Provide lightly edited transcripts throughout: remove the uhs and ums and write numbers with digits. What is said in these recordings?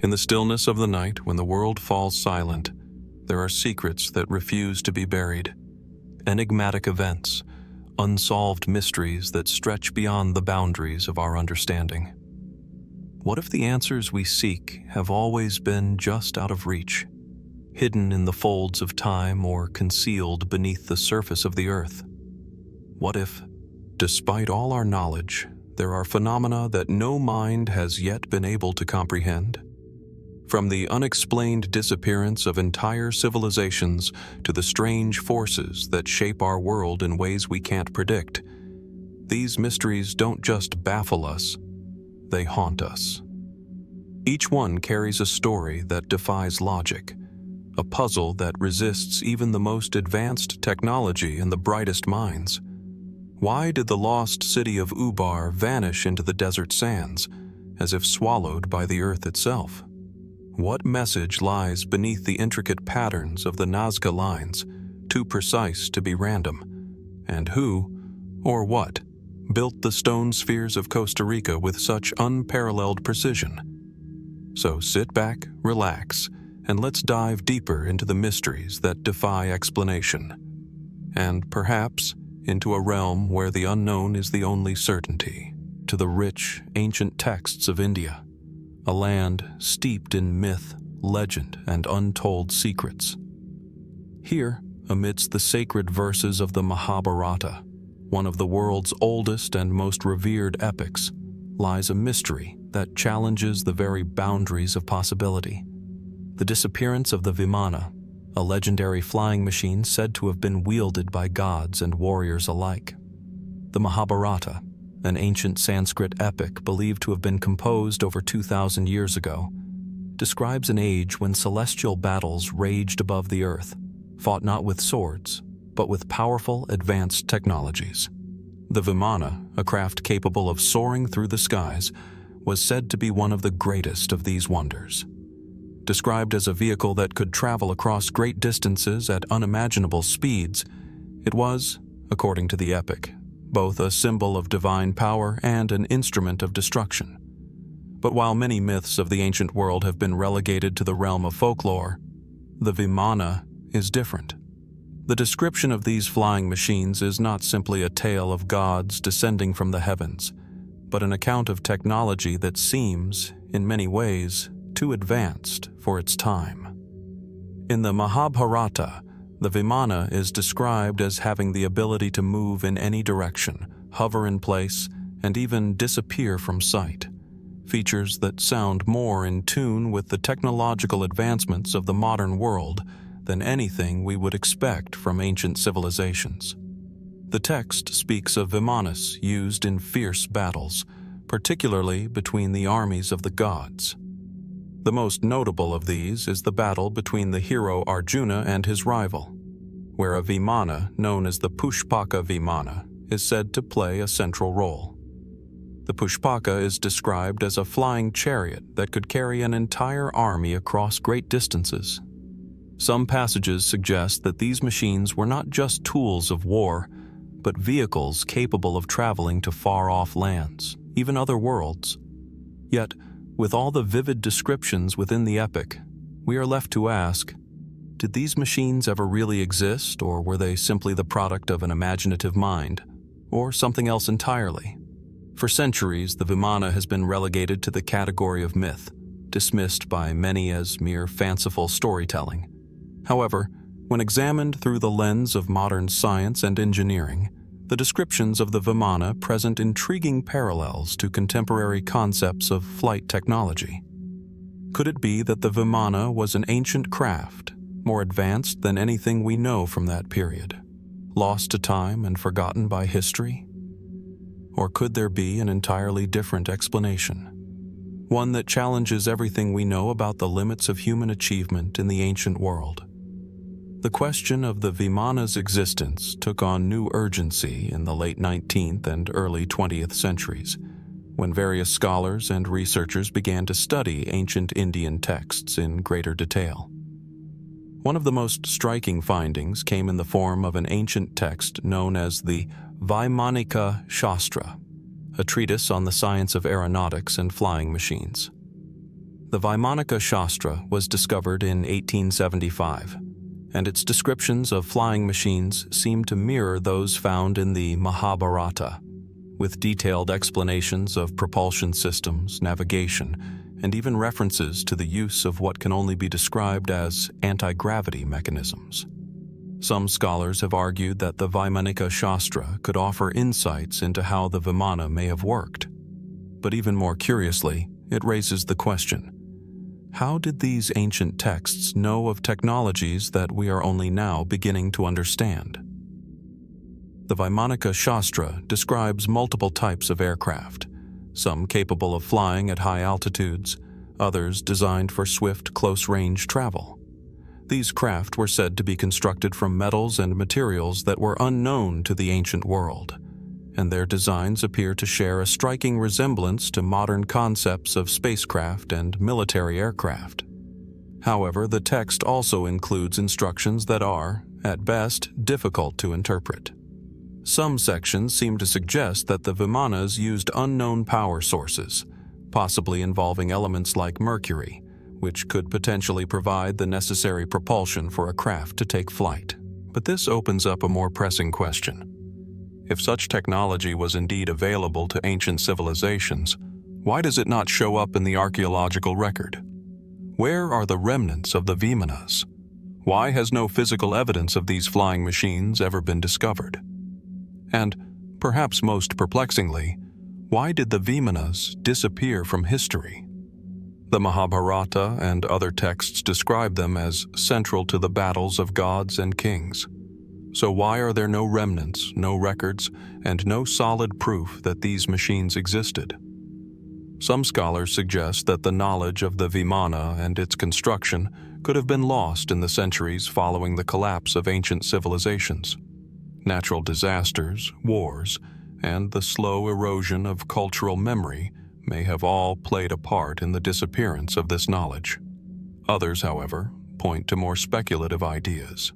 In the stillness of the night, when the world falls silent, there are secrets that refuse to be buried. Enigmatic events, unsolved mysteries that stretch beyond the boundaries of our understanding. What if the answers we seek have always been just out of reach, hidden in the folds of time or concealed beneath the surface of the earth? What if, despite all our knowledge, there are phenomena that no mind has yet been able to comprehend? From the unexplained disappearance of entire civilizations to the strange forces that shape our world in ways we can't predict, these mysteries don't just baffle us, they haunt us. Each one carries a story that defies logic, a puzzle that resists even the most advanced technology and the brightest minds. Why did the lost city of Ubar vanish into the desert sands, as if swallowed by the earth itself? What message lies beneath the intricate patterns of the Nazca lines, too precise to be random? And who, or what, built the stone spheres of Costa Rica with such unparalleled precision? So sit back, relax, and let's dive deeper into the mysteries that defy explanation. And perhaps into a realm where the unknown is the only certainty, to the rich, ancient texts of India, a land steeped in myth, legend, and untold secrets. Here, amidst the sacred verses of the Mahabharata, one of the world's oldest and most revered epics, lies a mystery that challenges the very boundaries of possibility. The disappearance of the Vimana, a legendary flying machine said to have been wielded by gods and warriors alike. The Mahabharata, an ancient Sanskrit epic believed to have been composed over 2,000 years ago, describes an age when celestial battles raged above the earth, fought not with swords, but with powerful, advanced technologies. The Vimana, a craft capable of soaring through the skies, was said to be one of the greatest of these wonders. Described as a vehicle that could travel across great distances at unimaginable speeds, it was, according to the epic, both a symbol of divine power and an instrument of destruction. But while many myths of the ancient world have been relegated to the realm of folklore, the Vimana is different. The description of these flying machines is not simply a tale of gods descending from the heavens, but an account of technology that seems, in many ways, too advanced for its time. In the Mahabharata, the Vimana is described as having the ability to move in any direction, hover in place, and even disappear from sight, features that sound more in tune with the technological advancements of the modern world than anything we would expect from ancient civilizations. The text speaks of Vimanas used in fierce battles, particularly between the armies of the gods. The most notable of these is the battle between the hero Arjuna and his rival, where a Vimana known as the Pushpaka Vimana is said to play a central role. The Pushpaka is described as a flying chariot that could carry an entire army across great distances. Some passages suggest that these machines were not just tools of war, but vehicles capable of traveling to far-off lands, even other worlds. Yet, with all the vivid descriptions within the epic, we are left to ask, did these machines ever really exist, or were they simply the product of an imaginative mind, or something else entirely? For centuries, the Vimana has been relegated to the category of myth, dismissed by many as mere fanciful storytelling. However, when examined through the lens of modern science and engineering, the descriptions of the Vimana present intriguing parallels to contemporary concepts of flight technology. Could it be that the Vimana was an ancient craft, more advanced than anything we know from that period, lost to time and forgotten by history? Or could there be an entirely different explanation, one that challenges everything we know about the limits of human achievement in the ancient world? The question of the Vimana's existence took on new urgency in the late 19th and early 20th centuries, when various scholars and researchers began to study ancient Indian texts in greater detail. One of the most striking findings came in the form of an ancient text known as the Vaimanika Shastra, a treatise on the science of aeronautics and flying machines. The Vimana Shastra was discovered in 1875, and its descriptions of flying machines seem to mirror those found in the Mahabharata, with detailed explanations of propulsion systems, navigation, and even references to the use of what can only be described as anti-gravity mechanisms. Some scholars have argued that the Vimana Shastra could offer insights into how the Vimana may have worked. But even more curiously, it raises the question: how did these ancient texts know of technologies that we are only now beginning to understand? The Vimana Shastra describes multiple types of aircraft, some capable of flying at high altitudes, others designed for swift, close-range travel. These craft were said to be constructed from metals and materials that were unknown to the ancient world, and their designs appear to share a striking resemblance to modern concepts of spacecraft and military aircraft. However, the text also includes instructions that are, at best, difficult to interpret. Some sections seem to suggest that the Vimanas used unknown power sources, possibly involving elements like mercury, which could potentially provide the necessary propulsion for a craft to take flight. But this opens up a more pressing question. If such technology was indeed available to ancient civilizations, why does it not show up in the archeological record? Where are the remnants of the Vimanas? Why has no physical evidence of these flying machines ever been discovered? And, perhaps most perplexingly, why did the Vimanas disappear from history? The Mahabharata and other texts describe them as central to the battles of gods and kings. So why are there no remnants, no records, and no solid proof that these machines existed? Some scholars suggest that the knowledge of the Vimana and its construction could have been lost in the centuries following the collapse of ancient civilizations. Natural disasters, wars, and the slow erosion of cultural memory may have all played a part in the disappearance of this knowledge. Others, however, point to more speculative ideas.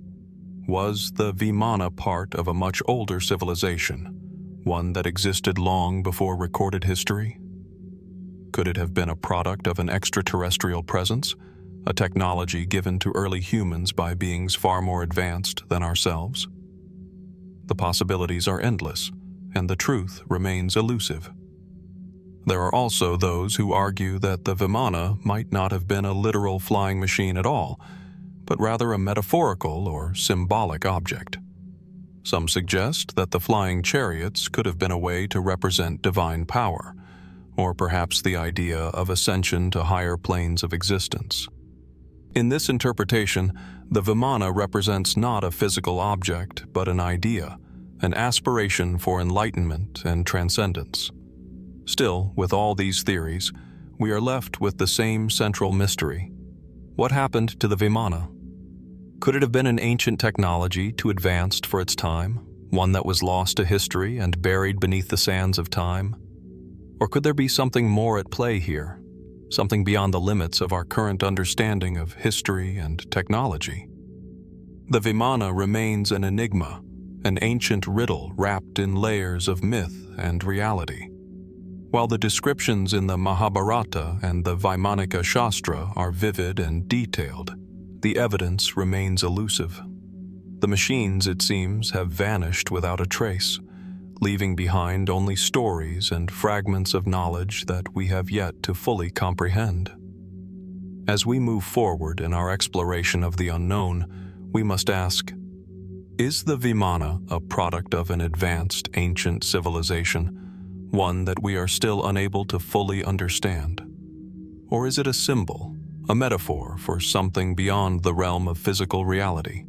Was the Vimana part of a much older civilization, one that existed long before recorded history? Could it have been a product of an extraterrestrial presence, a technology given to early humans by beings far more advanced than ourselves? The possibilities are endless, and the truth remains elusive. There are also those who argue that the Vimana might not have been a literal flying machine at all, but rather a metaphorical or symbolic object. Some suggest that the flying chariots could have been a way to represent divine power, or perhaps the idea of ascension to higher planes of existence. In this interpretation, the Vimana represents not a physical object, but an idea, an aspiration for enlightenment and transcendence. Still, with all these theories, we are left with the same central mystery. What happened to the Vimana? Could it have been an ancient technology too advanced for its time, one that was lost to history and buried beneath the sands of time? Or could there be something more at play here, something beyond the limits of our current understanding of history and technology? The Vimana remains an enigma, an ancient riddle wrapped in layers of myth and reality. While the descriptions in the Mahabharata and the Vimana Shastra are vivid and detailed, the evidence remains elusive. The machines, it seems, have vanished without a trace, leaving behind only stories and fragments of knowledge that we have yet to fully comprehend. As we move forward in our exploration of the unknown, we must ask, is the Vimana a product of an advanced ancient civilization, one that we are still unable to fully understand? Or is it a symbol, a metaphor for something beyond the realm of physical reality?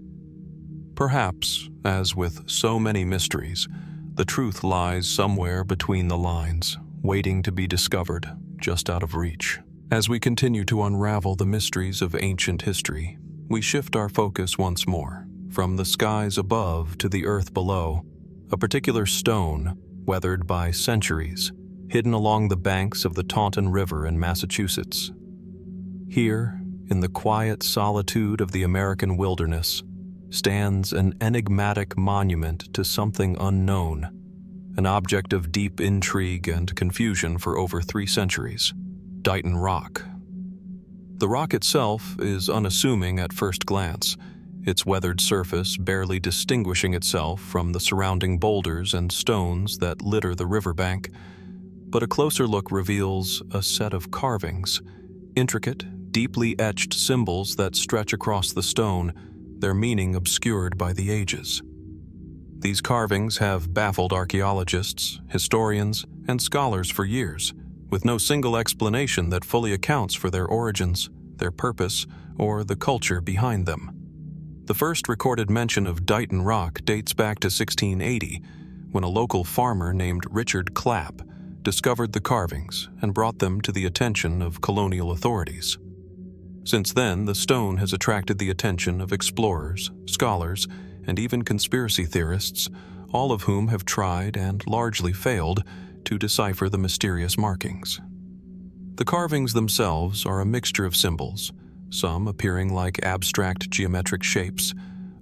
Perhaps, as with so many mysteries, the truth lies somewhere between the lines, waiting to be discovered, just out of reach. As we continue to unravel the mysteries of ancient history, we shift our focus once more, from the skies above to the earth below, a particular stone, weathered by centuries, hidden along the banks of the Taunton River in Massachusetts. Here, in the quiet solitude of the American wilderness, stands an enigmatic monument to something unknown, an object of deep intrigue and confusion for over 3 centuries, Dighton Rock. The rock itself is unassuming at first glance, its weathered surface barely distinguishing itself from the surrounding boulders and stones that litter the riverbank. But a closer look reveals a set of carvings, intricate, deeply etched symbols that stretch across the stone, their meaning obscured by the ages. These carvings have baffled archaeologists, historians, and scholars for years, with no single explanation that fully accounts for their origins, their purpose, or the culture behind them. The first recorded mention of Dighton rock dates back to 1680, when a local farmer named Richard Clapp discovered the carvings and brought them to the attention of colonial authorities. Since then, the stone has attracted the attention of explorers, scholars, and even conspiracy theorists, all of whom have tried and largely failed to decipher the mysterious markings. The carvings themselves are a mixture of symbols, some appearing like abstract geometric shapes,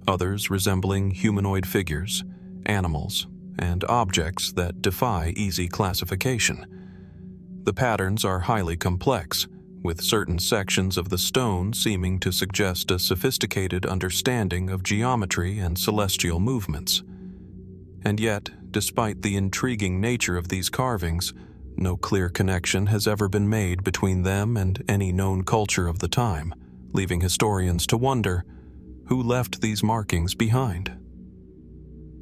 others resembling humanoid figures, animals, and objects that defy easy classification. The patterns are highly complex, with certain sections of the stone seeming to suggest a sophisticated understanding of geometry and celestial movements. And yet, despite the intriguing nature of these carvings, no clear connection has ever been made between them and any known culture of the time, leaving historians to wonder who left these markings behind.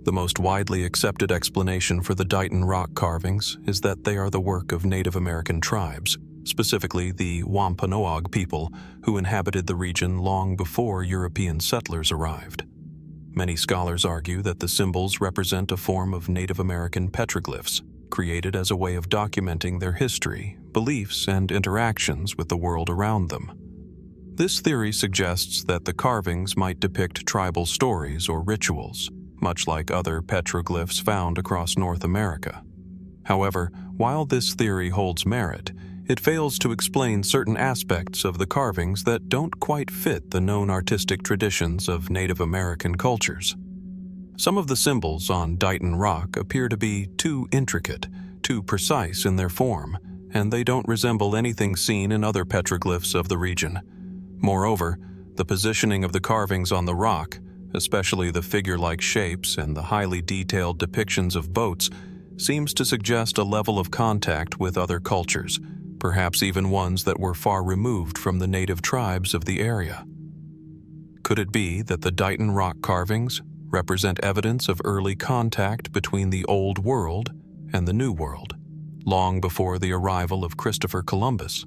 The most widely accepted explanation for the Dighton rock carvings is that they are the work of Native American tribes, specifically the Wampanoag people who inhabited the region long before European settlers arrived. Many scholars argue that the symbols represent a form of Native American petroglyphs, created as a way of documenting their history, beliefs, and interactions with the world around them. This theory suggests that the carvings might depict tribal stories or rituals, much like other petroglyphs found across North America. However, while this theory holds merit, it fails to explain certain aspects of the carvings that don't quite fit the known artistic traditions of Native American cultures. Some of the symbols on Dighton rock appear to be too intricate, too precise in their form, and they don't resemble anything seen in other petroglyphs of the region. Moreover, the positioning of the carvings on the rock, especially the figure-like shapes and the highly detailed depictions of boats, seems to suggest a level of contact with other cultures, perhaps even ones that were far removed from the native tribes of the area. Could it be that the Dighton rock carvings represent evidence of early contact between the Old World and the New World, long before the arrival of Christopher Columbus?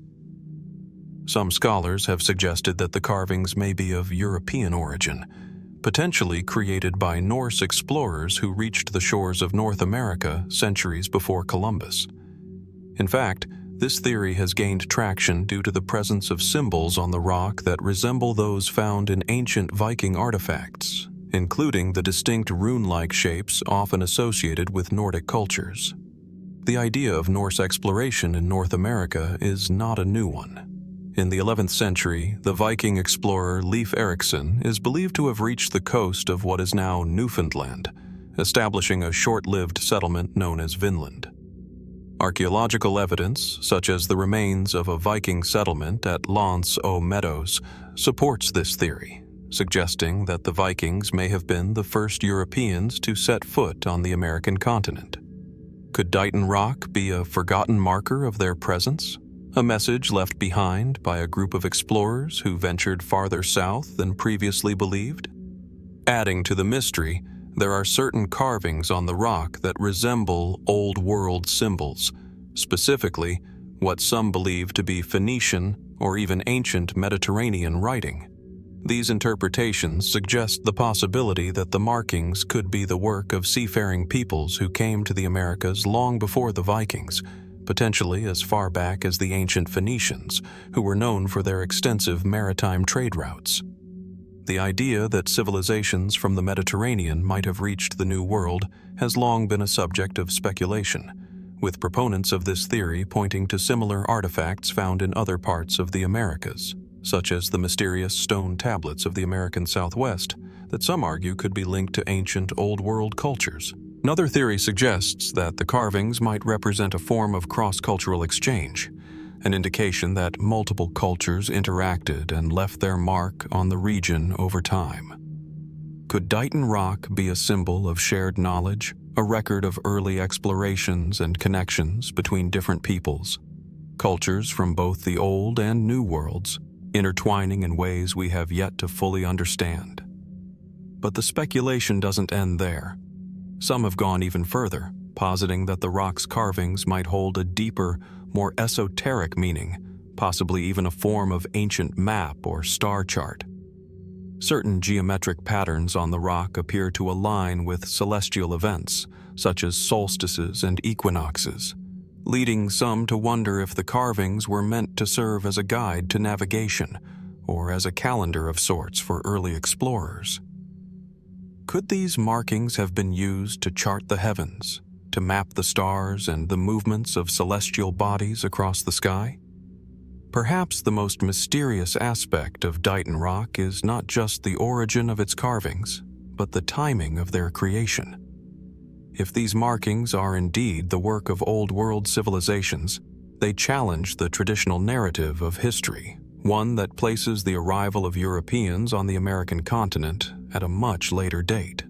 Some scholars have suggested that the carvings may be of European origin, potentially created by Norse explorers who reached the shores of North America centuries before Columbus. In fact, this theory has gained traction due to the presence of symbols on the rock that resemble those found in ancient Viking artifacts, including the distinct rune-like shapes often associated with Nordic cultures. The idea of Norse exploration in North America is not a new one. In the 11th century, the Viking explorer Leif Erikson is believed to have reached the coast of what is now Newfoundland, establishing a short-lived settlement known as Vinland. Archeological evidence, such as the remains of a Viking settlement at Lance aux Meadows, supports this theory, suggesting that the Vikings may have been the first Europeans to set foot on the American continent. Could Dighton rock be a forgotten marker of their presence? A message left behind by a group of explorers who ventured farther south than previously believed? Adding to the mystery, there are certain carvings on the rock that resemble Old World symbols, specifically what some believe to be Phoenician or even ancient Mediterranean writing. These interpretations suggest the possibility that the markings could be the work of seafaring peoples who came to the Americas long before the Vikings, potentially as far back as the ancient Phoenicians, who were known for their extensive maritime trade routes. The idea that civilizations from the Mediterranean might have reached the New World has long been a subject of speculation, with proponents of this theory pointing to similar artifacts found in other parts of the Americas, such as the mysterious stone tablets of the American Southwest that some argue could be linked to ancient Old World cultures. Another theory suggests that the carvings might represent a form of cross-cultural exchange. an indication that multiple cultures interacted and left their mark on the region over time. Could Dighton Rock be a symbol of shared knowledge, a record of early explorations and connections between different peoples, cultures from both the old and new worlds, intertwining in ways we have yet to fully understand? But the speculation doesn't end there. Some have gone even further, positing that the rock's carvings might hold a deeper, more esoteric meaning, possibly even a form of ancient map or star chart. Certain geometric patterns on the rock appear to align with celestial events, such as solstices and equinoxes, leading some to wonder if the carvings were meant to serve as a guide to navigation, or as a calendar of sorts for early explorers. Could these markings have been used to chart the heavens, to map the stars and the movements of celestial bodies across the sky? Perhaps the most mysterious aspect of Dighton Rock is not just the origin of its carvings, but the timing of their creation. If these markings are indeed the work of Old World civilizations, they challenge the traditional narrative of history, one that places the arrival of Europeans on the American continent at a much later date.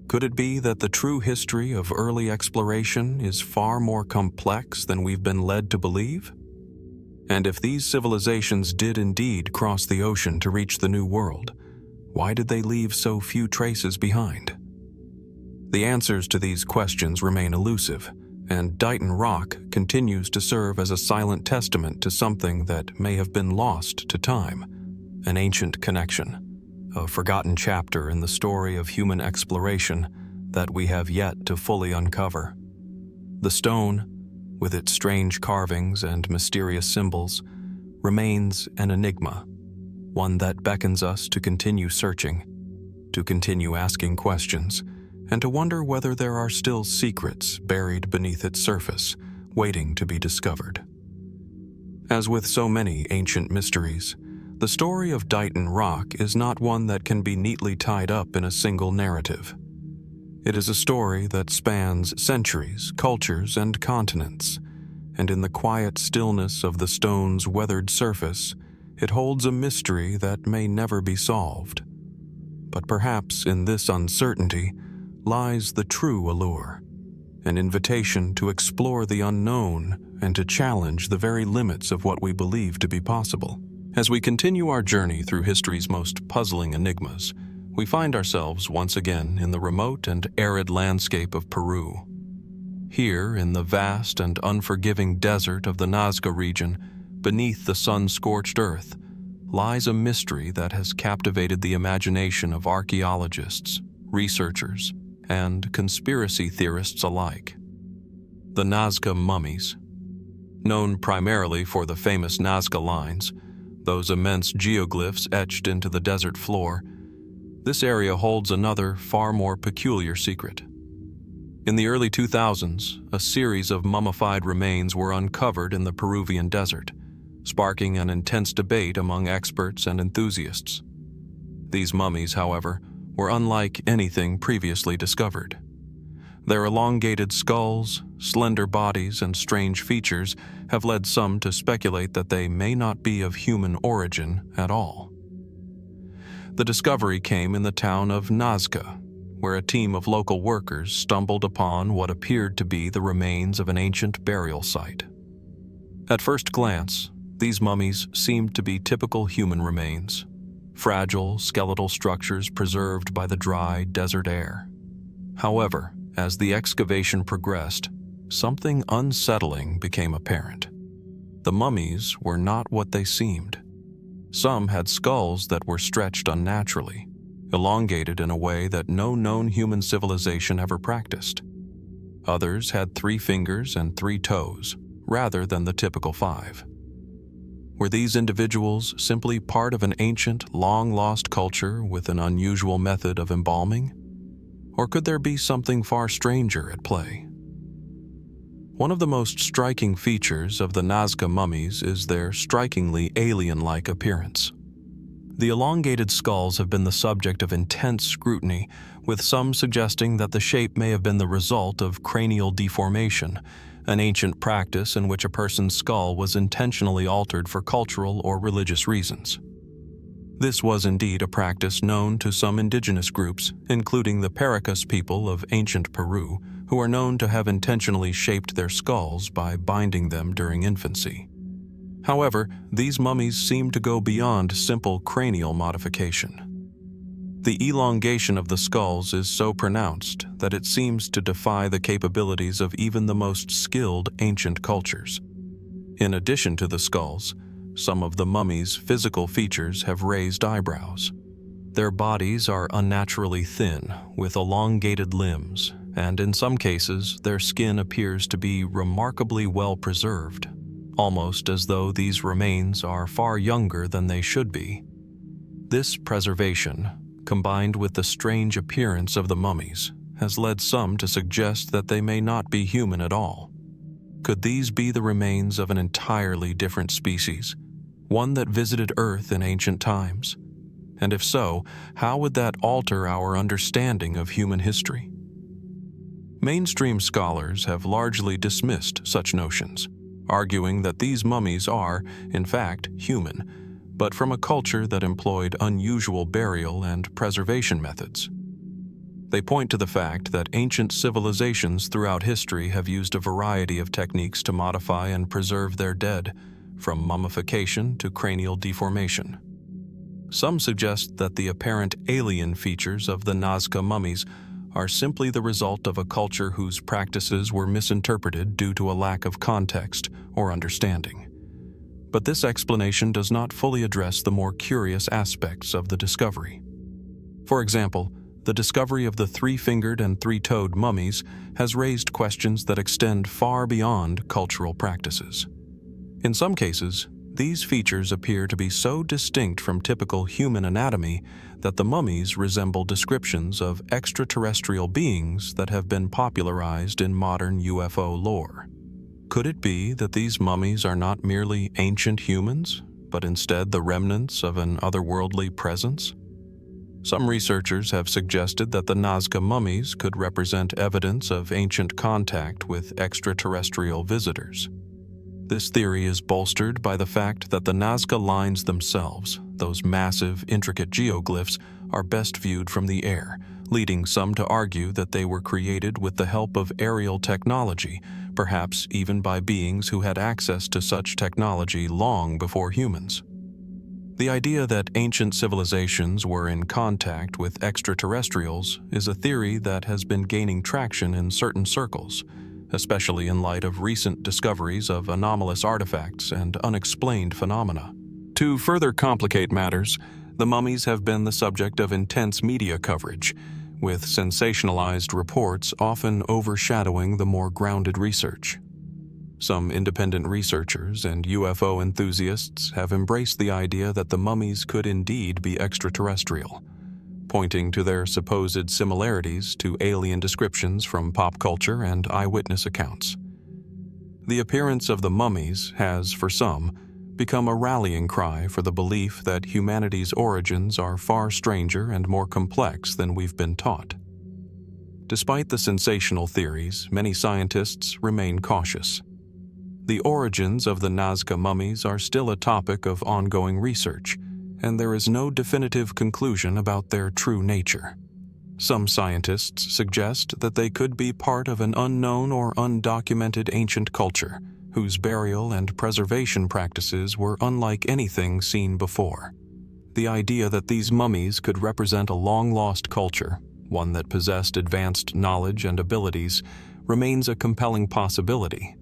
Could it be that the true history of early exploration is far more complex than we've been led to believe? And if these civilizations did indeed cross the ocean to reach the New World, why did they leave so few traces behind? The answers to these questions remain elusive, and Dighton Rock continues to serve as a silent testament to something that may have been lost to time, an ancient connection, a forgotten chapter in the story of human exploration that we have yet to fully uncover. The stone, with its strange carvings and mysterious symbols, remains an enigma, one that beckons us to continue searching, to continue asking questions, and to wonder whether there are still secrets buried beneath its surface, waiting to be discovered. As with so many ancient mysteries, the story of Dighton Rock is not one that can be neatly tied up in a single narrative. It is a story that spans centuries, cultures, and continents, and in the quiet stillness of the stone's weathered surface, it holds a mystery that may never be solved. But perhaps in this uncertainty lies the true allure, an invitation to explore the unknown and to challenge the very limits of what we believe to be possible. As we continue our journey through history's most puzzling enigmas, we find ourselves once again in the remote and arid landscape of Peru. Here, in the vast and unforgiving desert of the Nazca region, beneath the sun-scorched earth, lies a mystery that has captivated the imagination of archaeologists, researchers, and conspiracy theorists alike. The Nazca Mummies. Known primarily for the famous Nazca lines, those immense geoglyphs etched into the desert floor, this area holds another, far more peculiar secret. In the early 2000s, a series of mummified remains were uncovered in the Peruvian desert, sparking an intense debate among experts and enthusiasts. These mummies, however, were unlike anything previously discovered. Their elongated skulls, slender bodies, and strange features have led some to speculate that they may not be of human origin at all. The discovery came in the town of Nazca, where a team of local workers stumbled upon what appeared to be the remains of an ancient burial site. At first glance, these mummies seemed to be typical human remains, fragile skeletal structures preserved by the dry desert air. However, as the excavation progressed, something unsettling became apparent. The mummies were not what they seemed. Some had skulls that were stretched unnaturally, elongated in a way that no known human civilization ever practiced. Others had 3 fingers and 3 toes, rather than the typical 5. Were these individuals simply part of an ancient, long-lost culture with an unusual method of embalming? Or could there be something far stranger at play? One of the most striking features of the Nazca mummies is their strikingly alien-like appearance. The elongated skulls have been the subject of intense scrutiny, with some suggesting that the shape may have been the result of cranial deformation, an ancient practice in which a person's skull was intentionally altered for cultural or religious reasons. This was indeed a practice known to some indigenous groups, including the Paracas people of ancient Peru, who are known to have intentionally shaped their skulls by binding them during infancy. However, these mummies seem to go beyond simple cranial modification. The elongation of the skulls is so pronounced that it seems to defy the capabilities of even the most skilled ancient cultures. In addition to the skulls, some of the mummies' physical features have raised eyebrows. Their bodies are unnaturally thin, with elongated limbs, and in some cases, their skin appears to be remarkably well preserved, almost as though these remains are far younger than they should be. This preservation, combined with the strange appearance of the mummies, has led some to suggest that they may not be human at all. Could these be the remains of an entirely different species, one that visited Earth in ancient times? And if so, how would that alter our understanding of human history? Mainstream scholars have largely dismissed such notions, arguing that these mummies are, in fact, human, but from a culture that employed unusual burial and preservation methods. They point to the fact that ancient civilizations throughout history have used a variety of techniques to modify and preserve their dead, from mummification to cranial deformation. Some suggest that the apparent alien features of the Nazca mummies are simply the result of a culture whose practices were misinterpreted due to a lack of context or understanding. But this explanation does not fully address the more curious aspects of the discovery. For example, the discovery of the three-fingered and three-toed mummies has raised questions that extend far beyond cultural practices. In some cases, these features appear to be so distinct from typical human anatomy that the mummies resemble descriptions of extraterrestrial beings that have been popularized in modern UFO lore. Could it be that these mummies are not merely ancient humans, but instead the remnants of an otherworldly presence? Some researchers have suggested that the Nazca mummies could represent evidence of ancient contact with extraterrestrial visitors. This theory is bolstered by the fact that the Nazca lines themselves, those massive, intricate geoglyphs, are best viewed from the air, leading some to argue that they were created with the help of aerial technology, perhaps even by beings who had access to such technology long before humans. The idea that ancient civilizations were in contact with extraterrestrials is a theory that has been gaining traction in certain circles, especially in light of recent discoveries of anomalous artifacts and unexplained phenomena. To further complicate matters, the mummies have been the subject of intense media coverage, with sensationalized reports often overshadowing the more grounded research. Some independent researchers and UFO enthusiasts have embraced the idea that the mummies could indeed be extraterrestrial, pointing to their supposed similarities to alien descriptions from pop culture and eyewitness accounts. The appearance of the mummies has, for some, become a rallying cry for the belief that humanity's origins are far stranger and more complex than we've been taught. Despite the sensational theories, many scientists remain cautious. The origins of the Nazca mummies are still a topic of ongoing research, and there is no definitive conclusion about their true nature. Some scientists suggest that they could be part of an unknown or undocumented ancient culture, whose burial and preservation practices were unlike anything seen before. The idea that these mummies could represent a long-lost culture, one that possessed advanced knowledge and abilities, remains a compelling possibility.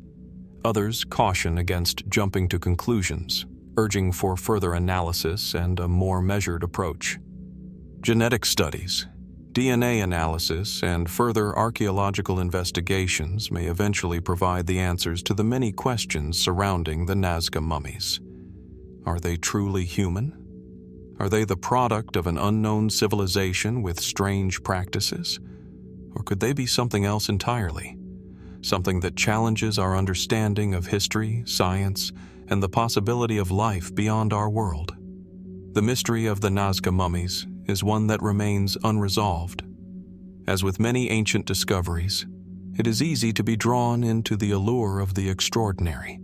Others caution against jumping to conclusions, urging for further analysis and a more measured approach. Genetic studies, DNA analysis, and further archeological investigations may eventually provide the answers to the many questions surrounding the Nazca mummies. Are they truly human? Are they the product of an unknown civilization with strange practices? Or could they be something else entirely? Something that challenges our understanding of history, science, and the possibility of life beyond our world. The mystery of the Nazca mummies is one that remains unresolved. As with many ancient discoveries, It is easy to be drawn into the allure of the extraordinary,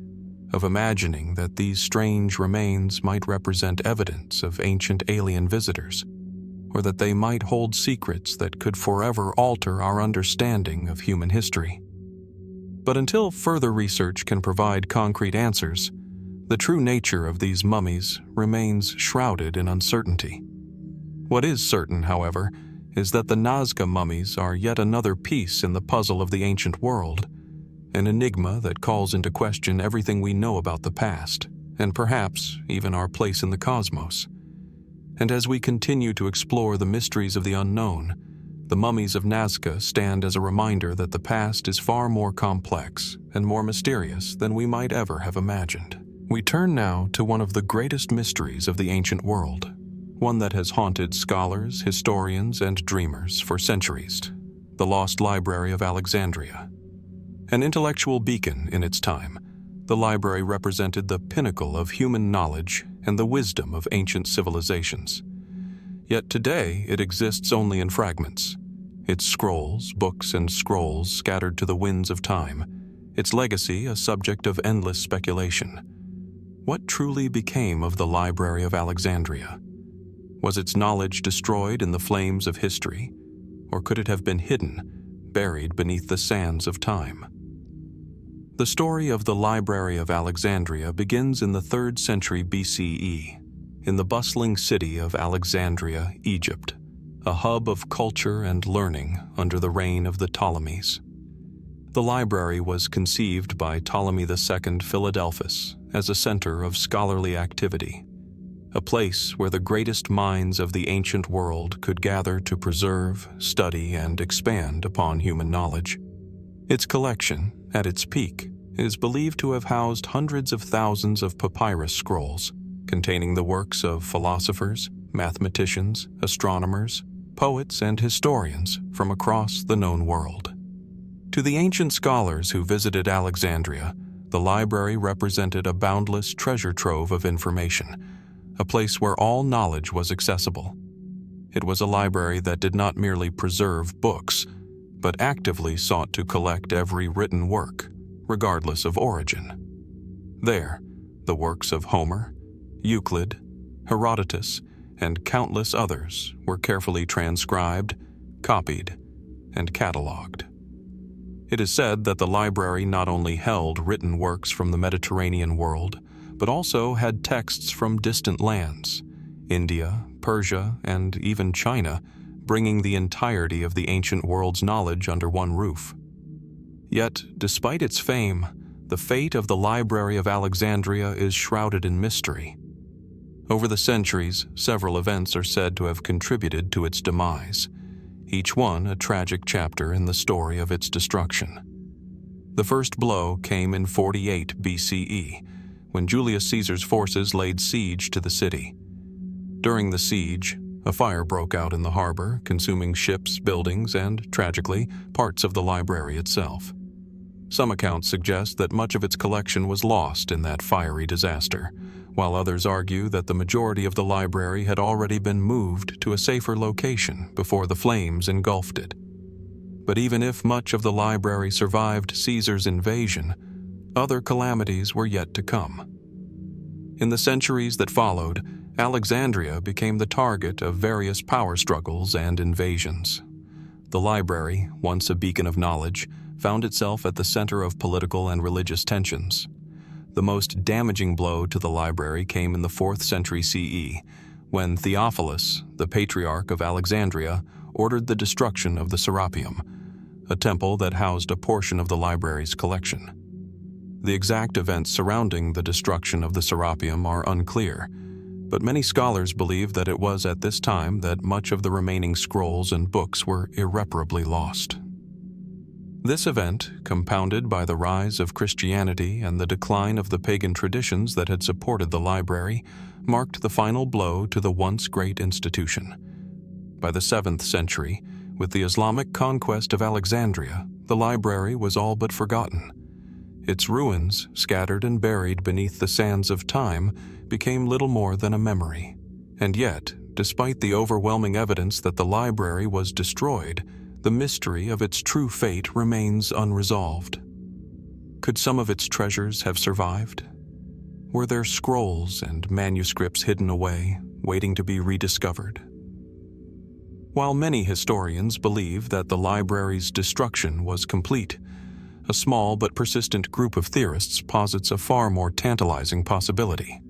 of imagining that these strange remains might represent evidence of ancient alien visitors, or that they might hold secrets that could forever alter our understanding of human history. But until further research can provide concrete answers, the true nature of these mummies remains shrouded in uncertainty. What is certain, however, is that the Nazca mummies are yet another piece in the puzzle of the ancient world, an enigma that calls into question everything we know about the past, and perhaps even our place in the cosmos. And as we continue to explore the mysteries of the unknown, the mummies of Nazca stand as a reminder that the past is far more complex and more mysterious than we might ever have imagined. We turn now to one of the greatest mysteries of the ancient world, one that has haunted scholars, historians, and dreamers for centuries: the lost library of Alexandria. An intellectual beacon in its time, the library represented the pinnacle of human knowledge and the wisdom of ancient civilizations. Yet today it exists only in fragments, its scrolls, books, and scrolls scattered to the winds of time, its legacy a subject of endless speculation. What truly became of the Library of Alexandria? Was its knowledge destroyed in the flames of history, or could it have been hidden, buried beneath the sands of time? The story of the Library of Alexandria begins in the 3rd century BCE, in the bustling city of Alexandria, Egypt, a hub of culture and learning under the reign of the Ptolemies. The library was conceived by Ptolemy II Philadelphus as a center of scholarly activity, a place where the greatest minds of the ancient world could gather to preserve, study, and expand upon human knowledge. Its collection, at its peak, is believed to have housed hundreds of thousands of papyrus scrolls containing the works of philosophers, mathematicians, astronomers, poets, and historians from across the known world. To the ancient scholars who visited Alexandria, the library represented a boundless treasure trove of information, a place where all knowledge was accessible. It was a library that did not merely preserve books, but actively sought to collect every written work, regardless of origin. There, the works of Homer, Euclid, Herodotus, and countless others were carefully transcribed, copied, and catalogued. It is said that the library not only held written works from the Mediterranean world, but also had texts from distant lands, India, Persia, and even China, bringing the entirety of the ancient world's knowledge under one roof. Yet, despite its fame, the fate of the Library of Alexandria is shrouded in mystery. Over the centuries, several events are said to have contributed to its demise, each one a tragic chapter in the story of its destruction. The first blow came in 48 BCE, when Julius Caesar's forces laid siege to the city. During the siege, a fire broke out in the harbor, consuming ships, buildings, and, tragically, parts of the library itself. Some accounts suggest that much of its collection was lost in that fiery disaster, while others argue that the majority of the library had already been moved to a safer location before the flames engulfed it. But even if much of the library survived Caesar's invasion, other calamities were yet to come. In the centuries that followed, Alexandria became the target of various power struggles and invasions. The library, once a beacon of knowledge, found itself at the center of political and religious tensions. The most damaging blow to the library came in the 4th century CE, when Theophilus, the Patriarch of Alexandria, ordered the destruction of the Serapeum, a temple that housed a portion of the library's collection. The exact events surrounding the destruction of the Serapeum are unclear, but many scholars believe that it was at this time that much of the remaining scrolls and books were irreparably lost. This event, compounded by the rise of Christianity and the decline of the pagan traditions that had supported the library, marked the final blow to the once great institution. By the 7th century, with the Islamic conquest of Alexandria, the library was all but forgotten. Its ruins, scattered and buried beneath the sands of time, became little more than a memory. And yet, despite the overwhelming evidence that the library was destroyed, the mystery of its true fate remains unresolved. Could some of its treasures have survived? Were there scrolls and manuscripts hidden away, waiting to be rediscovered? While many historians believe that the library's destruction was complete, a small but persistent group of theorists posits a far more tantalizing possibility: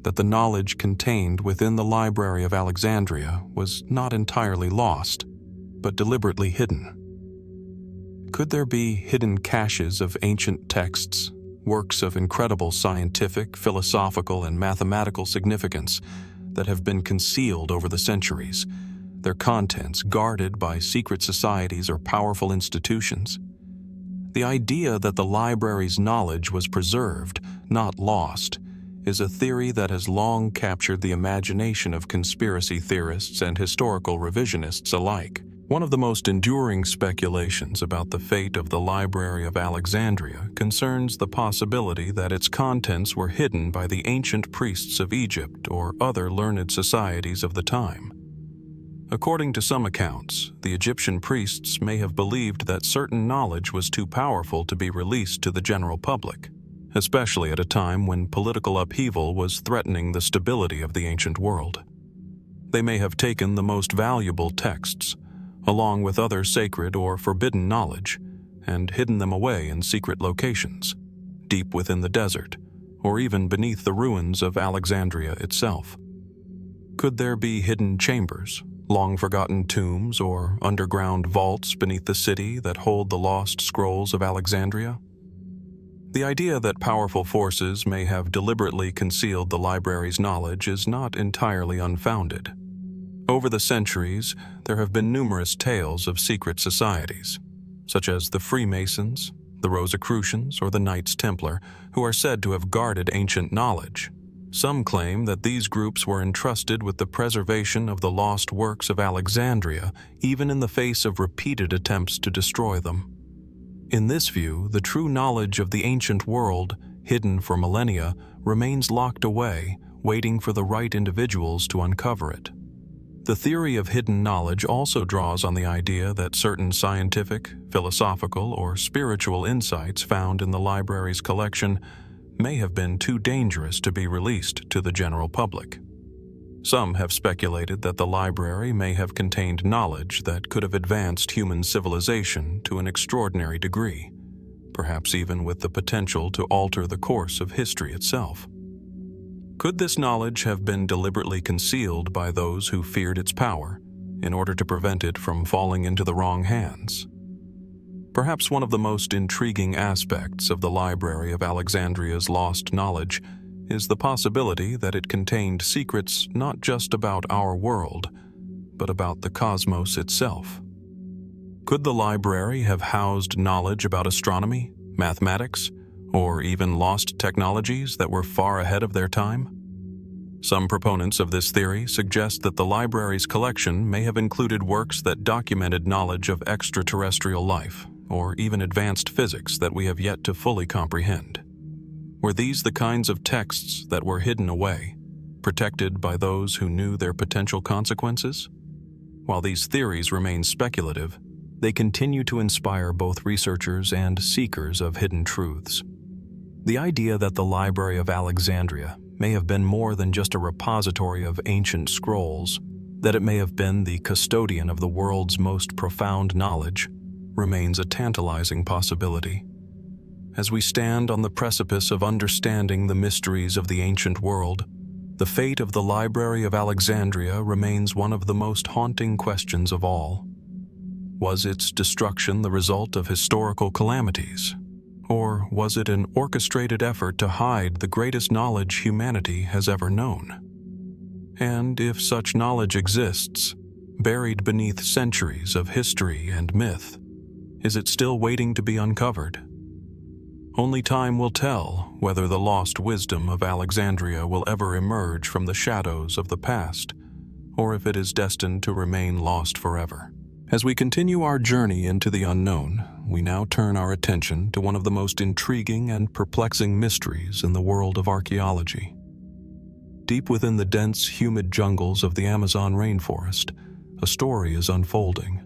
that the knowledge contained within the Library of Alexandria was not entirely lost, but deliberately hidden. Could there be hidden caches of ancient texts, works of incredible scientific, philosophical, and mathematical significance that have been concealed over the centuries, their contents guarded by secret societies or powerful institutions? The idea that the library's knowledge was preserved, not lost, is a theory that has long captured the imagination of conspiracy theorists and historical revisionists alike. One of the most enduring speculations about the fate of the Library of Alexandria concerns the possibility that its contents were hidden by the ancient priests of Egypt or other learned societies of the time. According to some accounts, the Egyptian priests may have believed that certain knowledge was too powerful to be released to the general public, especially at a time when political upheaval was threatening the stability of the ancient world. They may have taken the most valuable texts, along with other sacred or forbidden knowledge, and hidden them away in secret locations, deep within the desert, or even beneath the ruins of Alexandria itself. Could there be hidden chambers, long-forgotten tombs, or underground vaults beneath the city that hold the lost scrolls of Alexandria? The idea that powerful forces may have deliberately concealed the library's knowledge is not entirely unfounded. Over the centuries, there have been numerous tales of secret societies, such as the Freemasons, the Rosicrucians, or the Knights Templar, who are said to have guarded ancient knowledge. Some claim that these groups were entrusted with the preservation of the lost works of Alexandria, even in the face of repeated attempts to destroy them. In this view, the true knowledge of the ancient world, hidden for millennia, remains locked away, waiting for the right individuals to uncover it. The theory of hidden knowledge also draws on the idea that certain scientific, philosophical, or spiritual insights found in the library's collection may have been too dangerous to be released to the general public. Some have speculated that the library may have contained knowledge that could have advanced human civilization to an extraordinary degree, perhaps even with the potential to alter the course of history itself. Could this knowledge have been deliberately concealed by those who feared its power, in order to prevent it from falling into the wrong hands? Perhaps one of the most intriguing aspects of the Library of Alexandria's lost knowledge is the possibility that it contained secrets not just about our world, but about the cosmos itself. Could the library have housed knowledge about astronomy, mathematics, or even lost technologies that were far ahead of their time? Some proponents of this theory suggest that the library's collection may have included works that documented knowledge of extraterrestrial life, or even advanced physics that we have yet to fully comprehend. Were these the kinds of texts that were hidden away, protected by those who knew their potential consequences? While these theories remain speculative, they continue to inspire both researchers and seekers of hidden truths. The idea that the Library of Alexandria may have been more than just a repository of ancient scrolls, that it may have been the custodian of the world's most profound knowledge, remains a tantalizing possibility. As we stand on the precipice of understanding the mysteries of the ancient world, the fate of the Library of Alexandria remains one of the most haunting questions of all. Was its destruction the result of historical calamities? Or was it an orchestrated effort to hide the greatest knowledge humanity has ever known? And if such knowledge exists, buried beneath centuries of history and myth, is it still waiting to be uncovered? Only time will tell whether the lost wisdom of Alexandria will ever emerge from the shadows of the past, or if it is destined to remain lost forever. As we continue our journey into the unknown, we now turn our attention to one of the most intriguing and perplexing mysteries in the world of archaeology. Deep within the dense, humid jungles of the Amazon rainforest, a story is unfolding,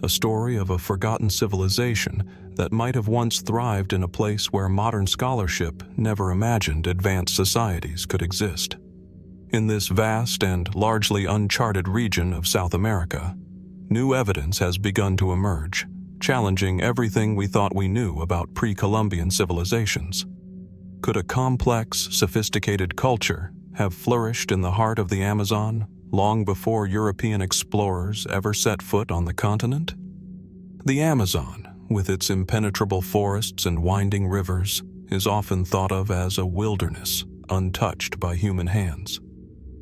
a story of a forgotten civilization that might have once thrived in a place where modern scholarship never imagined advanced societies could exist. In this vast and largely uncharted region of South America, new evidence has begun to emerge, challenging everything we thought we knew about pre-Columbian civilizations. Could a complex, sophisticated culture have flourished in the heart of the Amazon long before European explorers ever set foot on the continent? The Amazon, with its impenetrable forests and winding rivers, is often thought of as a wilderness untouched by human hands.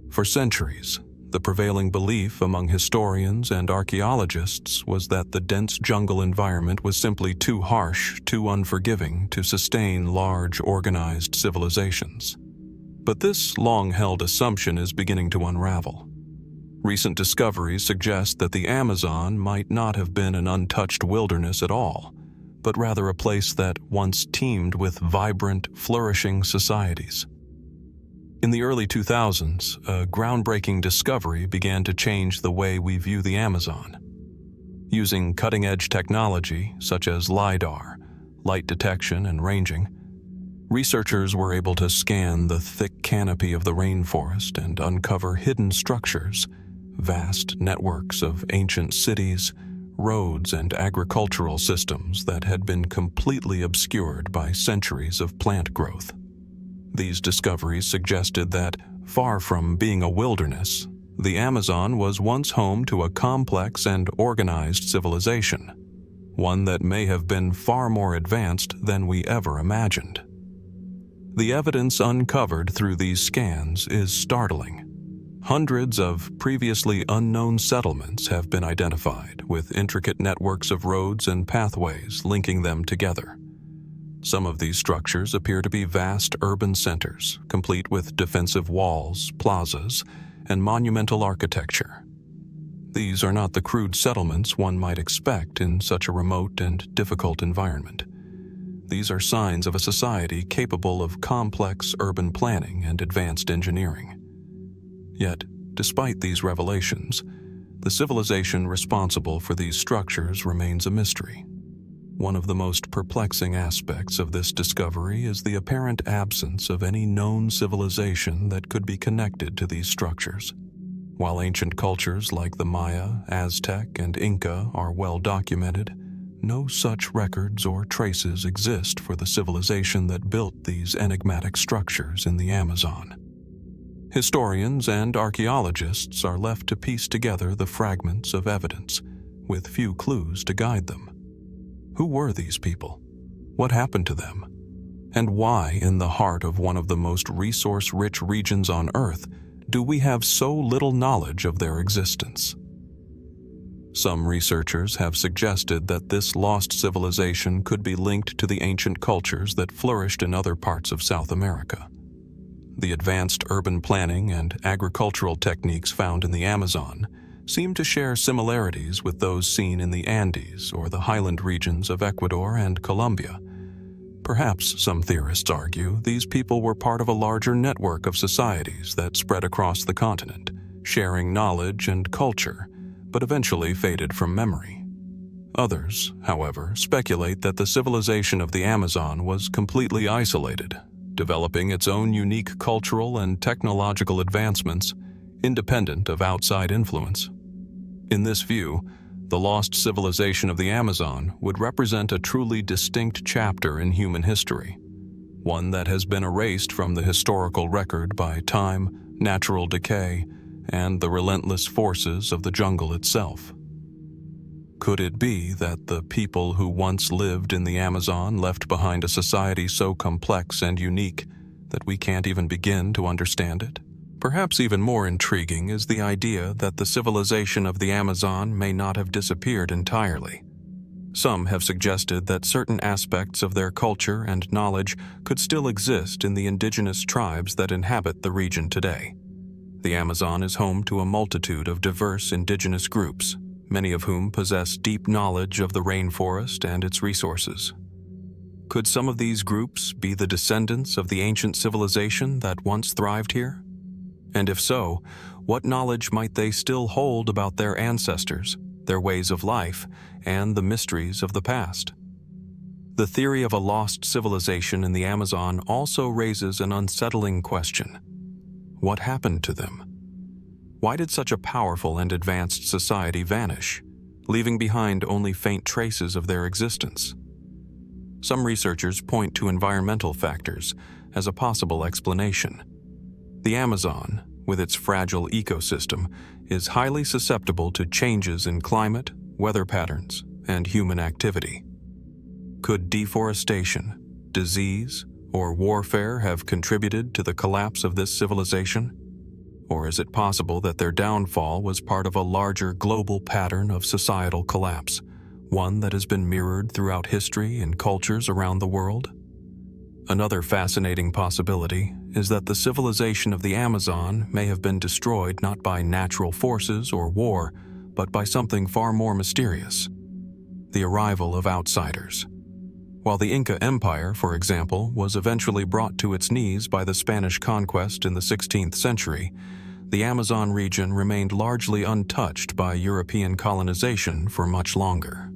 For centuries, the prevailing belief among historians and archaeologists was that the dense jungle environment was simply too harsh, too unforgiving to sustain large, organized civilizations. But this long-held assumption is beginning to unravel. Recent discoveries suggest that the Amazon might not have been an untouched wilderness at all, but rather a place that once teemed with vibrant, flourishing societies. In the early 2000s, a groundbreaking discovery began to change the way we view the Amazon. Using cutting-edge technology such as LiDAR, light detection and ranging, researchers were able to scan the thick canopy of the rainforest and uncover hidden structures, vast networks of ancient cities, roads, and agricultural systems that had been completely obscured by centuries of plant growth. These discoveries suggested that, far from being a wilderness, the Amazon was once home to a complex and organized civilization, one that may have been far more advanced than we ever imagined. The evidence uncovered through these scans is startling. Hundreds of previously unknown settlements have been identified, with intricate networks of roads and pathways linking them together. Some of these structures appear to be vast urban centers, complete with defensive walls, plazas, and monumental architecture. These are not the crude settlements one might expect in such a remote and difficult environment. These are signs of a society capable of complex urban planning and advanced engineering. Yet, despite these revelations, the civilization responsible for these structures remains a mystery. One of the most perplexing aspects of this discovery is the apparent absence of any known civilization that could be connected to these structures. While ancient cultures like the Maya, Aztec, and Inca are well documented, no such records or traces exist for the civilization that built these enigmatic structures in the Amazon. Historians and archaeologists are left to piece together the fragments of evidence, with few clues to guide them. Who were these people? What happened to them? And why, in the heart of one of the most resource-rich regions on Earth, do we have so little knowledge of their existence? Some researchers have suggested that this lost civilization could be linked to the ancient cultures that flourished in other parts of South America. The advanced urban planning and agricultural techniques found in the Amazon seem to share similarities with those seen in the Andes or the highland regions of Ecuador and Colombia. Perhaps, some theorists argue, these people were part of a larger network of societies that spread across the continent, sharing knowledge and culture, but eventually faded from memory. Others, however, speculate that the civilization of the Amazon was completely isolated, developing its own unique cultural and technological advancements, independent of outside influence. In this view, the lost civilization of the Amazon would represent a truly distinct chapter in human history, one that has been erased from the historical record by time, natural decay, and the relentless forces of the jungle itself. Could it be that the people who once lived in the Amazon left behind a society so complex and unique that we can't even begin to understand it? Perhaps even more intriguing is the idea that the civilization of the Amazon may not have disappeared entirely. Some have suggested that certain aspects of their culture and knowledge could still exist in the indigenous tribes that inhabit the region today. The Amazon is home to a multitude of diverse indigenous groups, many of whom possess deep knowledge of the rainforest and its resources. Could some of these groups be the descendants of the ancient civilization that once thrived here? And if so, what knowledge might they still hold about their ancestors their ways of life, and the mysteries of the past. The theory of a lost civilization in the Amazon also raises an unsettling question. What happened to them? Why did such a powerful and advanced society vanish, leaving behind only faint traces of their existence? Some researchers point to environmental factors as a possible explanation. The Amazon, with its fragile ecosystem, is highly susceptible to changes in climate, weather patterns, and human activity. Could deforestation, disease, or warfare have contributed to the collapse of this civilization? Or is it possible that their downfall was part of a larger global pattern of societal collapse, one that has been mirrored throughout history and cultures around the world? Another fascinating possibility is that the civilization of the Amazon may have been destroyed not by natural forces or war, but by something far more mysterious: the arrival of outsiders. While the Inca Empire, for example, was eventually brought to its knees by the Spanish conquest in the 16th century, the Amazon region remained largely untouched by European colonization for much longer.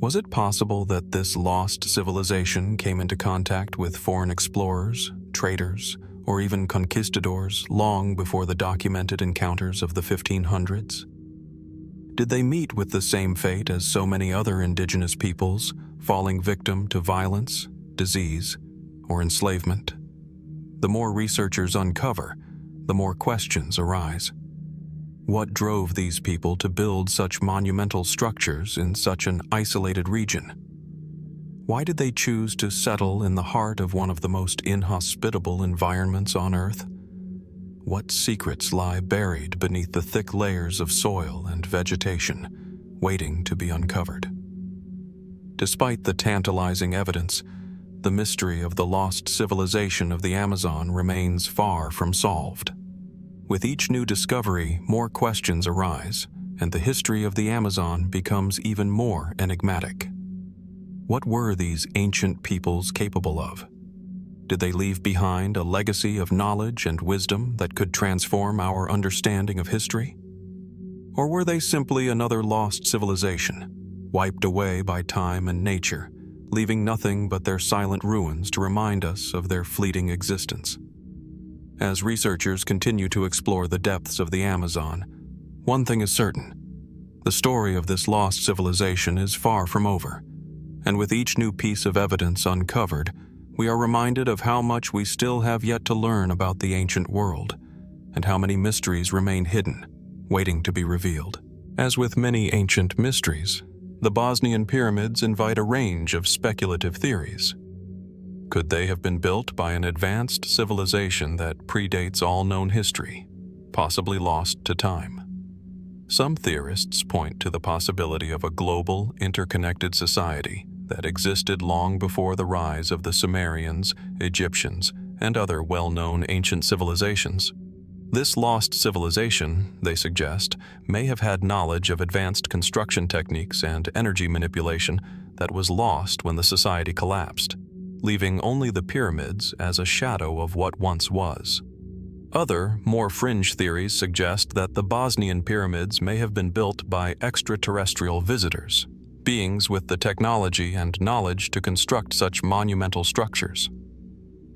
Was it possible that this lost civilization came into contact with foreign explorers, traders, or even conquistadors long before the documented encounters of the 1500s? Did they meet with the same fate as so many other indigenous peoples, falling victim to violence, disease, or enslavement? The more researchers uncover, the more questions arise. What drove these people to build such monumental structures in such an isolated region? Why did they choose to settle in the heart of one of the most inhospitable environments on Earth? What secrets lie buried beneath the thick layers of soil and vegetation, waiting to be uncovered? Despite the tantalizing evidence, the mystery of the lost civilization of the Amazon remains far from solved. With each new discovery, more questions arise, and the history of the Amazon becomes even more enigmatic. What were these ancient peoples capable of? Did they leave behind a legacy of knowledge and wisdom that could transform our understanding of history? Or were they simply another lost civilization, wiped away by time and nature, leaving nothing but their silent ruins to remind us of their fleeting existence? As researchers continue to explore the depths of the Amazon, one thing is certain: the story of this lost civilization is far from over, and with each new piece of evidence uncovered, we are reminded of how much we still have yet to learn about the ancient world, and how many mysteries remain hidden, waiting to be revealed. As with many ancient mysteries, the Bosnian pyramids invite a range of speculative theories. Could they have been built by an advanced civilization that predates all known history, possibly lost to time? Some theorists point to the possibility of a global, interconnected society that existed long before the rise of the Sumerians, Egyptians, and other well-known ancient civilizations. This lost civilization, they suggest, may have had knowledge of advanced construction techniques and energy manipulation that was lost when the society collapsed, leaving only the pyramids as a shadow of what once was. Other, more fringe theories suggest that the Bosnian pyramids may have been built by extraterrestrial visitors, beings with the technology and knowledge to construct such monumental structures.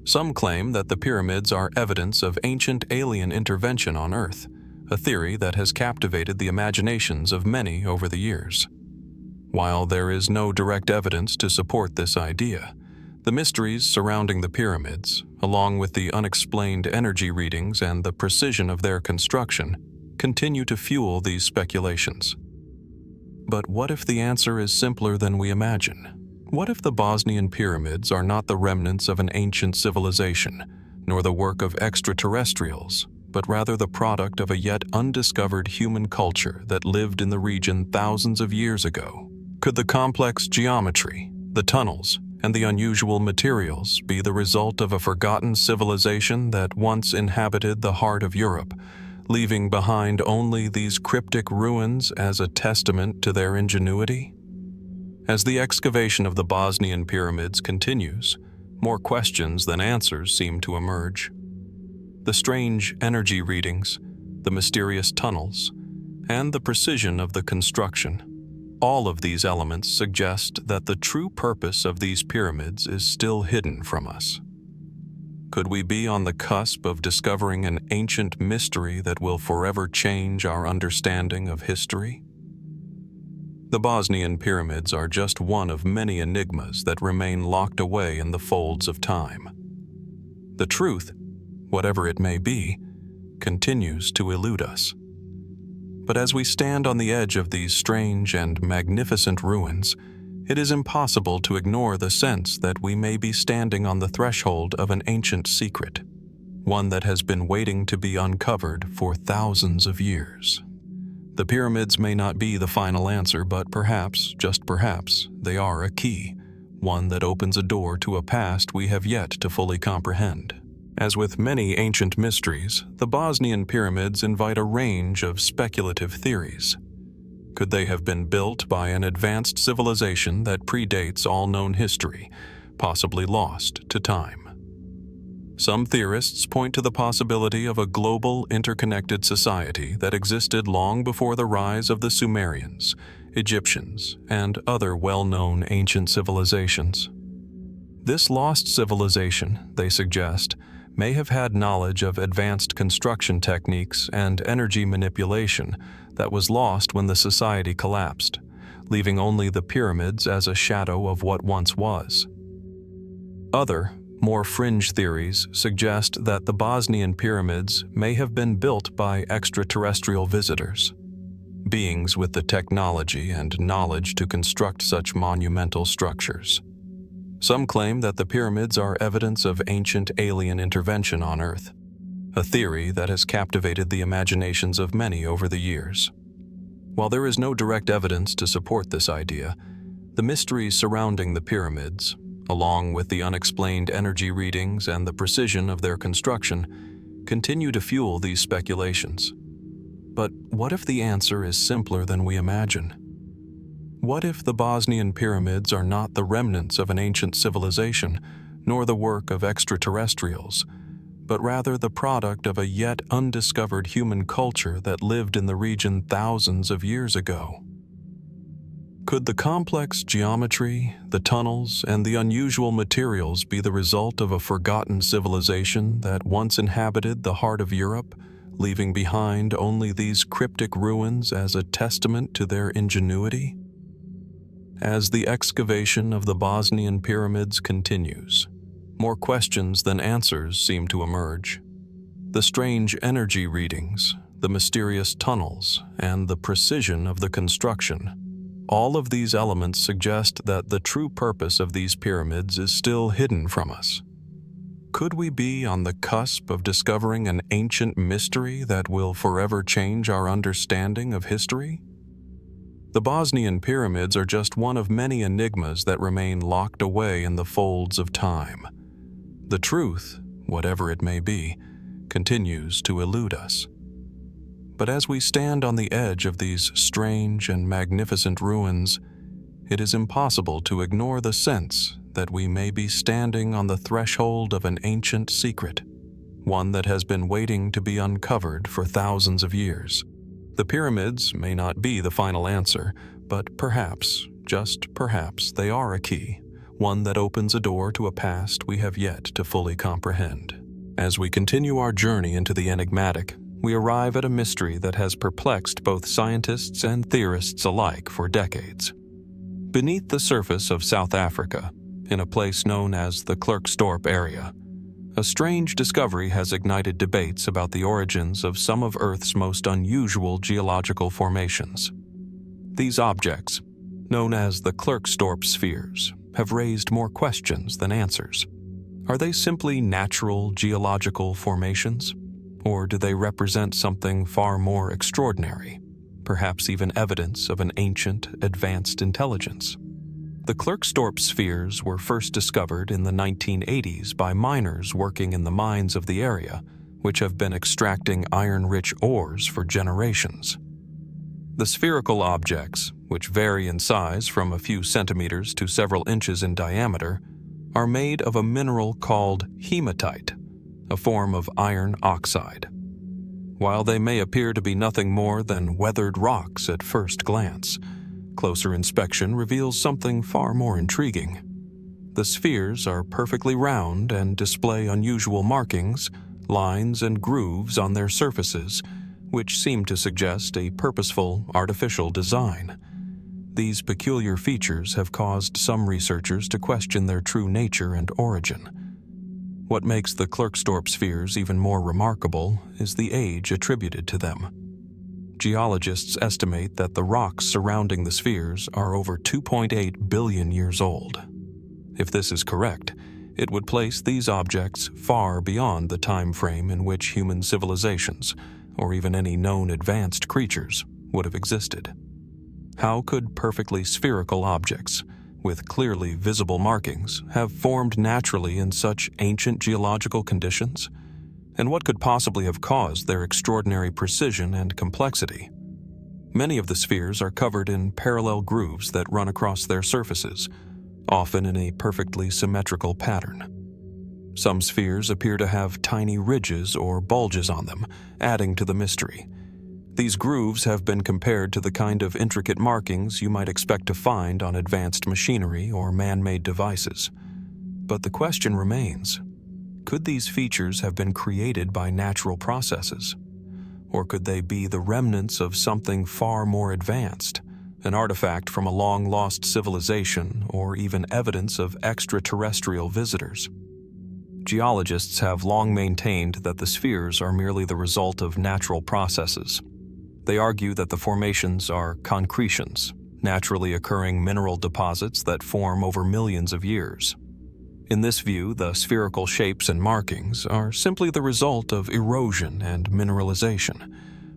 Some claim that the pyramids are evidence of ancient alien intervention on Earth, a theory that has captivated the imaginations of many over the years. While there is no direct evidence to support this idea, the mysteries surrounding the pyramids, along with the unexplained energy readings and the precision of their construction, continue to fuel these speculations. But what if the answer is simpler than we imagine? What if the Bosnian pyramids are not the remnants of an ancient civilization, nor the work of extraterrestrials, but rather the product of a yet undiscovered human culture that lived in the region thousands of years ago? Could the complex geometry, the tunnels, and the unusual materials be the result of a forgotten civilization that once inhabited the heart of Europe, leaving behind only these cryptic ruins as a testament to their ingenuity? As the excavation of the Bosnian pyramids continues, more questions than answers seem to emerge. The strange energy readings, the mysterious tunnels, and the precision of the construction. All of these elements suggest that the true purpose of these pyramids is still hidden from us. Could we be on the cusp of discovering an ancient mystery that will forever change our understanding of history? The Bosnian pyramids are just one of many enigmas that remain locked away in the folds of time. The truth, whatever it may be, continues to elude us. But as we stand on the edge of these strange and magnificent ruins, it is impossible to ignore the sense that we may be standing on the threshold of an ancient secret, one that has been waiting to be uncovered for thousands of years. The pyramids may not be the final answer, but perhaps, just perhaps, they are a key, one that opens a door to a past we have yet to fully comprehend. As with many ancient mysteries, the Bosnian pyramids invite a range of speculative theories. Could they have been built by an advanced civilization that predates all known history, possibly lost to time? Some theorists point to the possibility of a global, interconnected society that existed long before the rise of the Sumerians, Egyptians, and other well-known ancient civilizations. This lost civilization, they suggest, may have had knowledge of advanced construction techniques and energy manipulation that was lost when the society collapsed, leaving only the pyramids as a shadow of what once was. Other, more fringe theories suggest that the Bosnian pyramids may have been built by extraterrestrial visitors, beings with the technology and knowledge to construct such monumental structures. Some claim that the pyramids are evidence of ancient alien intervention on Earth, a theory that has captivated the imaginations of many over the years. While there is no direct evidence to support this idea, the mysteries surrounding the pyramids, along with the unexplained energy readings and the precision of their construction, continue to fuel these speculations. But what if the answer is simpler than we imagine? What if the Bosnian pyramids are not the remnants of an ancient civilization, nor the work of extraterrestrials, but rather the product of a yet undiscovered human culture that lived in the region thousands of years ago? Could the complex geometry, the tunnels, and the unusual materials be the result of a forgotten civilization that once inhabited the heart of Europe, leaving behind only these cryptic ruins as a testament to their ingenuity? As the excavation of the Bosnian pyramids continues, more questions than answers seem to emerge. The strange energy readings, the mysterious tunnels, and the precision of the construction, all of these elements suggest that the true purpose of these pyramids is still hidden from us. Could we be on the cusp of discovering an ancient mystery that will forever change our understanding of history? The Bosnian pyramids are just one of many enigmas that remain locked away in the folds of time. The truth, whatever it may be, continues to elude us. But as we stand on the edge of these strange and magnificent ruins, it is impossible to ignore the sense that we may be standing on the threshold of an ancient secret, one that has been waiting to be uncovered for thousands of years. The pyramids may not be the final answer, but perhaps, just perhaps, they are a key, one that opens a door to a past we have yet to fully comprehend. As we continue our journey into the enigmatic, we arrive at a mystery that has perplexed both scientists and theorists alike for decades. Beneath the surface of South Africa, in a place known as the Klerksdorp area, a strange discovery has ignited debates about the origins of some of Earth's most unusual geological formations. These objects, known as the Klerksdorp spheres, have raised more questions than answers. Are they simply natural geological formations? Or do they represent something far more extraordinary, perhaps even evidence of an ancient, advanced intelligence? The Klerksdorp spheres were first discovered in the 1980s by miners working in the mines of the area, which have been extracting iron-rich ores for generations. The spherical objects, which vary in size from a few centimeters to several inches in diameter, are made of a mineral called hematite, a form of iron oxide. While they may appear to be nothing more than weathered rocks at first glance, closer inspection reveals something far more intriguing. The spheres are perfectly round and display unusual markings, lines, and grooves on their surfaces, which seem to suggest a purposeful, artificial design. These peculiar features have caused some researchers to question their true nature and origin. What makes the Klerksdorp spheres even more remarkable is the age attributed to them. Geologists estimate that the rocks surrounding the spheres are over 2.8 billion years old. If this is correct, it would place these objects far beyond the time frame in which human civilizations, or even any known advanced creatures, would have existed. How could perfectly spherical objects, with clearly visible markings, have formed naturally in such ancient geological conditions? And what could possibly have caused their extraordinary precision and complexity? Many of the spheres are covered in parallel grooves that run across their surfaces, often in a perfectly symmetrical pattern. Some spheres appear to have tiny ridges or bulges on them, adding to the mystery. These grooves have been compared to the kind of intricate markings you might expect to find on advanced machinery or man-made devices. But the question remains, could these features have been created by natural processes? Or could they be the remnants of something far more advanced, an artifact from a long-lost civilization, or even evidence of extraterrestrial visitors? Geologists have long maintained that the spheres are merely the result of natural processes. They argue that the formations are concretions, naturally occurring mineral deposits that form over millions of years. In this view, the spherical shapes and markings are simply the result of erosion and mineralization,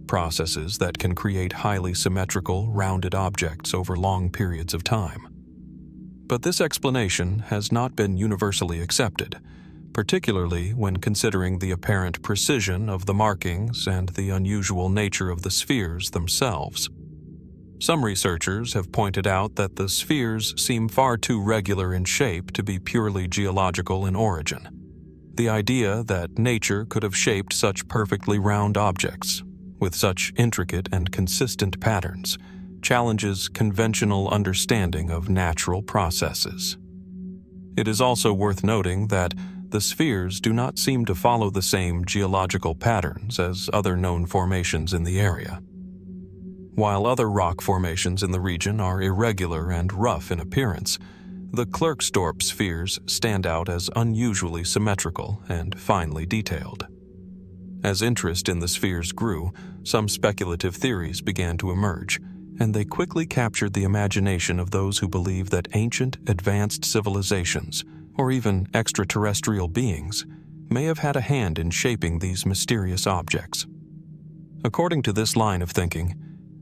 processes that can create highly symmetrical, rounded objects over long periods of time. But this explanation has not been universally accepted, particularly when considering the apparent precision of the markings and the unusual nature of the spheres themselves. Some researchers have pointed out that the spheres seem far too regular in shape to be purely geological in origin. The idea that nature could have shaped such perfectly round objects, with such intricate and consistent patterns, challenges conventional understanding of natural processes. It is also worth noting that the spheres do not seem to follow the same geological patterns as other known formations in the area. While other rock formations in the region are irregular and rough in appearance, the Klerksdorp spheres stand out as unusually symmetrical and finely detailed. As interest in the spheres grew, some speculative theories began to emerge, and they quickly captured the imagination of those who believe that ancient, advanced civilizations, or even extraterrestrial beings, may have had a hand in shaping these mysterious objects. According to this line of thinking,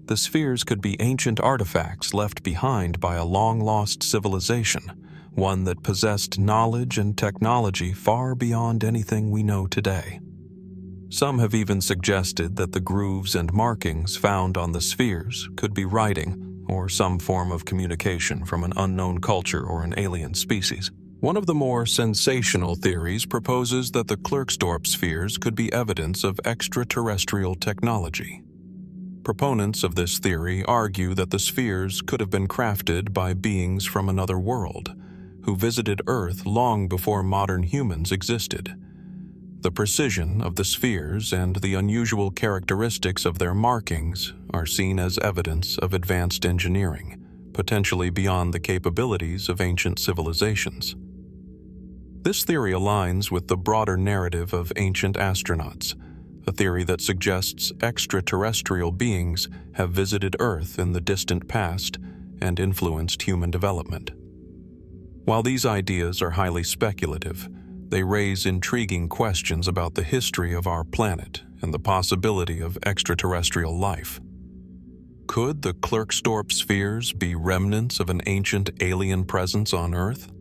the spheres could be ancient artifacts left behind by a long-lost civilization, one that possessed knowledge and technology far beyond anything we know today. Some have even suggested that the grooves and markings found on the spheres could be writing or some form of communication from an unknown culture or an alien species. One of the more sensational theories proposes that the Klerksdorp spheres could be evidence of extraterrestrial technology. Proponents of this theory argue that the spheres could have been crafted by beings from another world, who visited Earth long before modern humans existed. The precision of the spheres and the unusual characteristics of their markings are seen as evidence of advanced engineering, potentially beyond the capabilities of ancient civilizations. This theory aligns with the broader narrative of ancient astronauts, a theory that suggests extraterrestrial beings have visited Earth in the distant past and influenced human development. While these ideas are highly speculative, they raise intriguing questions about the history of our planet and the possibility of extraterrestrial life. Could the Klerksdorp spheres be remnants of an ancient alien presence on Earth?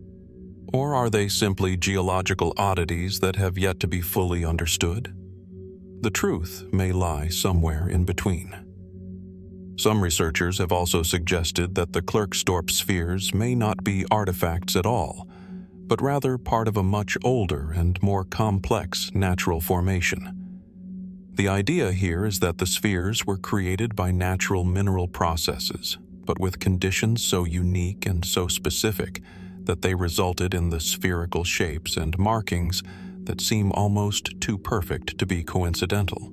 Or are they simply geological oddities that have yet to be fully understood? The truth may lie somewhere in between. Some researchers have also suggested that the Klerksdorp spheres may not be artifacts at all, but rather part of a much older and more complex natural formation. The idea here is that the spheres were created by natural mineral processes, but with conditions so unique and so specific that they resulted in the spherical shapes and markings that seem almost too perfect to be coincidental.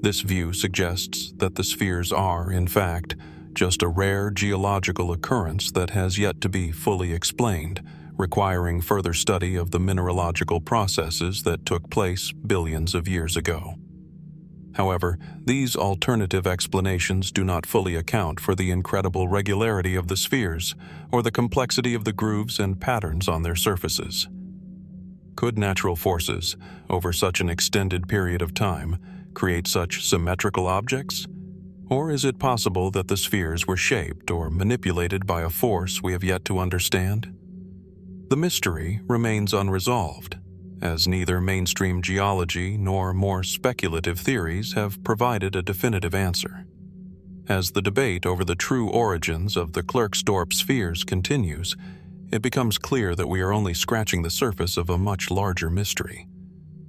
This view suggests that the spheres are, in fact, just a rare geological occurrence that has yet to be fully explained, requiring further study of the mineralogical processes that took place billions of years ago. However, these alternative explanations do not fully account for the incredible regularity of the spheres or the complexity of the grooves and patterns on their surfaces. Could natural forces, over such an extended period of time, create such symmetrical objects? Or is it possible that the spheres were shaped or manipulated by a force we have yet to understand? The mystery remains unresolved, as neither mainstream geology nor more speculative theories have provided a definitive answer. As the debate over the true origins of the Klerksdorp spheres continues, it becomes clear that we are only scratching the surface of a much larger mystery.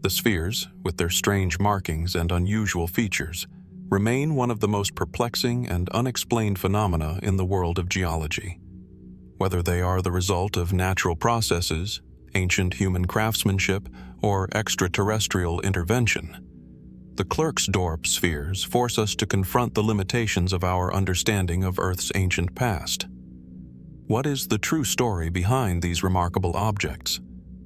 The spheres, with their strange markings and unusual features, remain one of the most perplexing and unexplained phenomena in the world of geology. Whether they are the result of natural processes, ancient human craftsmanship, or extraterrestrial intervention, the Klerksdorp spheres force us to confront the limitations of our understanding of Earth's ancient past. What is the true story behind these remarkable objects?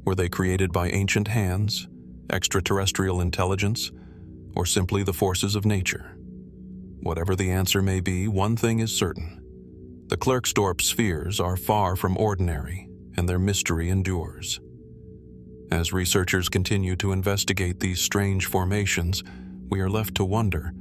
Were they created by ancient hands, extraterrestrial intelligence, or simply the forces of nature? Whatever the answer may be, one thing is certain. The Klerksdorp spheres are far from ordinary, and their mystery endures. As researchers continue to investigate these strange formations, we are left to wonder,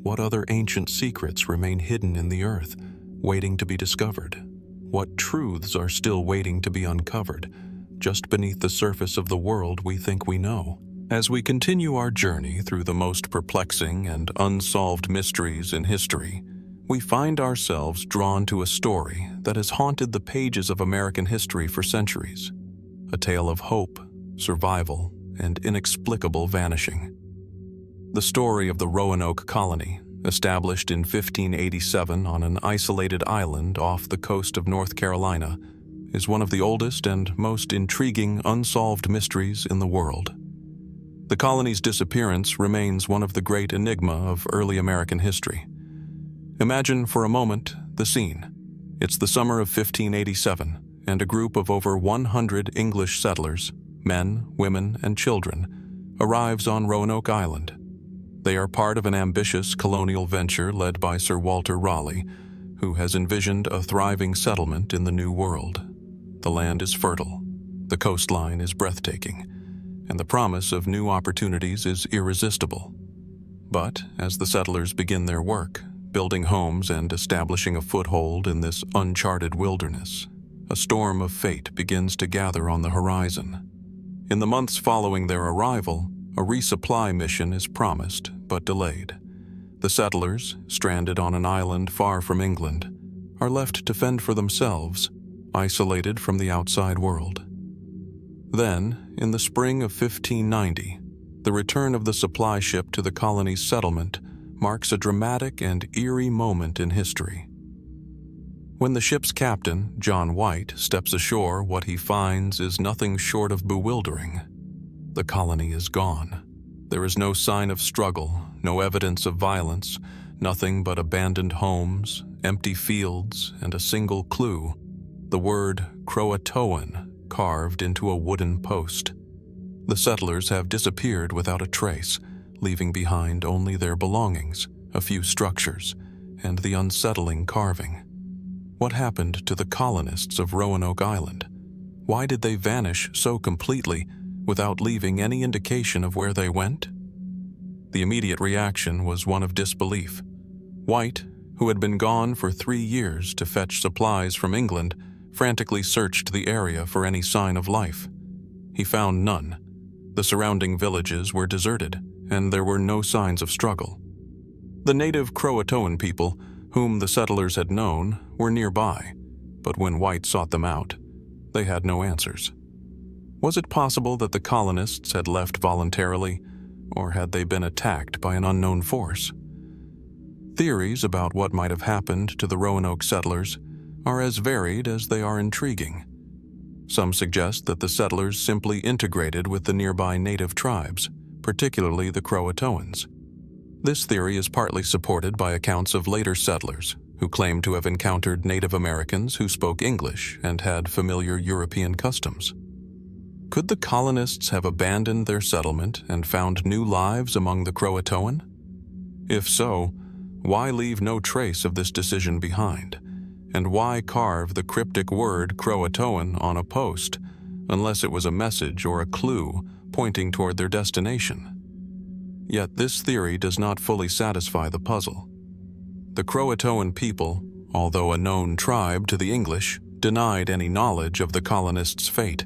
what other ancient secrets remain hidden in the earth, waiting to be discovered? What truths are still waiting to be uncovered, just beneath the surface of the world we think we know? As we continue our journey through the most perplexing and unsolved mysteries in history, we find ourselves drawn to a story that has haunted the pages of American history for centuries. A tale of hope, survival, and inexplicable vanishing. The story of the Roanoke colony, established in 1587 on an isolated island off the coast of North Carolina, is one of the oldest and most intriguing unsolved mysteries in the world. The colony's disappearance remains one of the great enigma of early American history. Imagine for a moment the scene. It's the summer of 1587, and a group of over 100 English settlers, men, women, and children, arrives on Roanoke Island. They are part of an ambitious colonial venture led by Sir Walter Raleigh, who has envisioned a thriving settlement in the New World. The land is fertile, the coastline is breathtaking, and the promise of new opportunities is irresistible. But as the settlers begin their work, building homes and establishing a foothold in this uncharted wilderness, a storm of fate begins to gather on the horizon. In the months following their arrival, a resupply mission is promised but delayed. The settlers, stranded on an island far from England, are left to fend for themselves, isolated from the outside world. Then, in the spring of 1590, the return of the supply ship to the colony's settlement marks a dramatic and eerie moment in history. When the ship's captain, John White, steps ashore, what he finds is nothing short of bewildering. The colony is gone. There is no sign of struggle, no evidence of violence, nothing but abandoned homes, empty fields, and a single clue, the word Croatoan carved into a wooden post. The settlers have disappeared without a trace, leaving behind only their belongings, a few structures, and the unsettling carving. What happened to the colonists of Roanoke Island? Why did they vanish so completely without leaving any indication of where they went? The immediate reaction was one of disbelief. White, who had been gone for 3 years to fetch supplies from England, frantically searched the area for any sign of life. He found none. The surrounding villages were deserted, and there were no signs of struggle. The native Croatoan people, whom the settlers had known, were nearby, but when White sought them out, they had no answers. Was it possible that the colonists had left voluntarily, or had they been attacked by an unknown force? Theories about what might have happened to the Roanoke settlers are as varied as they are intriguing. Some suggest that the settlers simply integrated with the nearby native tribes, particularly the Croatoans. This theory is partly supported by accounts of later settlers who claim to have encountered Native Americans who spoke English and had familiar European customs. Could the colonists have abandoned their settlement and found new lives among the Croatoan? If so, why leave no trace of this decision behind? And why carve the cryptic word Croatoan on a post, unless it was a message or a clue pointing toward their destination? Yet this theory does not fully satisfy the puzzle. The Croatoan people, although a known tribe to the English, denied any knowledge of the colonists' fate,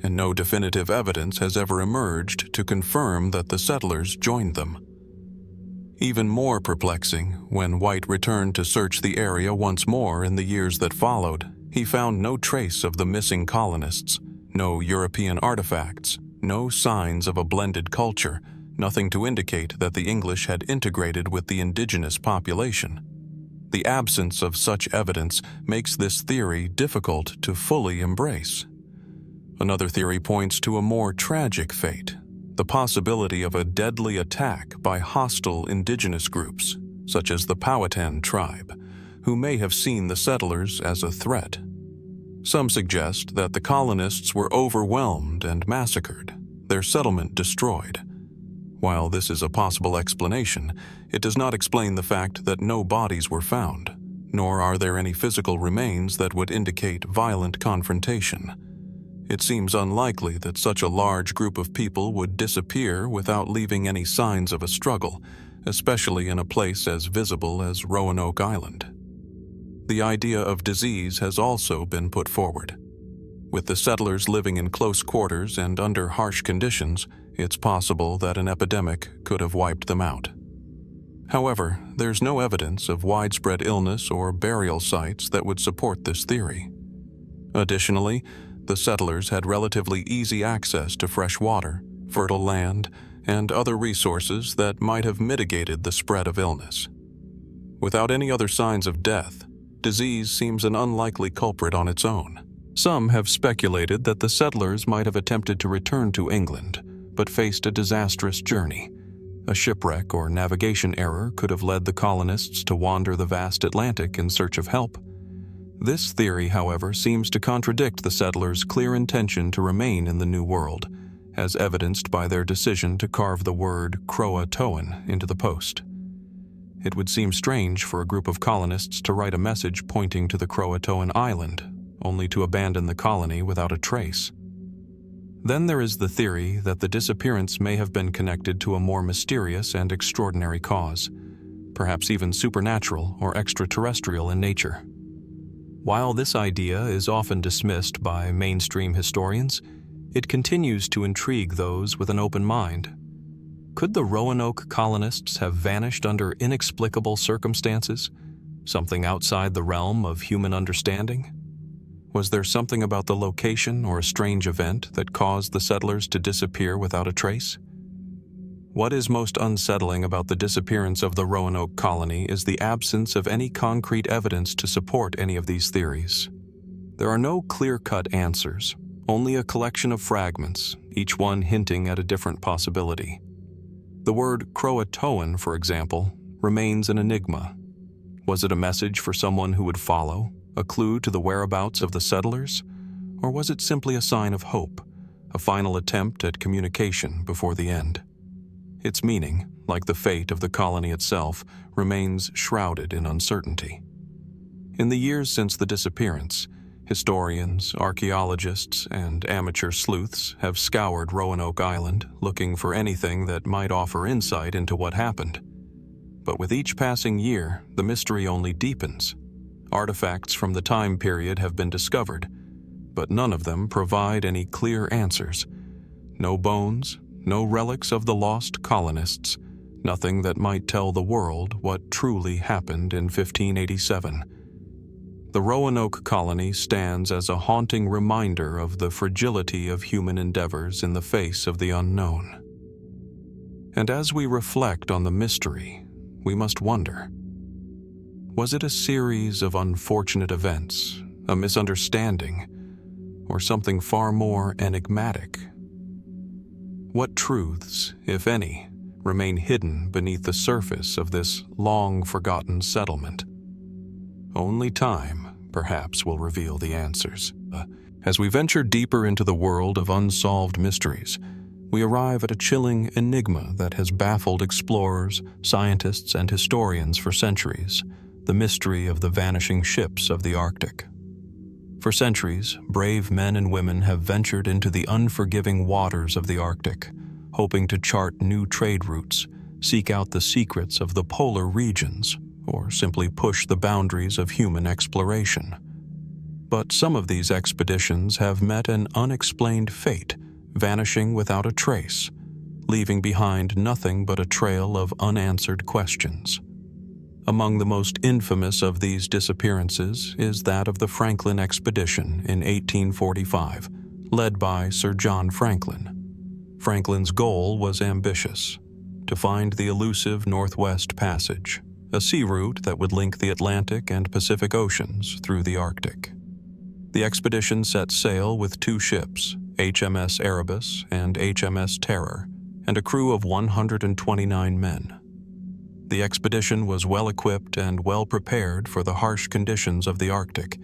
and no definitive evidence has ever emerged to confirm that the settlers joined them. Even more perplexing, when White returned to search the area once more in the years that followed, he found no trace of the missing colonists, no European artifacts, no signs of a blended culture, nothing to indicate that the English had integrated with the indigenous population. The absence of such evidence makes this theory difficult to fully embrace. Another theory points to a more tragic fate, the possibility of a deadly attack by hostile indigenous groups, such as the Powhatan tribe, who may have seen the settlers as a threat. Some suggest that the colonists were overwhelmed and massacred, their settlement destroyed. While this is a possible explanation, it does not explain the fact that no bodies were found, nor are there any physical remains that would indicate violent confrontation. It seems unlikely that such a large group of people would disappear without leaving any signs of a struggle, especially in a place as visible as Roanoke Island. The idea of disease has also been put forward. With the settlers living in close quarters and under harsh conditions, it's possible that an epidemic could have wiped them out. However, there's no evidence of widespread illness or burial sites that would support this theory. Additionally, the settlers had relatively easy access to fresh water, fertile land, and other resources that might have mitigated the spread of illness. Without any other signs of death, disease seems an unlikely culprit on its own. Some have speculated that the settlers might have attempted to return to England, but faced a disastrous journey. A shipwreck or navigation error could have led the colonists to wander the vast Atlantic in search of help. This theory, however, seems to contradict the settlers' clear intention to remain in the New World, as evidenced by their decision to carve the word Croatoan into the post. It would seem strange for a group of colonists to write a message pointing to the Croatoan island, only to abandon the colony without a trace. Then there is the theory that the disappearance may have been connected to a more mysterious and extraordinary cause, perhaps even supernatural or extraterrestrial in nature. While this idea is often dismissed by mainstream historians, it continues to intrigue those with an open mind. Could the Roanoke colonists have vanished under inexplicable circumstances, something outside the realm of human understanding? Was there something about the location or a strange event that caused the settlers to disappear without a trace? What is most unsettling about the disappearance of the Roanoke colony is the absence of any concrete evidence to support any of these theories. There are no clear-cut answers, only a collection of fragments, each one hinting at a different possibility. The word Croatoan, for example, remains an enigma. Was it a message for someone who would follow, a clue to the whereabouts of the settlers? Or was it simply a sign of hope, a final attempt at communication before the end? Its meaning, like the fate of the colony itself, remains shrouded in uncertainty. In the years since the disappearance, historians, archaeologists, and amateur sleuths have scoured Roanoke Island looking for anything that might offer insight into what happened. But with each passing year, the mystery only deepens. Artifacts from the time period have been discovered, but none of them provide any clear answers. No bones, no relics of the lost colonists, nothing that might tell the world what truly happened in 1587. The Roanoke colony stands as a haunting reminder of the fragility of human endeavors in the face of the unknown. And as we reflect on the mystery, we must wonder, was it a series of unfortunate events, a misunderstanding, or something far more enigmatic? What truths, if any, remain hidden beneath the surface of this long-forgotten settlement? Only time, perhaps, will reveal the answers. As we venture deeper into the world of unsolved mysteries, we arrive at a chilling enigma that has baffled explorers, scientists, and historians for centuries: the mystery of the vanishing ships of the Arctic. For centuries, brave men and women have ventured into the unforgiving waters of the Arctic, hoping to chart new trade routes, seek out the secrets of the polar regions, or simply push the boundaries of human exploration. But some of these expeditions have met an unexplained fate, vanishing without a trace, leaving behind nothing but a trail of unanswered questions. Among the most infamous of these disappearances is that of the Franklin expedition in 1845, led by Sir John Franklin. Franklin's goal was ambitious: to find the elusive Northwest Passage, a sea route that would link the Atlantic and Pacific Oceans through the Arctic. The expedition set sail with 2 ships, HMS Erebus and HMS Terror, and a crew of 129 men. The expedition was well-equipped and well-prepared for the harsh conditions of the Arctic,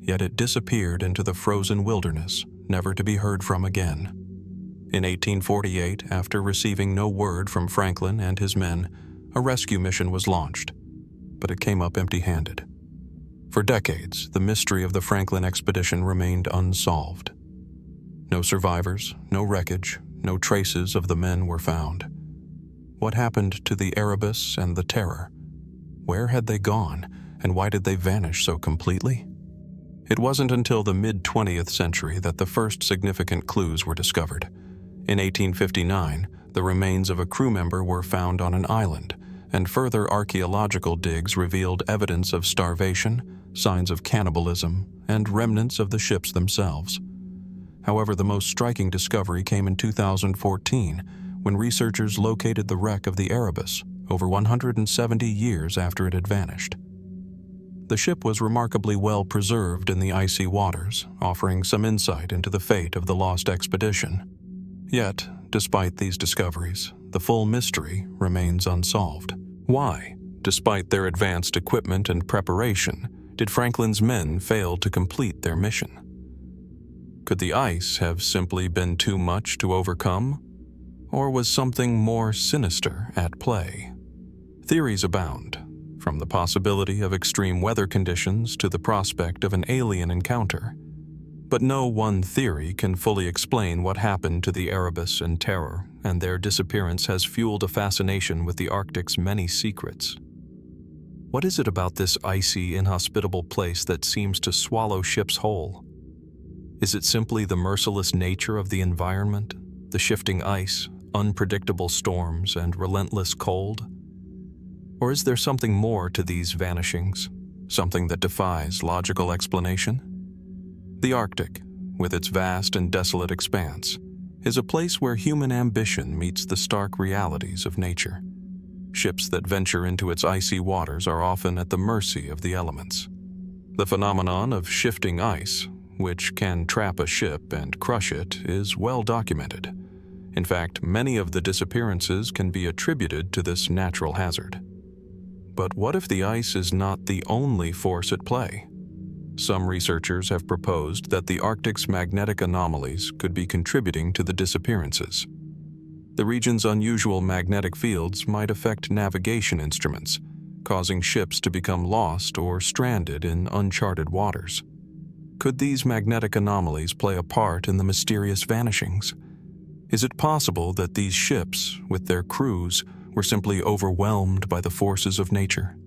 yet it disappeared into the frozen wilderness, never to be heard from again. In 1848, after receiving no word from Franklin and his men, a rescue mission was launched, but it came up empty-handed. For decades, the mystery of the Franklin expedition remained unsolved. No survivors, no wreckage, no traces of the men were found. What happened to the Erebus and the Terror? Where had they gone, and why did they vanish so completely? It wasn't until the mid-20th century that the first significant clues were discovered. In 1859, the remains of a crew member were found on an island, and further archeological digs revealed evidence of starvation, signs of cannibalism, and remnants of the ships themselves. However, the most striking discovery came in 2014, when researchers located the wreck of the Erebus, over 170 years after it had vanished. The ship was remarkably well preserved in the icy waters, offering some insight into the fate of the lost expedition. Yet, despite these discoveries, the full mystery remains unsolved. Why, despite their advanced equipment and preparation, did Franklin's men fail to complete their mission? Could the ice have simply been too much to overcome? Or was something more sinister at play? Theories abound, from the possibility of extreme weather conditions to the prospect of an alien encounter. But no one theory can fully explain what happened to the Erebus and Terror, and their disappearance has fueled a fascination with the Arctic's many secrets. What is it about this icy, inhospitable place that seems to swallow ships whole? Is it simply the merciless nature of the environment, the shifting ice, unpredictable storms, and relentless cold? Or is there something more to these vanishings, something that defies logical explanation? The Arctic, with its vast and desolate expanse, is a place where human ambition meets the stark realities of nature. Ships that venture into its icy waters are often at the mercy of the elements. The phenomenon of shifting ice, which can trap a ship and crush it, is well documented. In fact, many of the disappearances can be attributed to this natural hazard. But what if the ice is not the only force at play? Some researchers have proposed that the Arctic's magnetic anomalies could be contributing to the disappearances. The region's unusual magnetic fields might affect navigation instruments, causing ships to become lost or stranded in uncharted waters. Could these magnetic anomalies play a part in the mysterious vanishings? Is it possible that these ships, with their crews, were simply overwhelmed by the forces of nature?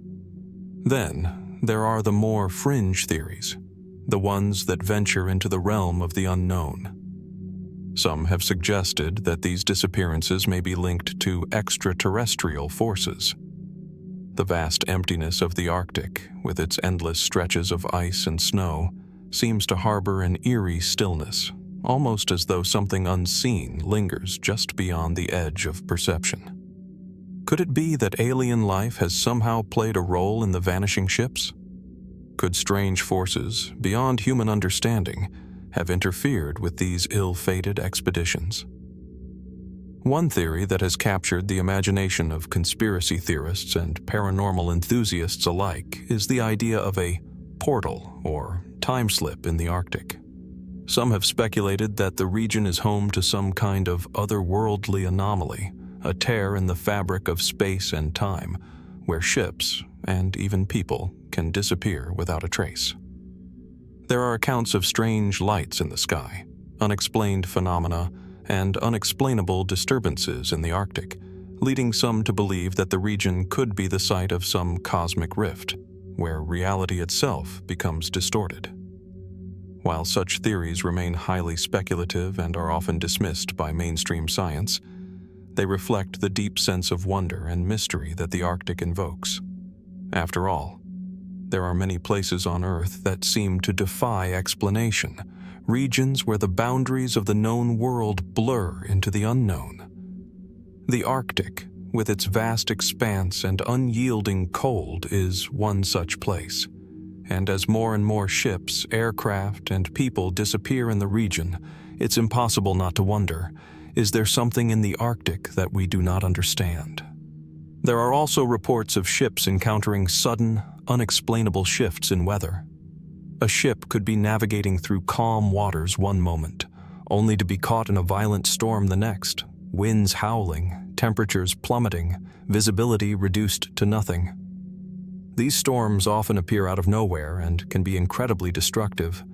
Then, there are the more fringe theories, the ones that venture into the realm of the unknown. Some have suggested that these disappearances may be linked to extraterrestrial forces. The vast emptiness of the Arctic, with its endless stretches of ice and snow, seems to harbor an eerie stillness, almost as though something unseen lingers just beyond the edge of perception. Could it be that alien life has somehow played a role in the vanishing ships? Could strange forces, beyond human understanding, have interfered with these ill-fated expeditions? One theory that has captured the imagination of conspiracy theorists and paranormal enthusiasts alike is the idea of a portal or time slip in the Arctic. Some have speculated that the region is home to some kind of otherworldly anomaly, a tear in the fabric of space and time, where ships, and even people, can disappear without a trace. There are accounts of strange lights in the sky, unexplained phenomena, and unexplainable disturbances in the Arctic, leading some to believe that the region could be the site of some cosmic rift, where reality itself becomes distorted. While such theories remain highly speculative and are often dismissed by mainstream science, they reflect the deep sense of wonder and mystery that the Arctic invokes. After all, there are many places on Earth that seem to defy explanation, regions where the boundaries of the known world blur into the unknown. The Arctic, with its vast expanse and unyielding cold, is one such place. And as more and more ships, aircraft, and people disappear in the region, it's impossible not to wonder, is there something in the Arctic that we do not understand? There are also reports of ships encountering sudden, unexplainable shifts in weather. A ship could be navigating through calm waters one moment, only to be caught in a violent storm the next, winds howling, temperatures plummeting, visibility reduced to nothing. These storms often appear out of nowhere and can be incredibly destructive.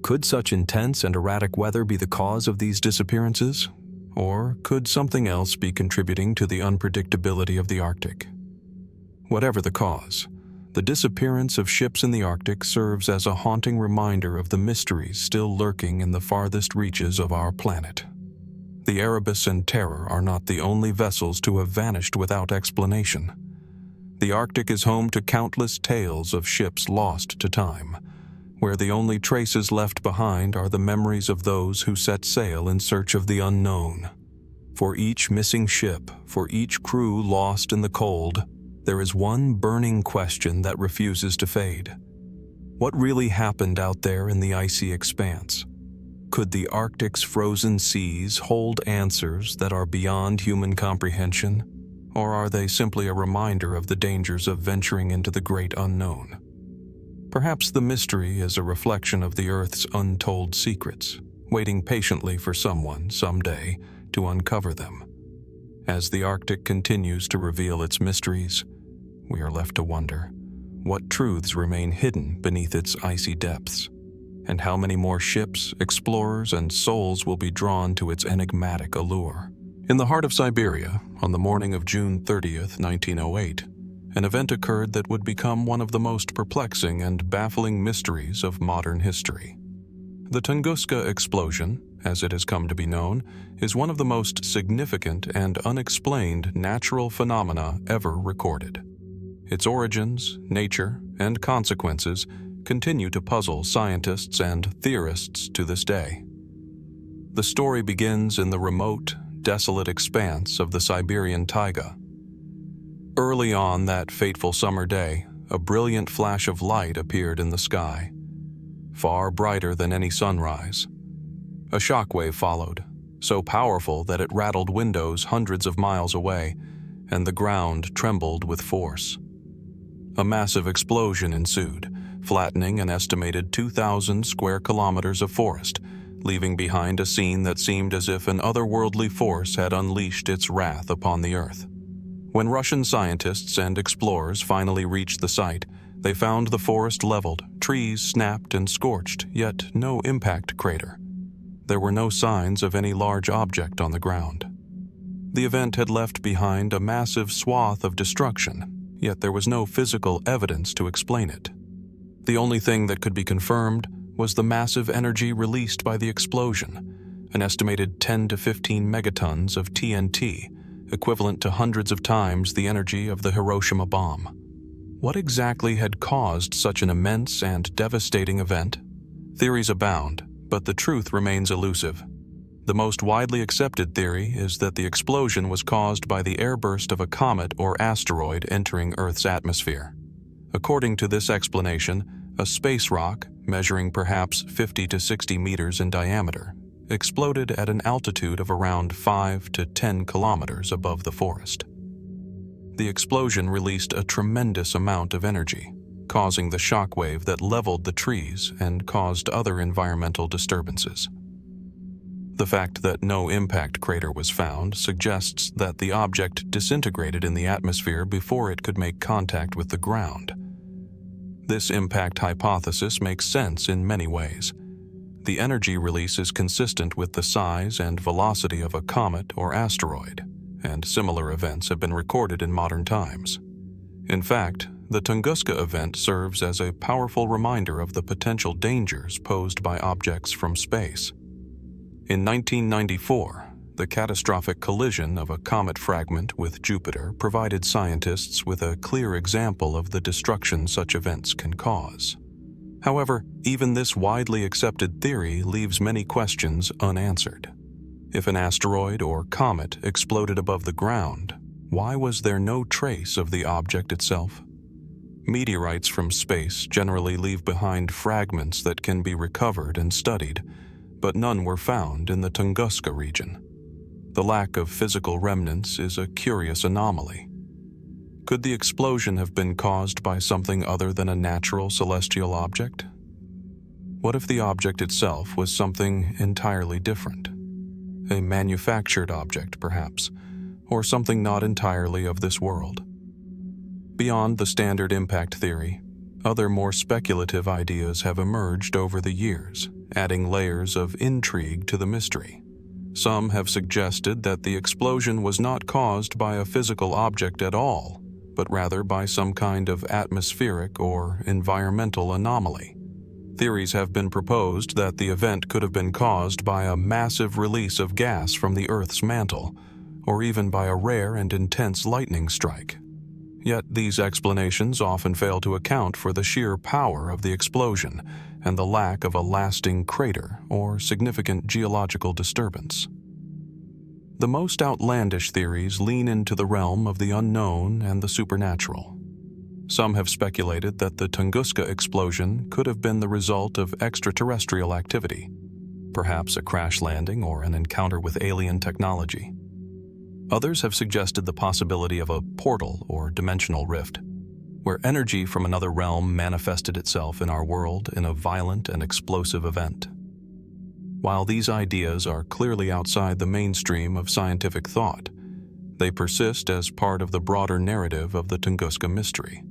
Could such intense and erratic weather be the cause of these disappearances? Or could something else be contributing to the unpredictability of the Arctic? Whatever the cause, the disappearance of ships in the Arctic serves as a haunting reminder of the mysteries still lurking in the farthest reaches of our planet. The Erebus and Terror are not the only vessels to have vanished without explanation. The Arctic is home to countless tales of ships lost to time, where the only traces left behind are the memories of those who set sail in search of the unknown. For each missing ship, for each crew lost in the cold, there is one burning question that refuses to fade. What really happened out there in the icy expanse? Could the Arctic's frozen seas hold answers that are beyond human comprehension, or are they simply a reminder of the dangers of venturing into the great unknown? Perhaps the mystery is a reflection of the Earth's untold secrets, waiting patiently for someone, someday, to uncover them. As the Arctic continues to reveal its mysteries, we are left to wonder what truths remain hidden beneath its icy depths, and how many more ships, explorers, and souls will be drawn to its enigmatic allure. In the heart of Siberia, on the morning of June 30th, 1908, an event occurred that would become one of the most perplexing and baffling mysteries of modern history. The Tunguska explosion, as it has come to be known, is one of the most significant and unexplained natural phenomena ever recorded. Its origins, nature, and consequences continue to puzzle scientists and theorists to this day. The story begins in the remote, desolate expanse of the Siberian taiga. Early on that fateful summer day, a brilliant flash of light appeared in the sky, far brighter than any sunrise. A shockwave followed, so powerful that it rattled windows hundreds of miles away, and the ground trembled with force. A massive explosion ensued, flattening an estimated 2,000 square kilometers of forest, leaving behind a scene that seemed as if an otherworldly force had unleashed its wrath upon the Earth. When Russian scientists and explorers finally reached the site, they found the forest leveled, trees snapped and scorched, yet no impact crater. There were no signs of any large object on the ground. The event had left behind a massive swath of destruction, yet there was no physical evidence to explain it. The only thing that could be confirmed was the massive energy released by the explosion, an estimated 10 to 15 megatons of TNT, equivalent to hundreds of times the energy of the Hiroshima bomb. What exactly had caused such an immense and devastating event? Theories abound, but the truth remains elusive. The most widely accepted theory is that the explosion was caused by the airburst of a comet or asteroid entering Earth's atmosphere. According to this explanation, a space rock, measuring perhaps 50 to 60 meters in diameter, exploded at an altitude of around 5 to 10 kilometers above the forest. The explosion released a tremendous amount of energy, causing the shockwave that leveled the trees and caused other environmental disturbances. The fact that no impact crater was found suggests that the object disintegrated in the atmosphere before it could make contact with the ground. This impact hypothesis makes sense in many ways. The energy release is consistent with the size and velocity of a comet or asteroid, and similar events have been recorded in modern times. In fact, the Tunguska event serves as a powerful reminder of the potential dangers posed by objects from space. In 1994, the catastrophic collision of a comet fragment with Jupiter provided scientists with a clear example of the destruction such events can cause. However, even this widely accepted theory leaves many questions unanswered. If an asteroid or comet exploded above the ground, why was there no trace of the object itself? Meteorites from space generally leave behind fragments that can be recovered and studied, but none were found in the Tunguska region. The lack of physical remnants is a curious anomaly. Could the explosion have been caused by something other than a natural celestial object? What if the object itself was something entirely different? A manufactured object, perhaps, or something not entirely of this world? Beyond the standard impact theory, other more speculative ideas have emerged over the years, adding layers of intrigue to the mystery. Some have suggested that the explosion was not caused by a physical object at all, but rather by some kind of atmospheric or environmental anomaly. Theories have been proposed that the event could have been caused by a massive release of gas from the Earth's mantle, or even by a rare and intense lightning strike. Yet these explanations often fail to account for the sheer power of the explosion and the lack of a lasting crater or significant geological disturbance. The most outlandish theories lean into the realm of the unknown and the supernatural. Some have speculated that the Tunguska explosion could have been the result of extraterrestrial activity, perhaps a crash landing or an encounter with alien technology. Others have suggested the possibility of a portal or dimensional rift, where energy from another realm manifested itself in our world in a violent and explosive event. While these ideas are clearly outside the mainstream of scientific thought, they persist as part of the broader narrative of the Tunguska mystery.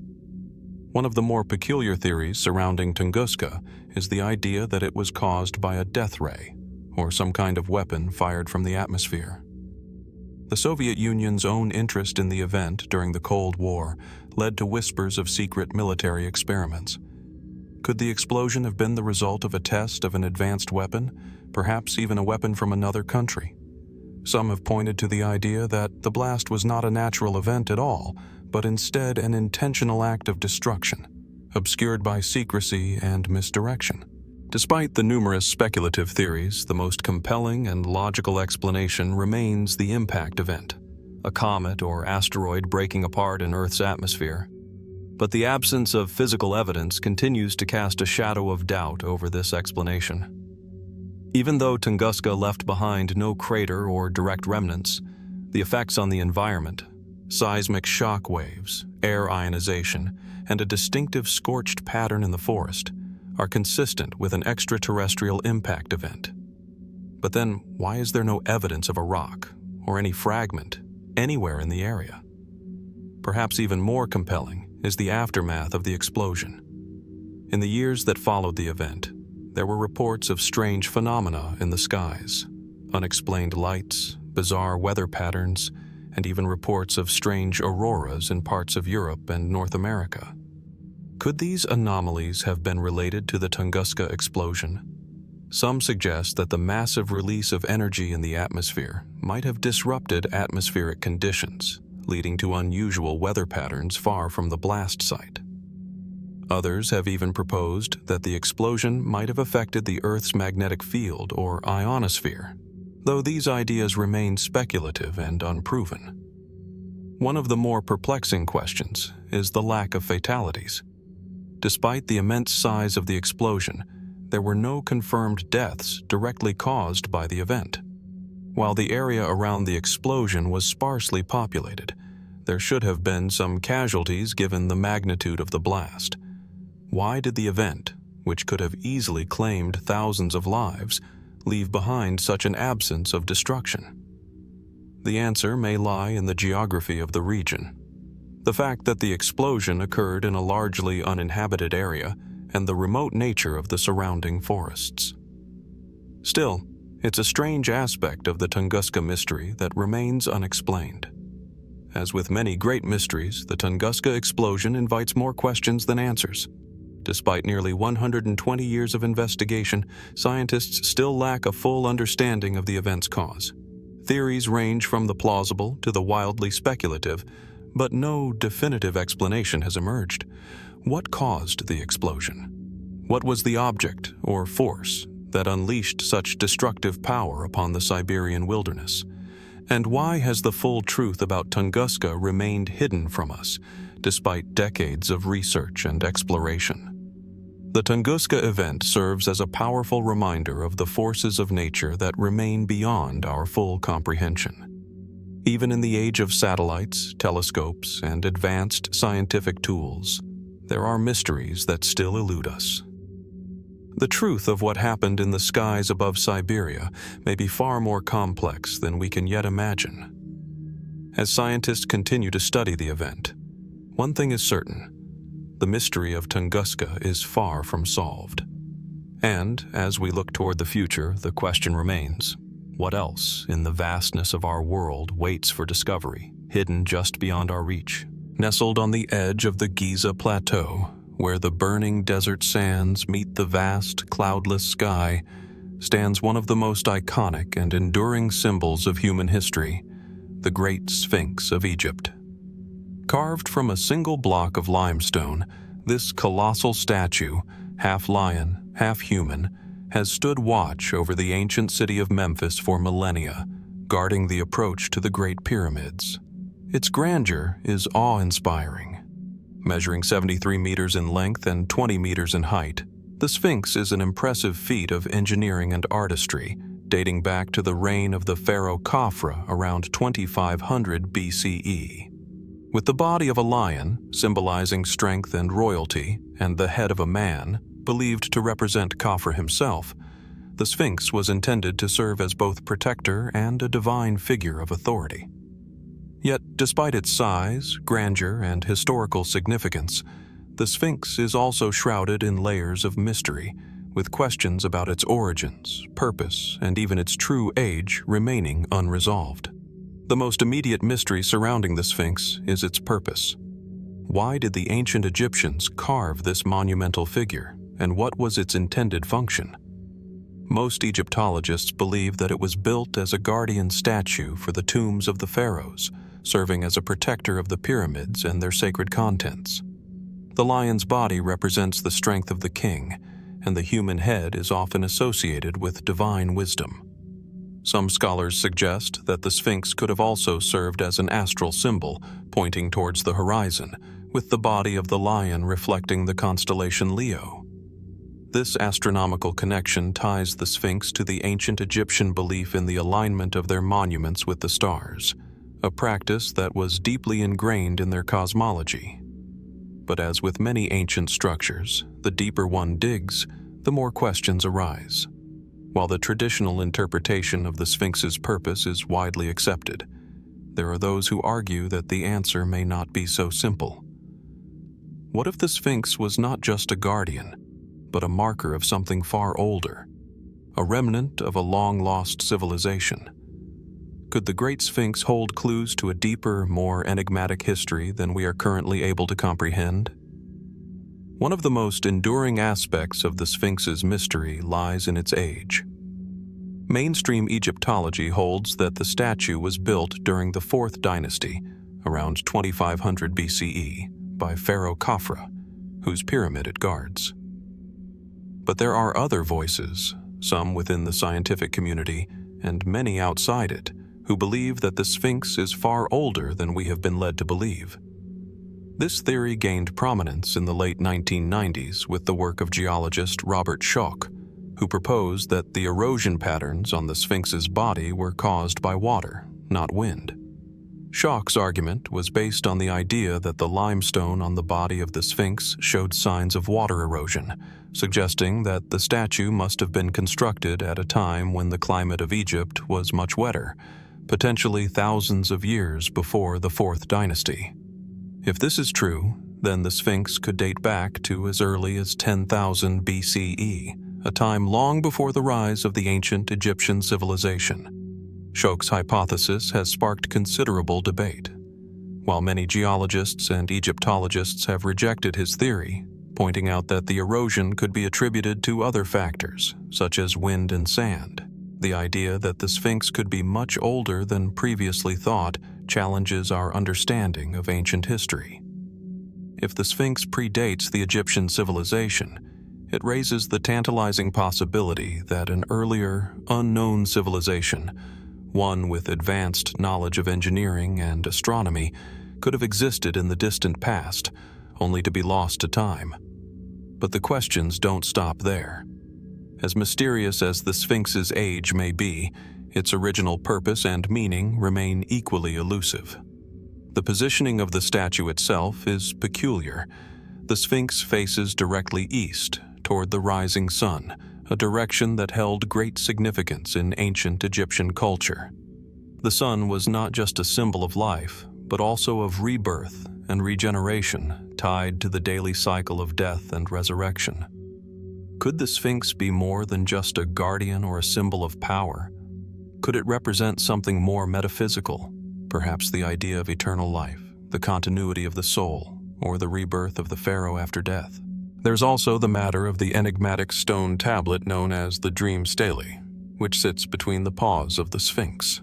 One of the more peculiar theories surrounding Tunguska is the idea that it was caused by a death ray, or some kind of weapon fired from the atmosphere. The Soviet Union's own interest in the event during the Cold War led to whispers of secret military experiments. Could the explosion have been the result of a test of an advanced weapon, perhaps even a weapon from another country? Some have pointed to the idea that the blast was not a natural event at all, but instead an intentional act of destruction, obscured by secrecy and misdirection. Despite the numerous speculative theories, the most compelling and logical explanation remains the impact event, a comet or asteroid breaking apart in Earth's atmosphere. But the absence of physical evidence continues to cast a shadow of doubt over this explanation. Even though Tunguska left behind no crater or direct remnants, the effects on the environment, seismic shock waves, air ionization, and a distinctive scorched pattern in the forest, are consistent with an extraterrestrial impact event. But then, why is there no evidence of a rock or any fragment anywhere in the area? Perhaps even more compelling is the aftermath of the explosion. In the years that followed the event, there were reports of strange phenomena in the skies, unexplained lights, bizarre weather patterns, and even reports of strange auroras in parts of Europe and North America. Could these anomalies have been related to the Tunguska explosion? Some suggest that the massive release of energy in the atmosphere might have disrupted atmospheric conditions, leading to unusual weather patterns far from the blast site. Others have even proposed that the explosion might have affected the Earth's magnetic field or ionosphere, though these ideas remain speculative and unproven. One of the more perplexing questions is the lack of fatalities. Despite the immense size of the explosion, there were no confirmed deaths directly caused by the event. While the area around the explosion was sparsely populated, there should have been some casualties given the magnitude of the blast. Why did the event, which could have easily claimed thousands of lives, leave behind such an absence of destruction? The answer may lie in the geography of the region. The fact that the explosion occurred in a largely uninhabited area and the remote nature of the surrounding forests. Still, it's a strange aspect of the Tunguska mystery that remains unexplained. As with many great mysteries, the Tunguska explosion invites more questions than answers. Despite nearly 120 years of investigation, scientists still lack a full understanding of the event's cause. Theories range from the plausible to the wildly speculative, but no definitive explanation has emerged. What caused the explosion? What was the object or force that unleashed such destructive power upon the Siberian wilderness? And why has the full truth about Tunguska remained hidden from us, despite decades of research and exploration? The Tunguska event serves as a powerful reminder of the forces of nature that remain beyond our full comprehension. Even in the age of satellites, telescopes, and advanced scientific tools, there are mysteries that still elude us. The truth of what happened in the skies above Siberia may be far more complex than we can yet imagine. As scientists continue to study the event, one thing is certain: the mystery of Tunguska is far from solved. And as we look toward the future, the question remains: what else in the vastness of our world waits for discovery, hidden just beyond our reach? Nestled on the edge of the Giza Plateau, where the burning desert sands meet the vast, cloudless sky, stands one of the most iconic and enduring symbols of human history, the Great Sphinx of Egypt. Carved from a single block of limestone, this colossal statue, half lion, half human, has stood watch over the ancient city of Memphis for millennia, guarding the approach to the Great Pyramids. Its grandeur is awe-inspiring. Measuring 73 meters in length and 20 meters in height, the Sphinx is an impressive feat of engineering and artistry, dating back to the reign of the pharaoh Khafra around 2500 BCE. With the body of a lion, symbolizing strength and royalty, and the head of a man, believed to represent Khafra himself, the Sphinx was intended to serve as both protector and a divine figure of authority. Yet, despite its size, grandeur, and historical significance, the Sphinx is also shrouded in layers of mystery, with questions about its origins, purpose, and even its true age remaining unresolved. The most immediate mystery surrounding the Sphinx is its purpose. Why did the ancient Egyptians carve this monumental figure, and what was its intended function? Most Egyptologists believe that it was built as a guardian statue for the tombs of the pharaohs, serving as a protector of the pyramids and their sacred contents. The lion's body represents the strength of the king, and the human head is often associated with divine wisdom. Some scholars suggest that the Sphinx could have also served as an astral symbol, pointing towards the horizon, with the body of the lion reflecting the constellation Leo. This astronomical connection ties the Sphinx to the ancient Egyptian belief in the alignment of their monuments with the stars, a practice that was deeply ingrained in their cosmology. But as with many ancient structures, the deeper one digs, the more questions arise. While the traditional interpretation of the Sphinx's purpose is widely accepted, there are those who argue that the answer may not be so simple. What if the Sphinx was not just a guardian, but a marker of something far older, a remnant of a long-lost civilization? Could the Great Sphinx hold clues to a deeper, more enigmatic history than we are currently able to comprehend? One of the most enduring aspects of the Sphinx's mystery lies in its age. Mainstream Egyptology holds that the statue was built during the 4th dynasty, around 2500 BCE, by Pharaoh Khafra, whose pyramid it guards. But there are other voices, some within the scientific community and many outside it, who believe that the Sphinx is far older than we have been led to believe. This theory gained prominence in the late 1990s with the work of geologist Robert Schoch, who proposed that the erosion patterns on the Sphinx's body were caused by water, not wind. Schoch's argument was based on the idea that the limestone on the body of the Sphinx showed signs of water erosion, suggesting that the statue must have been constructed at a time when the climate of Egypt was much wetter, potentially thousands of years before the Fourth Dynasty. If this is true, then the Sphinx could date back to as early as 10,000 BCE, a time long before the rise of the ancient Egyptian civilization. Schoch's hypothesis has sparked considerable debate. While many geologists and Egyptologists have rejected his theory, pointing out that the erosion could be attributed to other factors, such as wind and sand, the idea that the Sphinx could be much older than previously thought challenges our understanding of ancient history. If the Sphinx predates the Egyptian civilization, it raises the tantalizing possibility that an earlier, unknown civilization, one with advanced knowledge of engineering and astronomy, could have existed in the distant past, only to be lost to time. But the questions don't stop there. As mysterious as the Sphinx's age may be, its original purpose and meaning remain equally elusive. The positioning of the statue itself is peculiar. The Sphinx faces directly east, toward the rising sun, a direction that held great significance in ancient Egyptian culture. The sun was not just a symbol of life, but also of rebirth and regeneration, tied to the daily cycle of death and resurrection. Could the Sphinx be more than just a guardian or a symbol of power? Could it represent something more metaphysical, perhaps the idea of eternal life, the continuity of the soul, or the rebirth of the pharaoh after death? There's also the matter of the enigmatic stone tablet known as the Dream Stele, which sits between the paws of the Sphinx.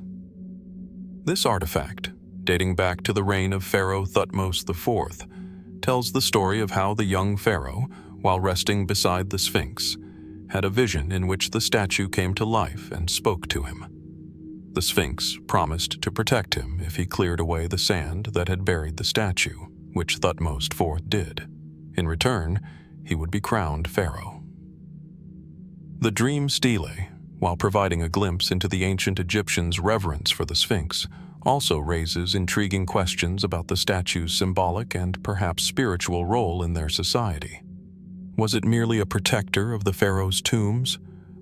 This artifact, dating back to the reign of Pharaoh Thutmose IV, tells the story of how the young pharaoh, while resting beside the Sphinx, had a vision in which the statue came to life and spoke to him. The Sphinx promised to protect him if he cleared away the sand that had buried the statue, which Thutmose IV did. In return, he would be crowned pharaoh. The Dream Stele, while providing a glimpse into the ancient Egyptians' reverence for the Sphinx, also raises intriguing questions about the statue's symbolic and perhaps spiritual role in their society. Was it merely a protector of the pharaoh's tombs,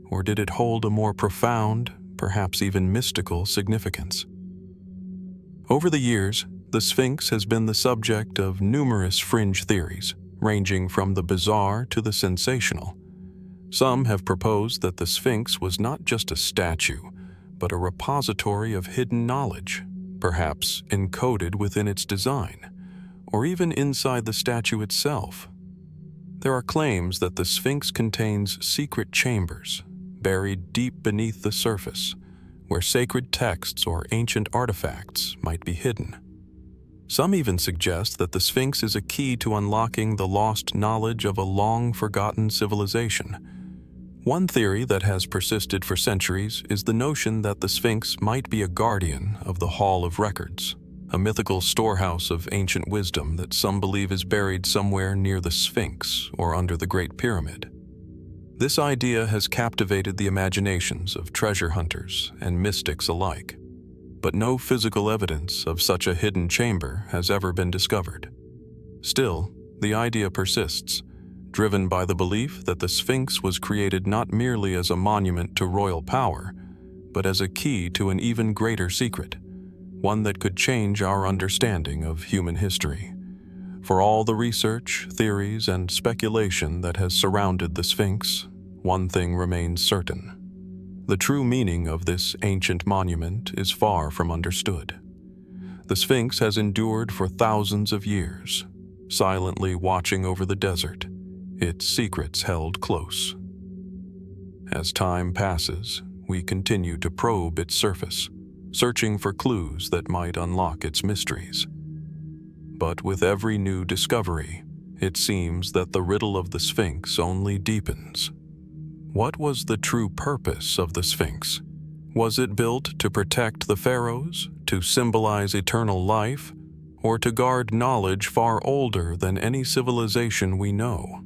or did it hold a more profound, perhaps even mystical significance? Over the years, the Sphinx has been the subject of numerous fringe theories, ranging from the bizarre to the sensational. Some have proposed that the Sphinx was not just a statue, but a repository of hidden knowledge, perhaps encoded within its design, or even inside the statue itself. There are claims that the Sphinx contains secret chambers, buried deep beneath the surface, where sacred texts or ancient artifacts might be hidden. Some even suggest that the Sphinx is a key to unlocking the lost knowledge of a long-forgotten civilization. One theory that has persisted for centuries is the notion that the Sphinx might be a guardian of the Hall of Records, a mythical storehouse of ancient wisdom that some believe is buried somewhere near the Sphinx or under the Great Pyramid. This idea has captivated the imaginations of treasure hunters and mystics alike, but no physical evidence of such a hidden chamber has ever been discovered. Still, the idea persists, driven by the belief that the Sphinx was created not merely as a monument to royal power, but as a key to an even greater secret, one that could change our understanding of human history. For all the research, theories, and speculation that has surrounded the Sphinx, one thing remains certain. The true meaning of this ancient monument is far from understood. The Sphinx has endured for thousands of years, silently watching over the desert, its secrets held close. As time passes, we continue to probe its surface, searching for clues that might unlock its mysteries. But with every new discovery, it seems that the riddle of the Sphinx only deepens. What was the true purpose of the Sphinx? Was it built to protect the pharaohs, to symbolize eternal life, or to guard knowledge far older than any civilization we know?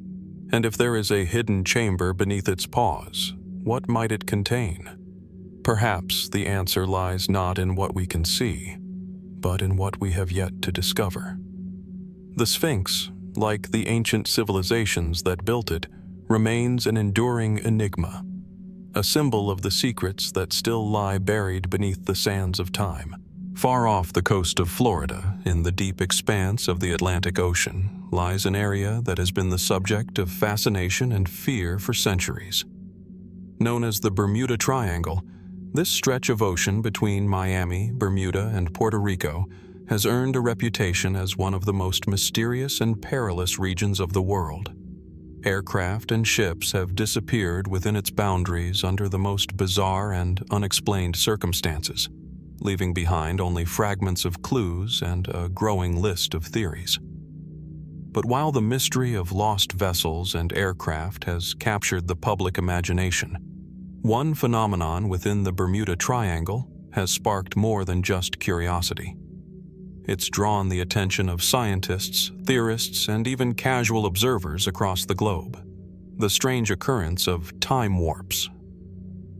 And if there is a hidden chamber beneath its paws, what might it contain? Perhaps the answer lies not in what we can see, but in what we have yet to discover. The Sphinx, like the ancient civilizations that built it, remains an enduring enigma, a symbol of the secrets that still lie buried beneath the sands of time. Far off the coast of Florida, in the deep expanse of the Atlantic Ocean, lies an area that has been the subject of fascination and fear for centuries. Known as the Bermuda Triangle, this stretch of ocean between Miami, Bermuda, and Puerto Rico has earned a reputation as one of the most mysterious and perilous regions of the world. Aircraft and ships have disappeared within its boundaries under the most bizarre and unexplained circumstances, leaving behind only fragments of clues and a growing list of theories. But while the mystery of lost vessels and aircraft has captured the public imagination, one phenomenon within the Bermuda Triangle has sparked more than just curiosity. It's drawn the attention of scientists, theorists, and even casual observers across the globe: the strange occurrence of time warps.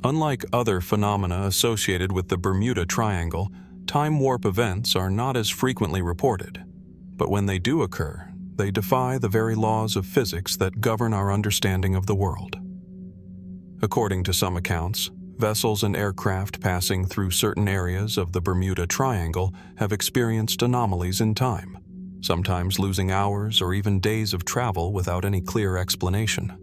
Unlike other phenomena associated with the Bermuda Triangle, time warp events are not as frequently reported. But when they do occur, they defy the very laws of physics that govern our understanding of the world. According to some accounts, vessels and aircraft passing through certain areas of the Bermuda Triangle have experienced anomalies in time, sometimes losing hours or even days of travel without any clear explanation.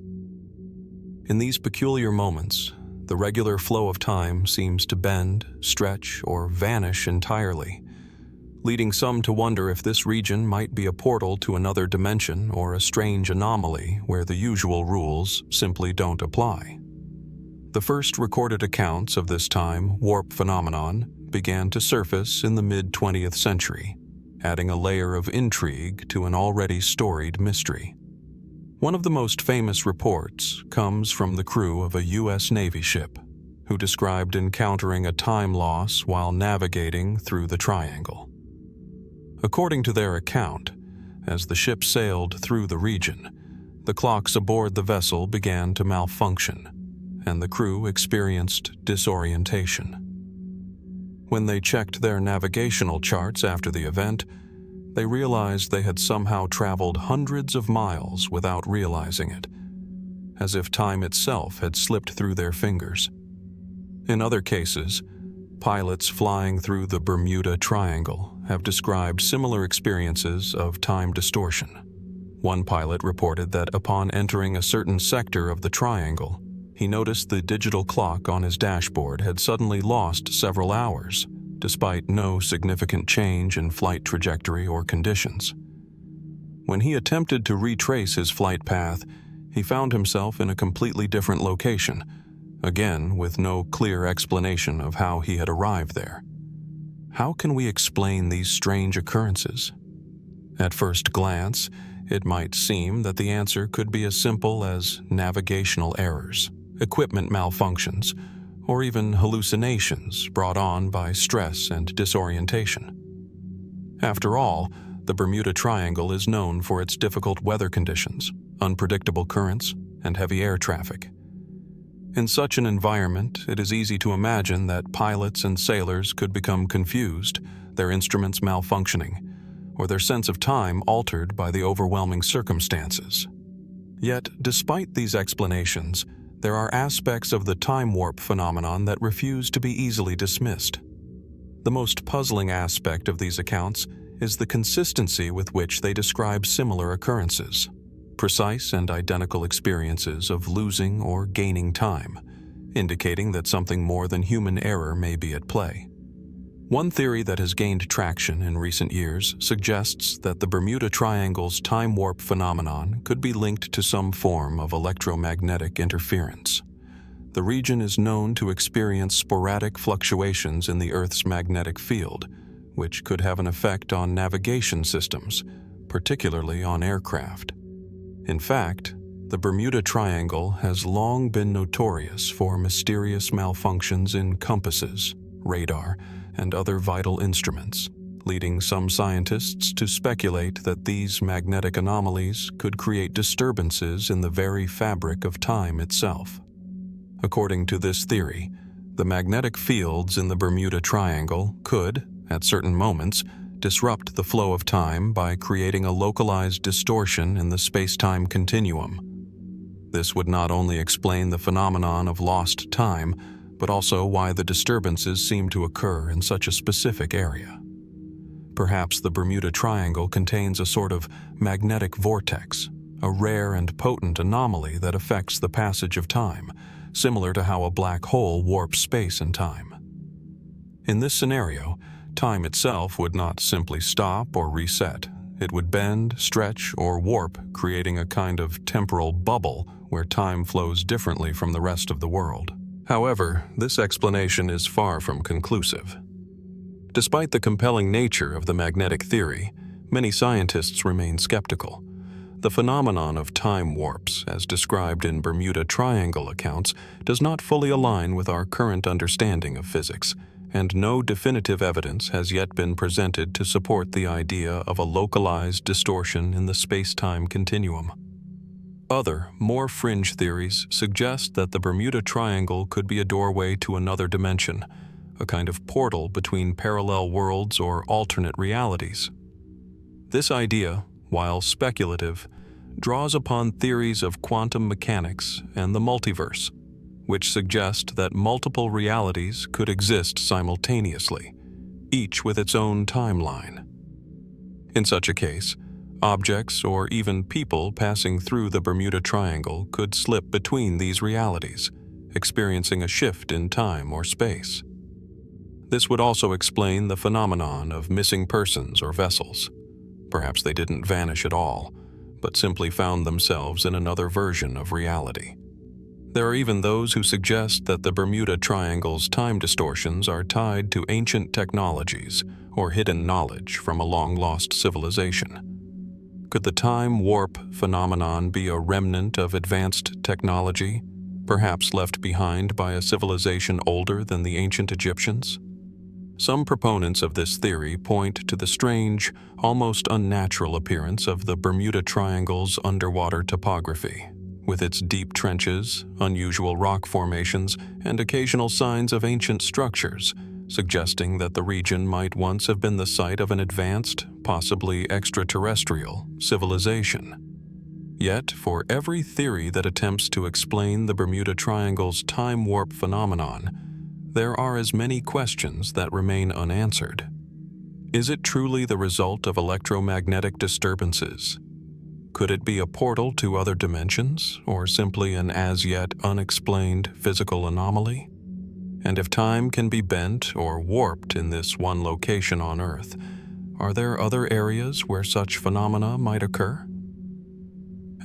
In these peculiar moments, the regular flow of time seems to bend, stretch, or vanish entirely, leading some to wonder if this region might be a portal to another dimension or a strange anomaly where the usual rules simply don't apply. The first recorded accounts of this time warp phenomenon began to surface in the mid-20th century, adding a layer of intrigue to an already storied mystery. One of the most famous reports comes from the crew of a U.S. Navy ship, who described encountering a time loss while navigating through the triangle. According to their account, as the ship sailed through the region, the clocks aboard the vessel began to malfunction, and the crew experienced disorientation. When they checked their navigational charts after the event, they realized they had somehow traveled hundreds of miles without realizing it, as if time itself had slipped through their fingers. In other cases, pilots flying through the Bermuda Triangle have described similar experiences of time distortion. One pilot reported that upon entering a certain sector of the triangle, he noticed the digital clock on his dashboard had suddenly lost several hours, despite no significant change in flight trajectory or conditions. When he attempted to retrace his flight path, he found himself in a completely different location, again with no clear explanation of how he had arrived there. How can we explain these strange occurrences? At first glance, it might seem that the answer could be as simple as navigational errors, equipment malfunctions, or even hallucinations brought on by stress and disorientation. After all, the Bermuda Triangle is known for its difficult weather conditions, unpredictable currents, and heavy air traffic. In such an environment, it is easy to imagine that pilots and sailors could become confused, their instruments malfunctioning, or their sense of time altered by the overwhelming circumstances. Yet, despite these explanations, there are aspects of the time warp phenomenon that refuse to be easily dismissed. The most puzzling aspect of these accounts is the consistency with which they describe similar occurrences, precise and identical experiences of losing or gaining time, indicating that something more than human error may be at play. One theory that has gained traction in recent years suggests that the Bermuda Triangle's time warp phenomenon could be linked to some form of electromagnetic interference. The region is known to experience sporadic fluctuations in the Earth's magnetic field, which could have an effect on navigation systems, particularly on aircraft. In fact, The Bermuda Triangle has long been notorious for mysterious malfunctions in compasses, radar, and other vital instruments, leading some scientists to speculate that these magnetic anomalies could create disturbances in the very fabric of time itself. According to this theory, the magnetic fields in the Bermuda Triangle could, at certain moments, disrupt the flow of time by creating a localized distortion in the space-time continuum. This would not only explain the phenomenon of lost time, but also why the disturbances seem to occur in such a specific area. Perhaps the Bermuda Triangle contains a sort of magnetic vortex, a rare and potent anomaly that affects the passage of time, similar to how a black hole warps space and time. In this scenario, time itself would not simply stop or reset. It would bend, stretch, or warp, creating a kind of temporal bubble where time flows differently from the rest of the world. However, this explanation is far from conclusive. Despite the compelling nature of the magnetic theory, many scientists remain skeptical. The phenomenon of time warps, as described in Bermuda Triangle accounts, does not fully align with our current understanding of physics, and no definitive evidence has yet been presented to support the idea of a localized distortion in the space-time continuum. Other, more fringe theories suggest that the Bermuda Triangle could be a doorway to another dimension, a kind of portal between parallel worlds or alternate realities. This idea, while speculative, draws upon theories of quantum mechanics and the multiverse, which suggest that multiple realities could exist simultaneously, each with its own timeline. In such a case, objects or even people passing through the Bermuda Triangle could slip between these realities, experiencing a shift in time or space. This would also explain the phenomenon of missing persons or vessels. Perhaps they didn't vanish at all, but simply found themselves in another version of reality. There are even those who suggest that the Bermuda Triangle's time distortions are tied to ancient technologies or hidden knowledge from a long-lost civilization. Could the time warp phenomenon be a remnant of advanced technology, perhaps left behind by a civilization older than the ancient Egyptians? Some proponents of this theory point to the strange, almost unnatural appearance of the Bermuda Triangle's underwater topography, with its deep trenches, unusual rock formations, and occasional signs of ancient structures, suggesting that the region might once have been the site of an advanced, possibly extraterrestrial, civilization. Yet, for every theory that attempts to explain the Bermuda Triangle's time warp phenomenon, there are as many questions that remain unanswered. Is it truly the result of electromagnetic disturbances? Could it be a portal to other dimensions, or simply an as-yet unexplained physical anomaly? And if time can be bent or warped in this one location on Earth, are there other areas where such phenomena might occur?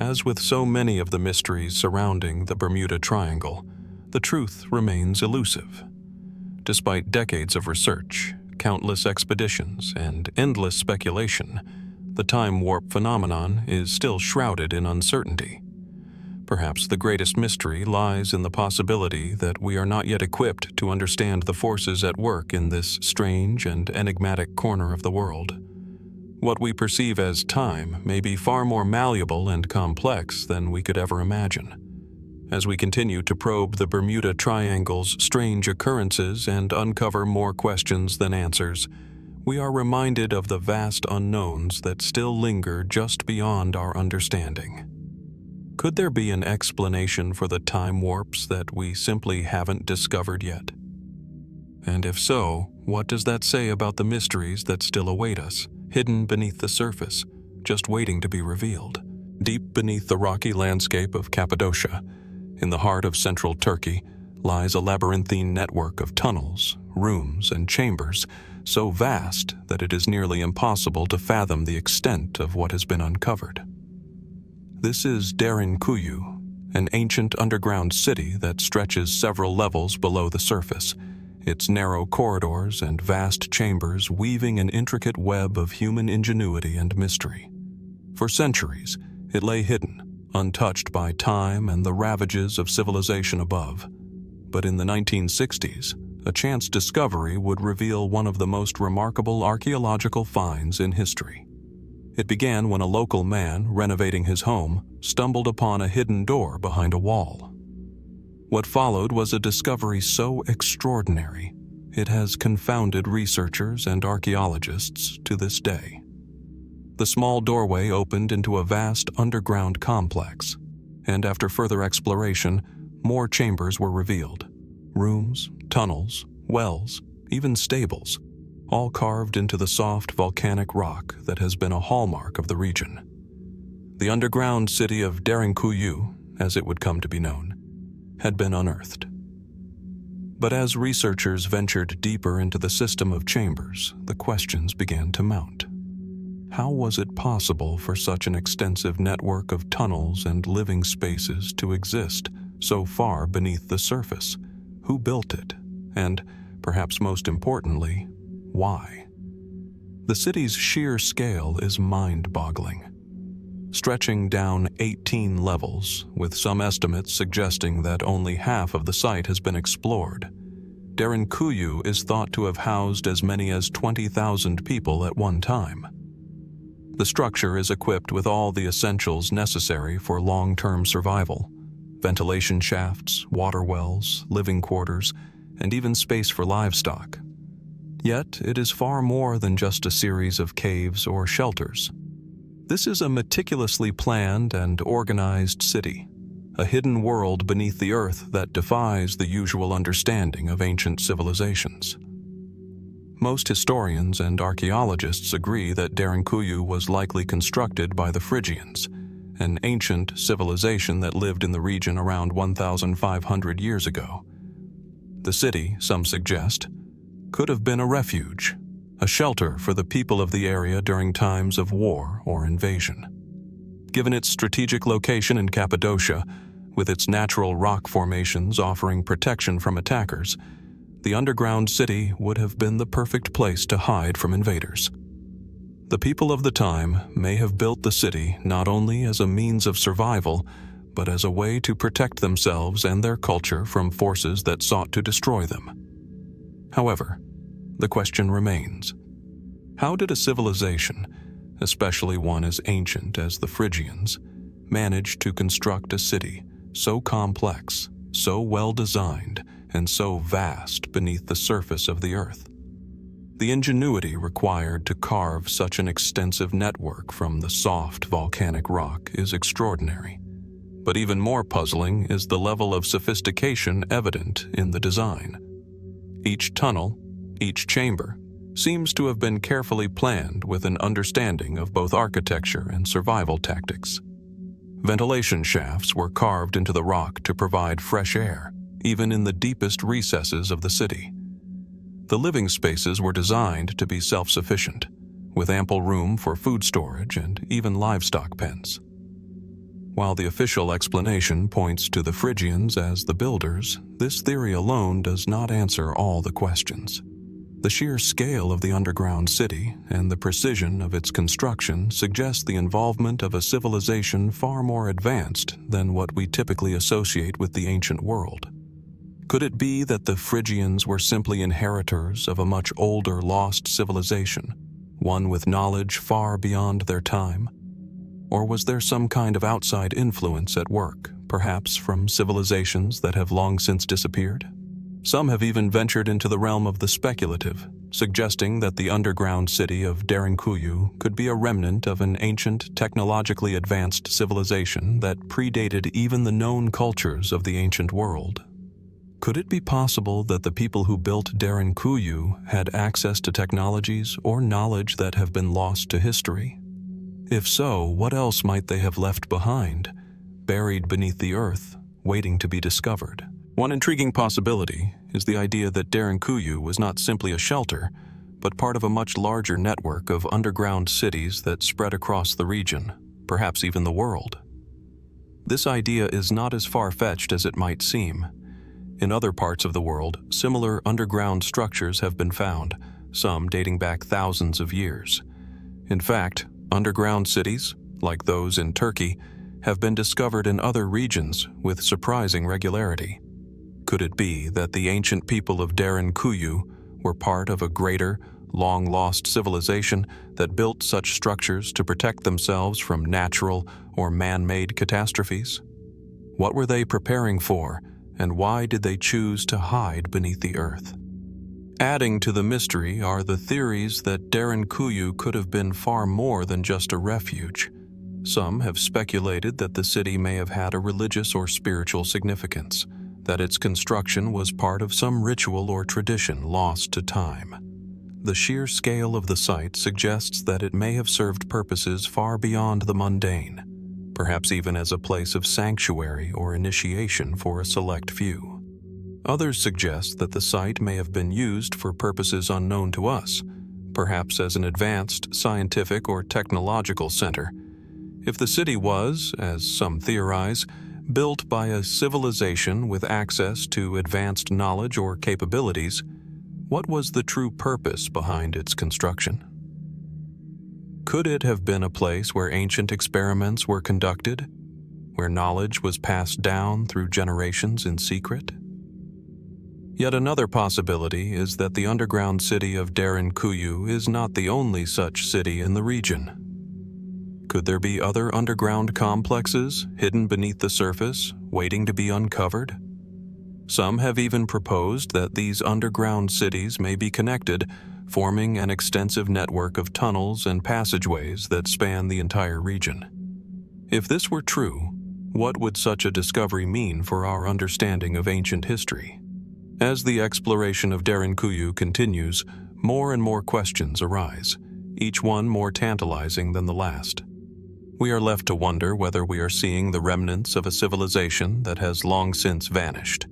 As with so many of the mysteries surrounding the Bermuda Triangle, the truth remains elusive. Despite decades of research, countless expeditions, and endless speculation, the time warp phenomenon is still shrouded in uncertainty. Perhaps the greatest mystery lies in the possibility that we are not yet equipped to understand the forces at work in this strange and enigmatic corner of the world. What we perceive as time may be far more malleable and complex than we could ever imagine. As we continue to probe the Bermuda Triangle's strange occurrences and uncover more questions than answers, we are reminded of the vast unknowns that still linger just beyond our understanding. Could there be an explanation for the time warps that we simply haven't discovered yet? And if so, what does that say about the mysteries that still await us, hidden beneath the surface, just waiting to be revealed? Deep beneath the rocky landscape of Cappadocia, in the heart of central Turkey, lies a labyrinthine network of tunnels, rooms, and chambers so vast that it is nearly impossible to fathom the extent of what has been uncovered. This is Derinkuyu, an ancient underground city that stretches several levels below the surface, its narrow corridors and vast chambers weaving an intricate web of human ingenuity and mystery. For centuries, it lay hidden, untouched by time and the ravages of civilization above. But in the 1960s, a chance discovery would reveal one of the most remarkable archaeological finds in history. It began when a local man, renovating his home, stumbled upon a hidden door behind a wall. What followed was a discovery so extraordinary, it has confounded researchers and archaeologists to this day. The small doorway opened into a vast underground complex, and after further exploration, more chambers were revealed. Rooms, tunnels, wells, even stables, all carved into the soft volcanic rock that has been a hallmark of the region. The underground city of Derinkuyu, as it would come to be known, had been unearthed. But as researchers ventured deeper into the system of chambers, the questions began to mount. How was it possible for such an extensive network of tunnels and living spaces to exist so far beneath the surface? Who built it? And, perhaps most importantly, why? The city's sheer scale is mind-boggling, stretching down 18 levels, with some estimates suggesting that only half of the site has been explored. Derinkuyu is thought to have housed as many as 20,000 people at one time. The structure is equipped with all the essentials necessary for long-term survival: ventilation shafts, water wells, living quarters, and even space for livestock. Yet, it is far more than just a series of caves or shelters. This is a meticulously planned and organized city, a hidden world beneath the earth that defies the usual understanding of ancient civilizations. Most historians and archaeologists agree that Derinkuyu was likely constructed by the Phrygians, an ancient civilization that lived in the region around 1,500 years ago. The city, some suggest, could have been a refuge, a shelter for the people of the area during times of war or invasion. Given its strategic location in Cappadocia, with its natural rock formations offering protection from attackers, the underground city would have been the perfect place to hide from invaders. The people of the time may have built the city not only as a means of survival, but as a way to protect themselves and their culture from forces that sought to destroy them. However, the question remains: how did a civilization, especially one as ancient as the Phrygians, manage to construct a city so complex, so well-designed, and so vast beneath the surface of the earth? The ingenuity required to carve such an extensive network from the soft volcanic rock is extraordinary. But even more puzzling is the level of sophistication evident in the design. Each tunnel, each chamber, seems to have been carefully planned with an understanding of both architecture and survival tactics. Ventilation shafts were carved into the rock to provide fresh air, even in the deepest recesses of the city. The living spaces were designed to be self-sufficient, with ample room for food storage and even livestock pens. While the official explanation points to the Phrygians as the builders, this theory alone does not answer all the questions. The sheer scale of the underground city and the precision of its construction suggest the involvement of a civilization far more advanced than what we typically associate with the ancient world. Could it be that the Phrygians were simply inheritors of a much older lost civilization, one with knowledge far beyond their time? Or was there some kind of outside influence at work, perhaps from civilizations that have long since disappeared? Some have even ventured into the realm of the speculative, suggesting that the underground city of Derinkuyu could be a remnant of an ancient, technologically advanced civilization that predated even the known cultures of the ancient world. Could it be possible that the people who built Derinkuyu had access to technologies or knowledge that have been lost to history? If so, what else might they have left behind, buried beneath the earth, waiting to be discovered? One intriguing possibility is the idea that Derinkuyu was not simply a shelter, but part of a much larger network of underground cities that spread across the region, perhaps even the world. This idea is not as far-fetched as it might seem. In other parts of the world, similar underground structures have been found, some dating back thousands of years. In fact, underground cities, like those in Turkey, have been discovered in other regions with surprising regularity. Could it be that the ancient people of Derinkuyu were part of a greater, long-lost civilization that built such structures to protect themselves from natural or man-made catastrophes? What were they preparing for, and why did they choose to hide beneath the earth? Adding to the mystery are the theories that Derinkuyu could have been far more than just a refuge. Some have speculated that the city may have had a religious or spiritual significance, that its construction was part of some ritual or tradition lost to time. The sheer scale of the site suggests that it may have served purposes far beyond the mundane, perhaps even as a place of sanctuary or initiation for a select few. Others suggest that the site may have been used for purposes unknown to us, perhaps as an advanced scientific or technological center. If the city was, as some theorize, built by a civilization with access to advanced knowledge or capabilities, what was the true purpose behind its construction? Could it have been a place where ancient experiments were conducted, where knowledge was passed down through generations in secret? Yet another possibility is that the underground city of Derinkuyu is not the only such city in the region. Could there be other underground complexes hidden beneath the surface, waiting to be uncovered? Some have even proposed that these underground cities may be connected, forming an extensive network of tunnels and passageways that span the entire region. If this were true, what would such a discovery mean for our understanding of ancient history? As the exploration of Derinkuyu continues, more and more questions arise, each one more tantalizing than the last. We are left to wonder whether we are seeing the remnants of a civilization that has long since vanished,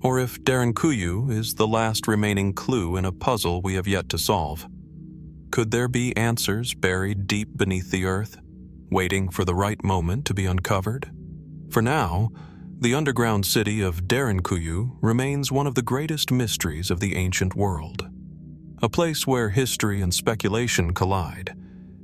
or if Derinkuyu is the last remaining clue in a puzzle we have yet to solve. Could there be answers buried deep beneath the earth, waiting for the right moment to be uncovered? For now, the underground city of Derinkuyu remains one of the greatest mysteries of the ancient world, a place where history and speculation collide,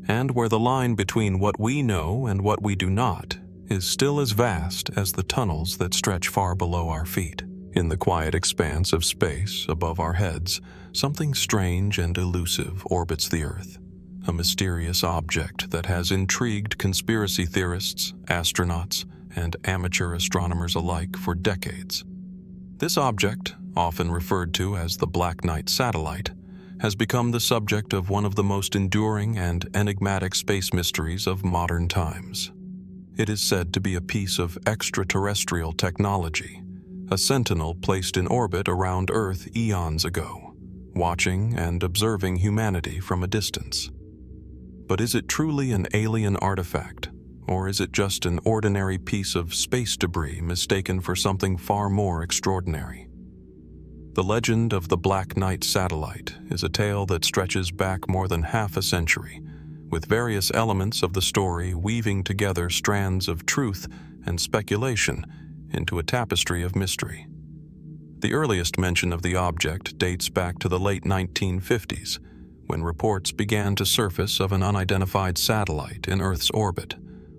and where the line between what we know and what we do not is still as vast as the tunnels that stretch far below our feet. In the quiet expanse of space above our heads, something strange and elusive orbits the Earth, a mysterious object that has intrigued conspiracy theorists, astronauts, and amateur astronomers alike for decades. This object, often referred to as the Black Knight satellite, has become the subject of one of the most enduring and enigmatic space mysteries of modern times. It is said to be a piece of extraterrestrial technology, a sentinel placed in orbit around Earth eons ago, watching and observing humanity from a distance. But is it truly an alien artifact, or is it just an ordinary piece of space debris mistaken for something far more extraordinary? The legend of the Black Knight satellite is a tale that stretches back more than half a century, with various elements of the story weaving together strands of truth and speculation into a tapestry of mystery. The earliest mention of the object dates back to the late 1950s, when reports began to surface of an unidentified satellite in Earth's orbit,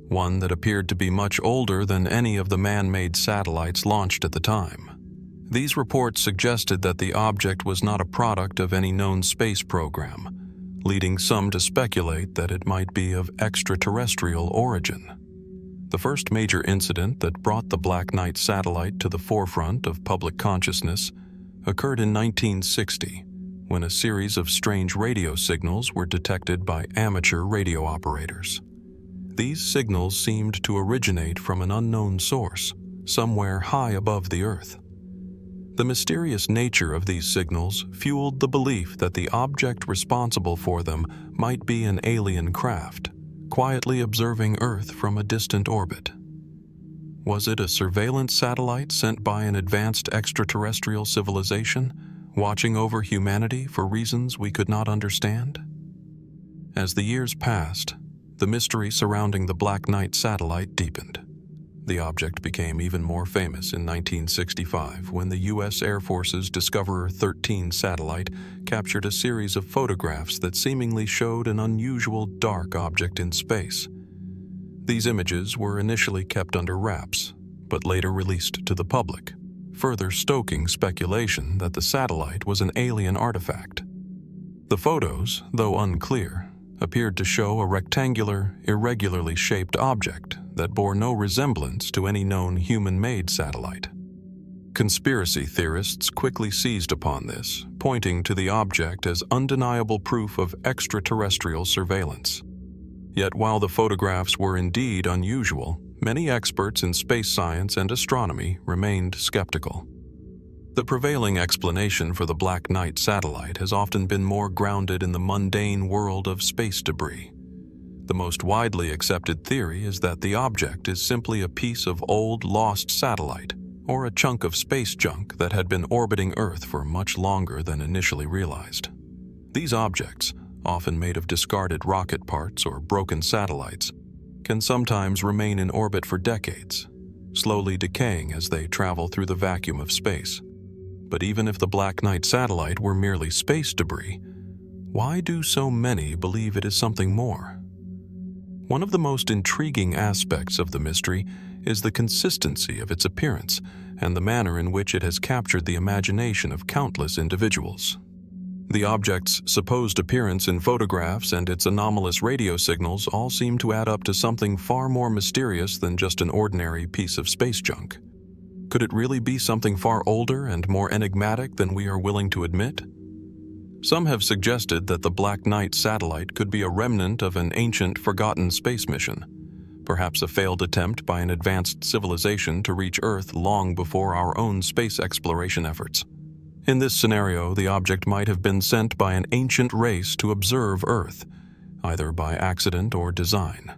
one that appeared to be much older than any of the man-made satellites launched at the time. These reports suggested that the object was not a product of any known space program, leading some to speculate that it might be of extraterrestrial origin. The first major incident that brought the Black Knight satellite to the forefront of public consciousness occurred in 1960, when a series of strange radio signals were detected by amateur radio operators. These signals seemed to originate from an unknown source, somewhere high above the Earth. The mysterious nature of these signals fueled the belief that the object responsible for them might be an alien craft, quietly observing Earth from a distant orbit. Was it a surveillance satellite sent by an advanced extraterrestrial civilization, watching over humanity for reasons we could not understand? As the years passed, the mystery surrounding the Black Knight satellite deepened. The object became even more famous in 1965 when the U.S. Air Force's Discoverer 13 satellite captured a series of photographs that seemingly showed an unusual dark object in space. These images were initially kept under wraps, but later released to the public, further stoking speculation that the satellite was an alien artifact. The photos, though unclear, appeared to show a rectangular, irregularly shaped object that bore no resemblance to any known human-made satellite. Conspiracy theorists quickly seized upon this, pointing to the object as undeniable proof of extraterrestrial surveillance. Yet while the photographs were indeed unusual, many experts in space science and astronomy remained skeptical. The prevailing explanation for the Black Knight satellite has often been more grounded in the mundane world of space debris. The most widely accepted theory is that the object is simply a piece of old lost satellite, or a chunk of space junk that had been orbiting Earth for much longer than initially realized. These objects, often made of discarded rocket parts or broken satellites, can sometimes remain in orbit for decades, slowly decaying as they travel through the vacuum of space. But even if the Black Knight satellite were merely space debris, why do so many believe it is something more? One of the most intriguing aspects of the mystery is the consistency of its appearance and the manner in which it has captured the imagination of countless individuals. The object's supposed appearance in photographs and its anomalous radio signals all seem to add up to something far more mysterious than just an ordinary piece of space junk. Could it really be something far older and more enigmatic than we are willing to admit? Some have suggested that the Black Knight satellite could be a remnant of an ancient, forgotten space mission, perhaps a failed attempt by an advanced civilization to reach Earth long before our own space exploration efforts. In this scenario, the object might have been sent by an ancient race to observe Earth, either by accident or design.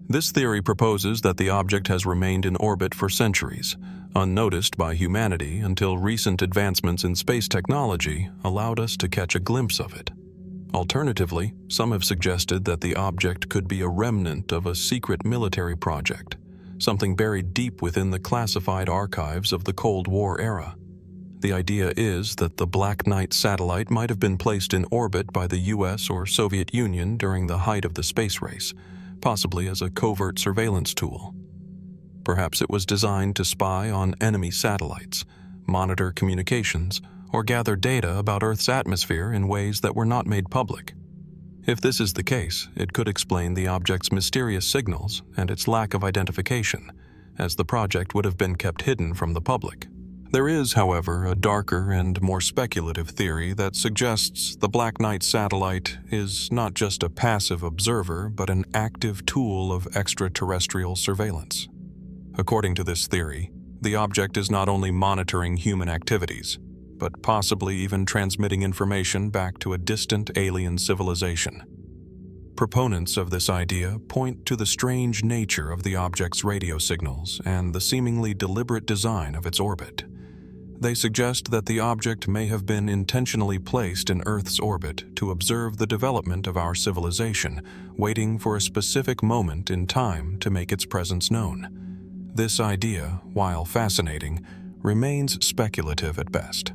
This theory proposes that the object has remained in orbit for centuries, unnoticed by humanity until recent advancements in space technology allowed us to catch a glimpse of it. Alternatively, some have suggested that the object could be a remnant of a secret military project, something buried deep within the classified archives of the Cold War era. The idea is that the Black Knight satellite might have been placed in orbit by the US or Soviet Union during the height of the space race, possibly as a covert surveillance tool. Perhaps it was designed to spy on enemy satellites, monitor communications, or gather data about Earth's atmosphere in ways that were not made public. If this is the case, it could explain the object's mysterious signals and its lack of identification, as the project would have been kept hidden from the public. There is, however, a darker and more speculative theory that suggests the Black Knight satellite is not just a passive observer, but an active tool of extraterrestrial surveillance. According to this theory, the object is not only monitoring human activities, but possibly even transmitting information back to a distant alien civilization. Proponents of this idea point to the strange nature of the object's radio signals and the seemingly deliberate design of its orbit. They suggest that the object may have been intentionally placed in Earth's orbit to observe the development of our civilization, waiting for a specific moment in time to make its presence known. This idea, while fascinating, remains speculative at best.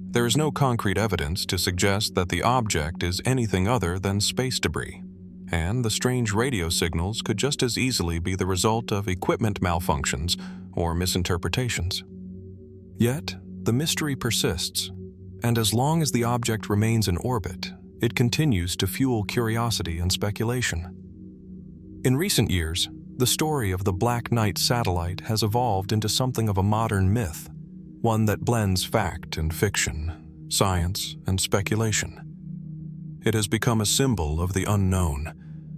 There is no concrete evidence to suggest that the object is anything other than space debris, and the strange radio signals could just as easily be the result of equipment malfunctions or misinterpretations. Yet, the mystery persists, and as long as the object remains in orbit, it continues to fuel curiosity and speculation. In recent years, the story of the Black Knight satellite has evolved into something of a modern myth, one that blends fact and fiction, science and speculation. It has become a symbol of the unknown,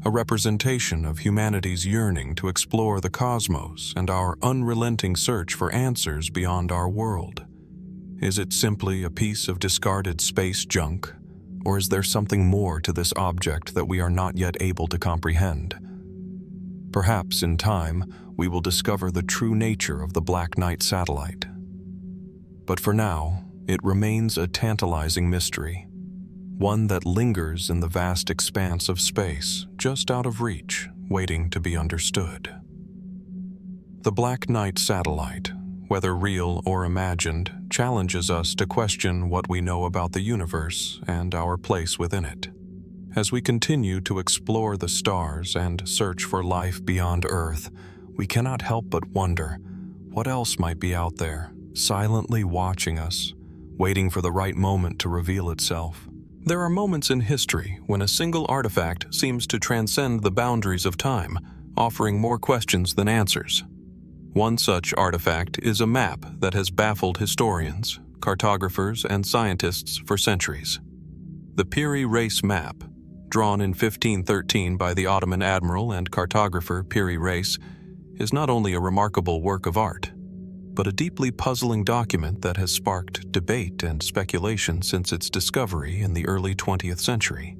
a representation of humanity's yearning to explore the cosmos and our unrelenting search for answers beyond our world. Is it simply a piece of discarded space junk, or is there something more to this object that we are not yet able to comprehend? Perhaps in time, we will discover the true nature of the Black Knight satellite. But for now, it remains a tantalizing mystery, one that lingers in the vast expanse of space, just out of reach, waiting to be understood. The Black Knight satellite, whether real or imagined, challenges us to question what we know about the universe and our place within it. As we continue to explore the stars and search for life beyond Earth, we cannot help but wonder what else might be out there, silently watching us, waiting for the right moment to reveal itself. There are moments in history when a single artifact seems to transcend the boundaries of time, offering more questions than answers. One such artifact is a map that has baffled historians, cartographers, and scientists for centuries. The Piri Reis map, drawn in 1513 by the Ottoman admiral and cartographer Piri Reis, is not only a remarkable work of art, but a deeply puzzling document that has sparked debate and speculation since its discovery in the early 20th century.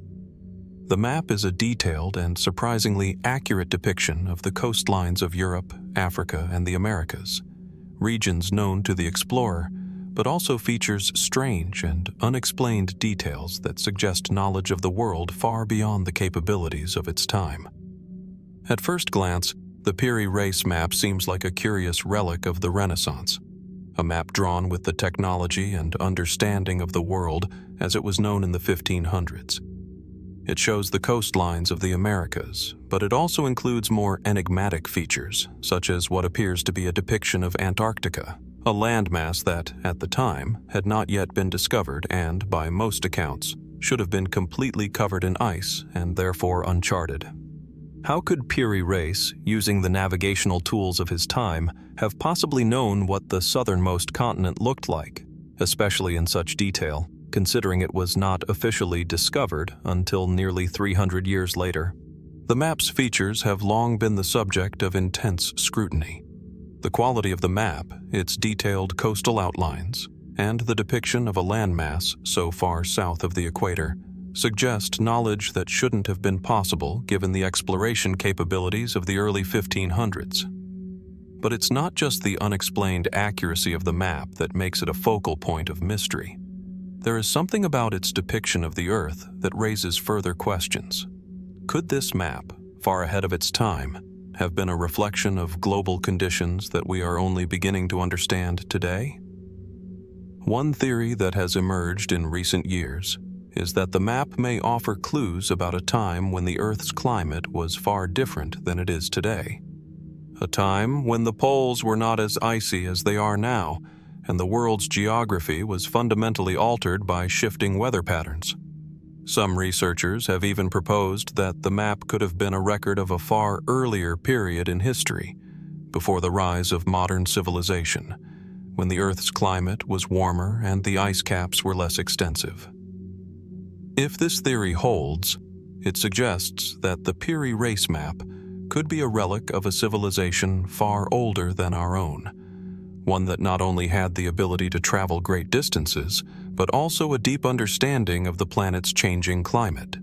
The map is a detailed and surprisingly accurate depiction of the coastlines of Europe, Africa, and the Americas, regions known to the explorer, but also features strange and unexplained details that suggest knowledge of the world far beyond the capabilities of its time. At first glance, the Piri Reis map seems like a curious relic of the Renaissance, a map drawn with the technology and understanding of the world as it was known in the 1500s. It shows the coastlines of the Americas, but it also includes more enigmatic features, such as what appears to be a depiction of Antarctica, a landmass that, at the time, had not yet been discovered and, by most accounts, should have been completely covered in ice and therefore uncharted. How could Piri Reis, using the navigational tools of his time, have possibly known what the southernmost continent looked like, especially in such detail, considering it was not officially discovered until nearly 300 years later? The map's features have long been the subject of intense scrutiny. The quality of the map, its detailed coastal outlines, and the depiction of a landmass so far south of the equator suggest knowledge that shouldn't have been possible given the exploration capabilities of the early 1500s. But it's not just the unexplained accuracy of the map that makes it a focal point of mystery. There is something about its depiction of the Earth that raises further questions. Could this map, far ahead of its time, have been a reflection of global conditions that we are only beginning to understand today? One theory that has emerged in recent years is that the map may offer clues about a time when the Earth's climate was far different than it is today. A time when the poles were not as icy as they are now, and the world's geography was fundamentally altered by shifting weather patterns. Some researchers have even proposed that the map could have been a record of a far earlier period in history, before the rise of modern civilization, when the Earth's climate was warmer and the ice caps were less extensive. If this theory holds, it suggests that the Piri Reis map could be a relic of a civilization far older than our own, one that not only had the ability to travel great distances, but also a deep understanding of the planet's changing climate.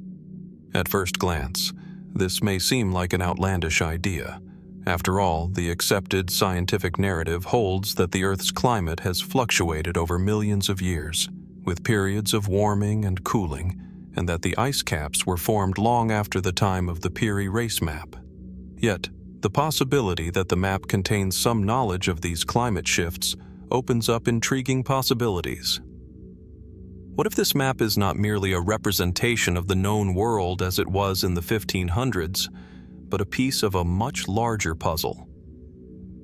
At first glance, this may seem like an outlandish idea. After all, the accepted scientific narrative holds that the Earth's climate has fluctuated over millions of years, with periods of warming and cooling, and that the ice caps were formed long after the time of the Piri Reis map. Yet, the possibility that the map contains some knowledge of these climate shifts opens up intriguing possibilities. What if this map is not merely a representation of the known world as it was in the 1500s, but a piece of a much larger puzzle?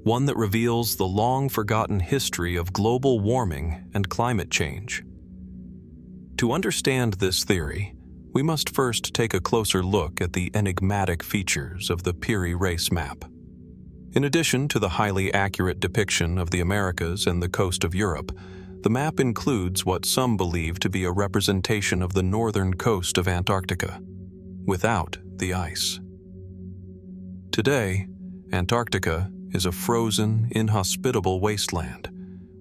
One that reveals the long-forgotten history of global warming and climate change. To understand this theory, we must first take a closer look at the enigmatic features of the Piri Reis map. In addition to the highly accurate depiction of the Americas and the coast of Europe, the map includes what some believe to be a representation of the northern coast of Antarctica, without the ice. Today, Antarctica is a frozen, inhospitable wasteland,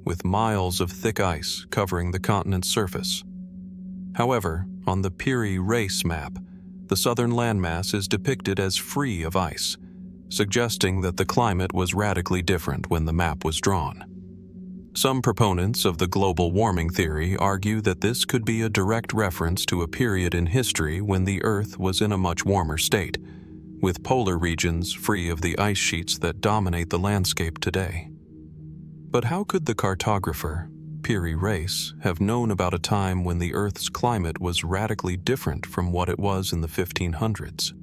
with miles of thick ice covering the continent's surface. However, on the Piri Reis map, the southern landmass is depicted as free of ice, suggesting that the climate was radically different when the map was drawn. Some proponents of the global warming theory argue that this could be a direct reference to a period in history when the Earth was in a much warmer state, with polar regions free of the ice sheets that dominate the landscape today. But how could the cartographer, Peary race have known about a time when the Earth's climate was radically different from what it was in the 1500s.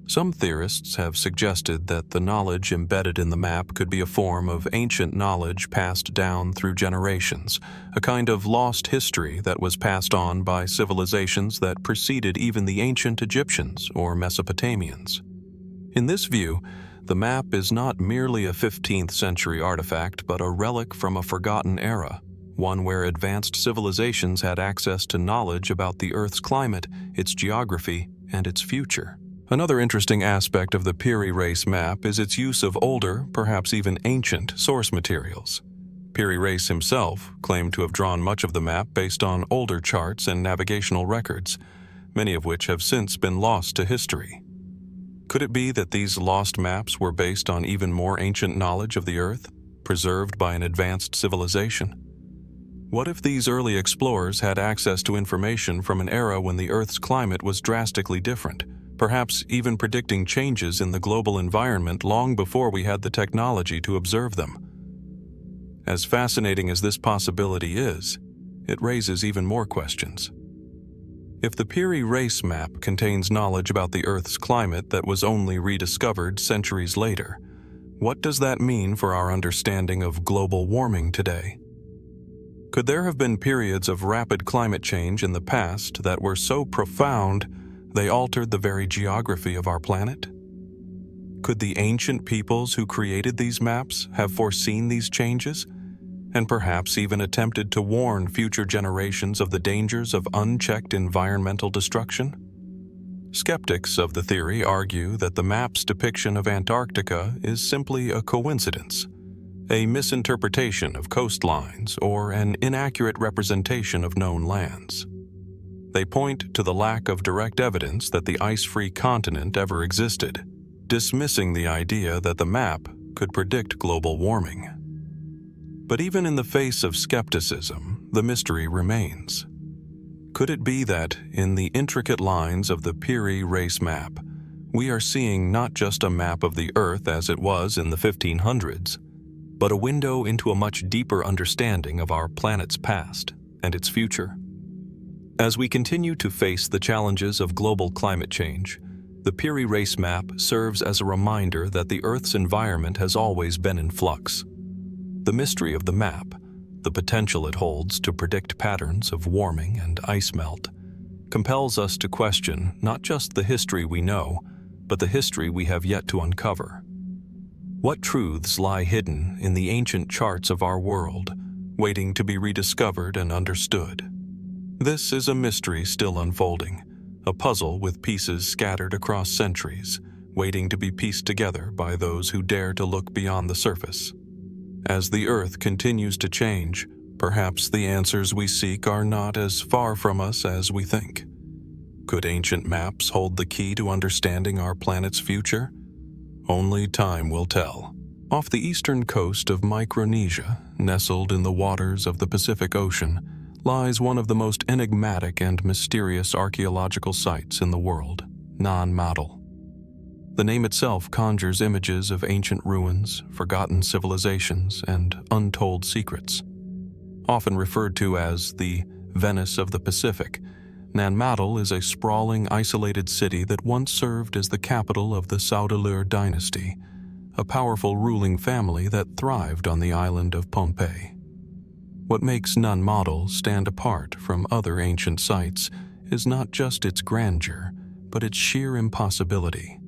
Some theorists have suggested that the knowledge embedded in the map could be a form of ancient knowledge passed down through generations, a kind of lost history that was passed on by civilizations that preceded even the ancient Egyptians or Mesopotamians. In this view, the map is not merely a 15th century artifact but a relic from a forgotten era, one where advanced civilizations had access to knowledge about the Earth's climate, its geography, and its future. Another interesting aspect of the Peary race map is its use of older, perhaps even ancient, source materials. Peary race himself claimed to have drawn much of the map based on older charts and navigational records, many of which have since been lost to history. Could it be that these lost maps were based on even more ancient knowledge of the Earth, preserved by an advanced civilization? What if these early explorers had access to information from an era when the Earth's climate was drastically different, perhaps even predicting changes in the global environment long before we had the technology to observe them? As fascinating as this possibility is, it raises even more questions. If the Peary race map contains knowledge about the Earth's climate that was only rediscovered centuries later, what does that mean for our understanding of global warming today? Could there have been periods of rapid climate change in the past that were so profound they altered the very geography of our planet? Could the ancient peoples who created these maps have foreseen these changes, and perhaps even attempted to warn future generations of the dangers of unchecked environmental destruction? Skeptics of the theory argue that the map's depiction of Antarctica is simply a coincidence, a misinterpretation of coastlines, or an inaccurate representation of known lands. They point to the lack of direct evidence that the ice-free continent ever existed, dismissing the idea that the map could predict global warming. But even in the face of skepticism, the mystery remains. Could it be that, in the intricate lines of the Peary race map, we are seeing not just a map of the Earth as it was in the 1500s, but a window into a much deeper understanding of our planet's past and its future? As we continue to face the challenges of global climate change, the Peary race map serves as a reminder that the Earth's environment has always been in flux. The mystery of the map, the potential it holds to predict patterns of warming and ice melt, compels us to question not just the history we know, but the history we have yet to uncover. What truths lie hidden in the ancient charts of our world, waiting to be rediscovered and understood? This is a mystery still unfolding, a puzzle with pieces scattered across centuries, waiting to be pieced together by those who dare to look beyond the surface. As the Earth continues to change, perhaps the answers we seek are not as far from us as we think. Could ancient maps hold the key to understanding our planet's future? Only time will tell. Off the eastern coast of Micronesia, nestled in the waters of the Pacific Ocean, lies one of the most enigmatic and mysterious archeological sites in the world, Nan Madol. The name itself conjures images of ancient ruins, forgotten civilizations, and untold secrets. Often referred to as the Venice of the Pacific, Nan Madol is a sprawling, isolated city that once served as the capital of the Saudalur dynasty, a powerful ruling family that thrived on the island of Pompeii. What makes Nan Madol stand apart from other ancient sites is not just its grandeur, but its sheer impossibility.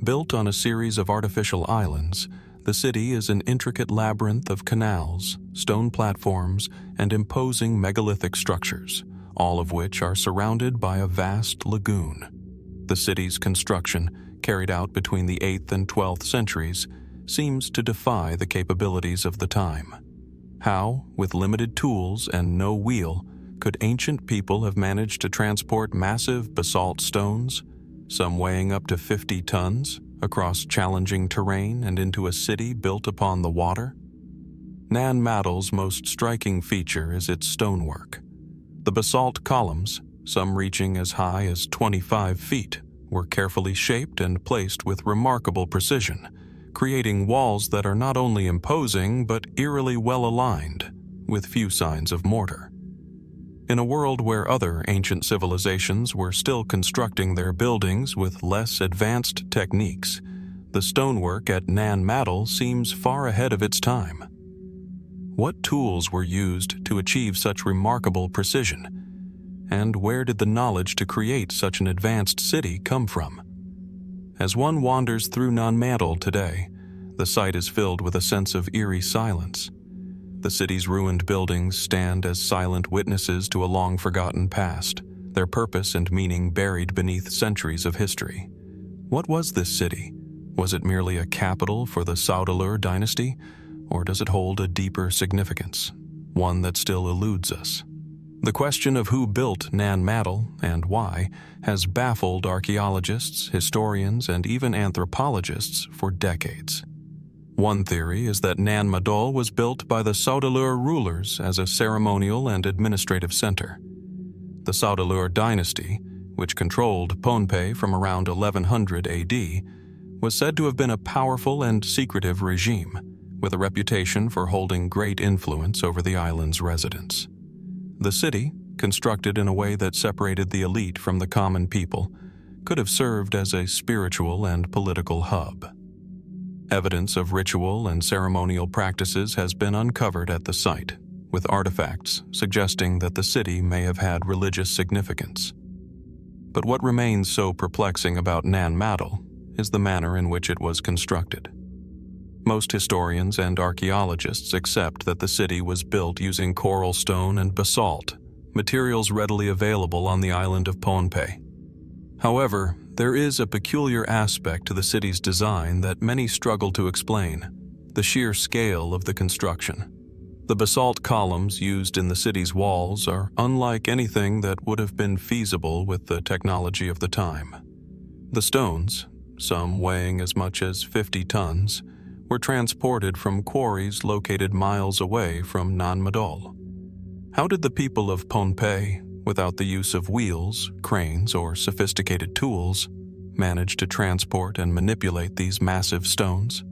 Built on a series of artificial islands, the city is an intricate labyrinth of canals, stone platforms, and imposing megalithic structures, all of which are surrounded by a vast lagoon. The city's construction, carried out between the 8th and 12th centuries, seems to defy the capabilities of the time. How, with limited tools and no wheel, could ancient people have managed to transport massive basalt stones, some weighing up to 50 tons, across challenging terrain and into a city built upon the water? Nan Madol's most striking feature is its stonework. The basalt columns, some reaching as high as 25 feet, were carefully shaped and placed with remarkable precision, creating walls that are not only imposing but eerily well-aligned, with few signs of mortar. In a world where other ancient civilizations were still constructing their buildings with less advanced techniques, the stonework at Nan Madol seems far ahead of its time. What tools were used to achieve such remarkable precision? And where did the knowledge to create such an advanced city come from? As one wanders through Nan Madol today, the site is filled with a sense of eerie silence. The city's ruined buildings stand as silent witnesses to a long-forgotten past, their purpose and meaning buried beneath centuries of history. What was this city? Was it merely a capital for the Saudalur dynasty, or does it hold a deeper significance, one that still eludes us? The question of who built Nan Madol and why has baffled archaeologists, historians, and even anthropologists for decades. One theory is that Nan Madol was built by the Saudalur rulers as a ceremonial and administrative center. The Saudalur dynasty, which controlled Pohnpei from around 1100 AD, was said to have been a powerful and secretive regime, with a reputation for holding great influence over the island's residents. The city, constructed in a way that separated the elite from the common people, could have served as a spiritual and political hub. Evidence of ritual and ceremonial practices has been uncovered at the site, with artifacts suggesting that the city may have had religious significance. But what remains so perplexing about Nan Madol is the manner in which it was constructed. Most historians and archaeologists accept that the city was built using coral stone and basalt, materials readily available on the island of Pohnpei. However, there is a peculiar aspect to the city's design that many struggle to explain: the sheer scale of the construction. The basalt columns used in the city's walls are unlike anything that would have been feasible with the technology of the time. The stones, some weighing as much as 50 tons, were transported from quarries located miles away from Nan Madol. How did the people of Pohnpei, without the use of wheels, cranes, or sophisticated tools, manage to transport and manipulate these massive stones?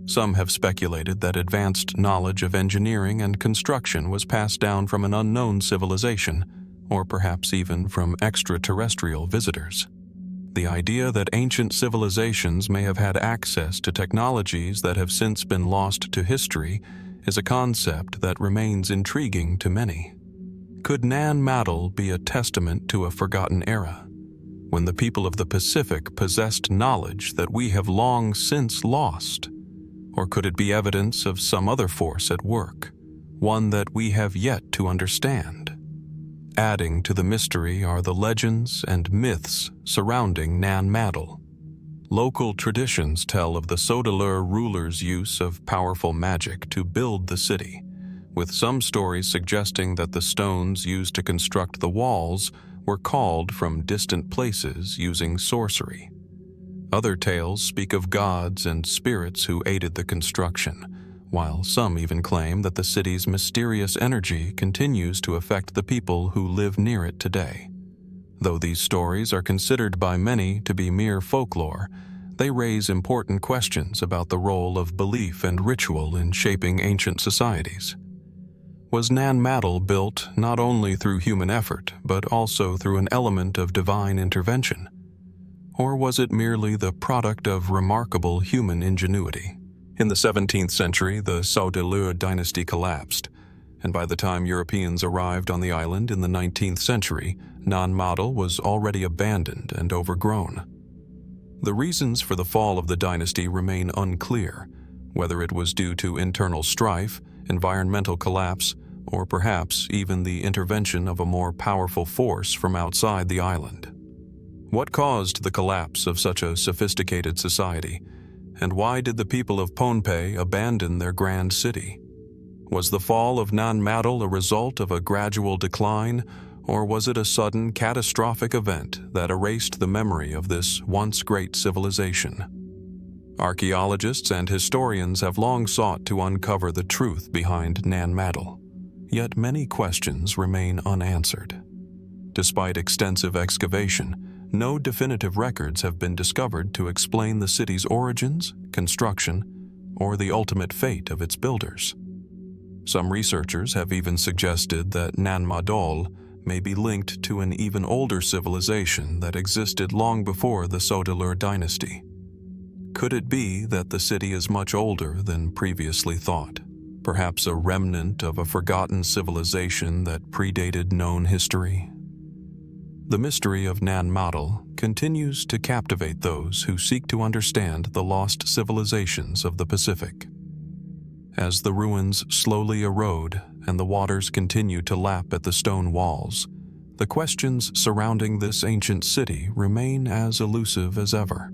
Some have speculated that advanced knowledge of engineering and construction was passed down from an unknown civilization, or perhaps even from extraterrestrial visitors. The idea that ancient civilizations may have had access to technologies that have since been lost to history is a concept that remains intriguing to many. Could Nan Madol be a testament to a forgotten era, when the people of the Pacific possessed knowledge that we have long since lost? Or could it be evidence of some other force at work, one that we have yet to understand? Adding to the mystery are the legends and myths surrounding Nan Madol. Local traditions tell of the Saudalur rulers' use of powerful magic to build the city, with some stories suggesting that the stones used to construct the walls were called from distant places using sorcery. Other tales speak of gods and spirits who aided the construction, while some even claim that the city's mysterious energy continues to affect the people who live near it today. Though these stories are considered by many to be mere folklore, they raise important questions about the role of belief and ritual in shaping ancient societies. Was Nan Madol built not only through human effort, but also through an element of divine intervention? Or was it merely the product of remarkable human ingenuity? In the 17th century, the Saudalur dynasty collapsed, and by the time Europeans arrived on the island in the 19th century, Nan Madol was already abandoned and overgrown. The reasons for the fall of the dynasty remain unclear, whether it was due to internal strife, environmental collapse, or perhaps even the intervention of a more powerful force from outside the island. What caused the collapse of such a sophisticated society? And why did the people of Pohnpei abandon their grand city? Was the fall of Nan Madol a result of a gradual decline, or was it a sudden, catastrophic event that erased the memory of this once great civilization? Archaeologists and historians have long sought to uncover the truth behind Nan Madol, yet many questions remain unanswered. Despite extensive excavation, no definitive records have been discovered to explain the city's origins, construction, or the ultimate fate of its builders. Some researchers have even suggested that Nan Madol may be linked to an even older civilization that existed long before the Sodalur dynasty. Could it be that the city is much older than previously thought? Perhaps a remnant of a forgotten civilization that predated known history? The mystery of Nan Madol continues to captivate those who seek to understand the lost civilizations of the Pacific. As the ruins slowly erode and the waters continue to lap at the stone walls, the questions surrounding this ancient city remain as elusive as ever.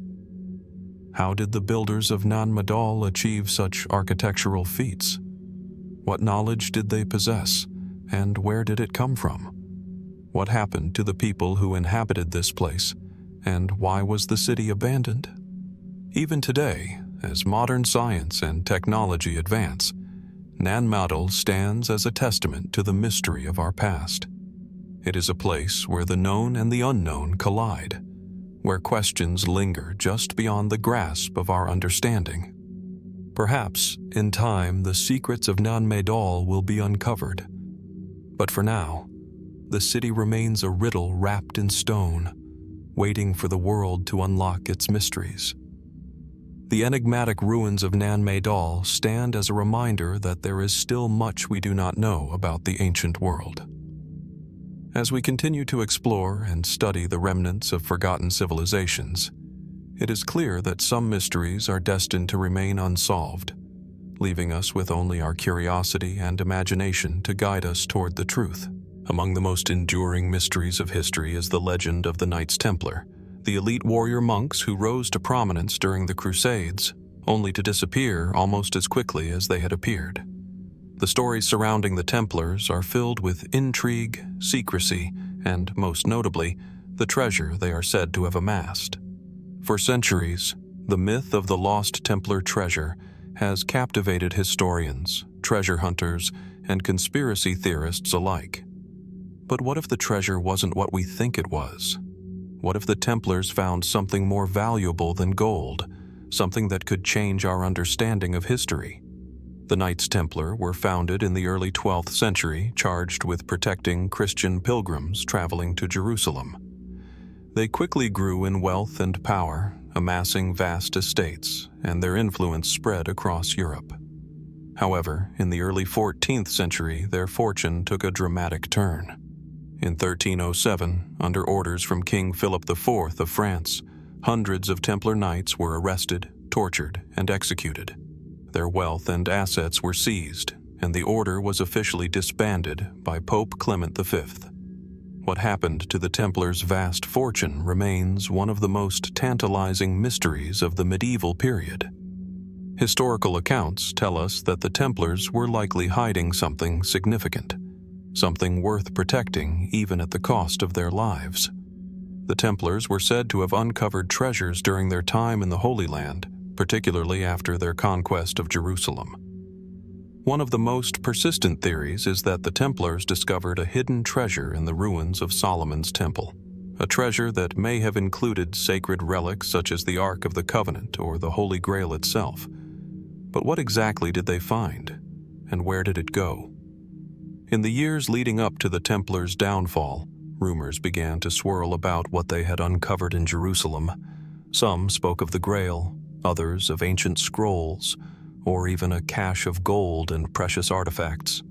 How did the builders of Nan Madol achieve such architectural feats? What knowledge did they possess, and where did it come from? What happened to the people who inhabited this place, and why was the city abandoned? Even today, as modern science and technology advance, Nan Madol stands as a testament to the mystery of our past. It is a place where the known and the unknown collide, where questions linger just beyond the grasp of our understanding. Perhaps, in time, the secrets of Nan Madol will be uncovered. But for now, the city remains a riddle wrapped in stone, waiting for the world to unlock its mysteries. The enigmatic ruins of Nan Madol stand as a reminder that there is still much we do not know about the ancient world. As we continue to explore and study the remnants of forgotten civilizations, it is clear that some mysteries are destined to remain unsolved, leaving us with only our curiosity and imagination to guide us toward the truth. Among the most enduring mysteries of history is the legend of the Knights Templar, the elite warrior monks who rose to prominence during the Crusades, only to disappear almost as quickly as they had appeared. The stories surrounding the Templars are filled with intrigue, secrecy, and, most notably, the treasure they are said to have amassed. For centuries, the myth of the lost Templar treasure has captivated historians, treasure hunters, and conspiracy theorists alike. But what if the treasure wasn't what we think it was? What if the Templars found something more valuable than gold, something that could change our understanding of history? The Knights Templar were founded in the early 12th century, charged with protecting Christian pilgrims traveling to Jerusalem. They quickly grew in wealth and power, amassing vast estates, and their influence spread across Europe. However, in the early 14th century, their fortune took a dramatic turn. In 1307, under orders from King Philip IV of France, hundreds of Templar knights were arrested, tortured, and executed. Their wealth and assets were seized, and the order was officially disbanded by Pope Clement V. What happened to the Templars' vast fortune remains one of the most tantalizing mysteries of the medieval period. Historical accounts tell us that the Templars were likely hiding something significant, something worth protecting even at the cost of their lives. The Templars were said to have uncovered treasures during their time in the Holy Land, particularly after their conquest of Jerusalem. One of the most persistent theories is that the Templars discovered a hidden treasure in the ruins of Solomon's Temple, a treasure that may have included sacred relics such as the Ark of the Covenant or the Holy Grail itself. But what exactly did they find, and where did it go? In the years leading up to the Templars' downfall, rumors began to swirl about what they had uncovered in Jerusalem. Some spoke of the Grail, others of ancient scrolls, or even a cache of gold and precious artifacts.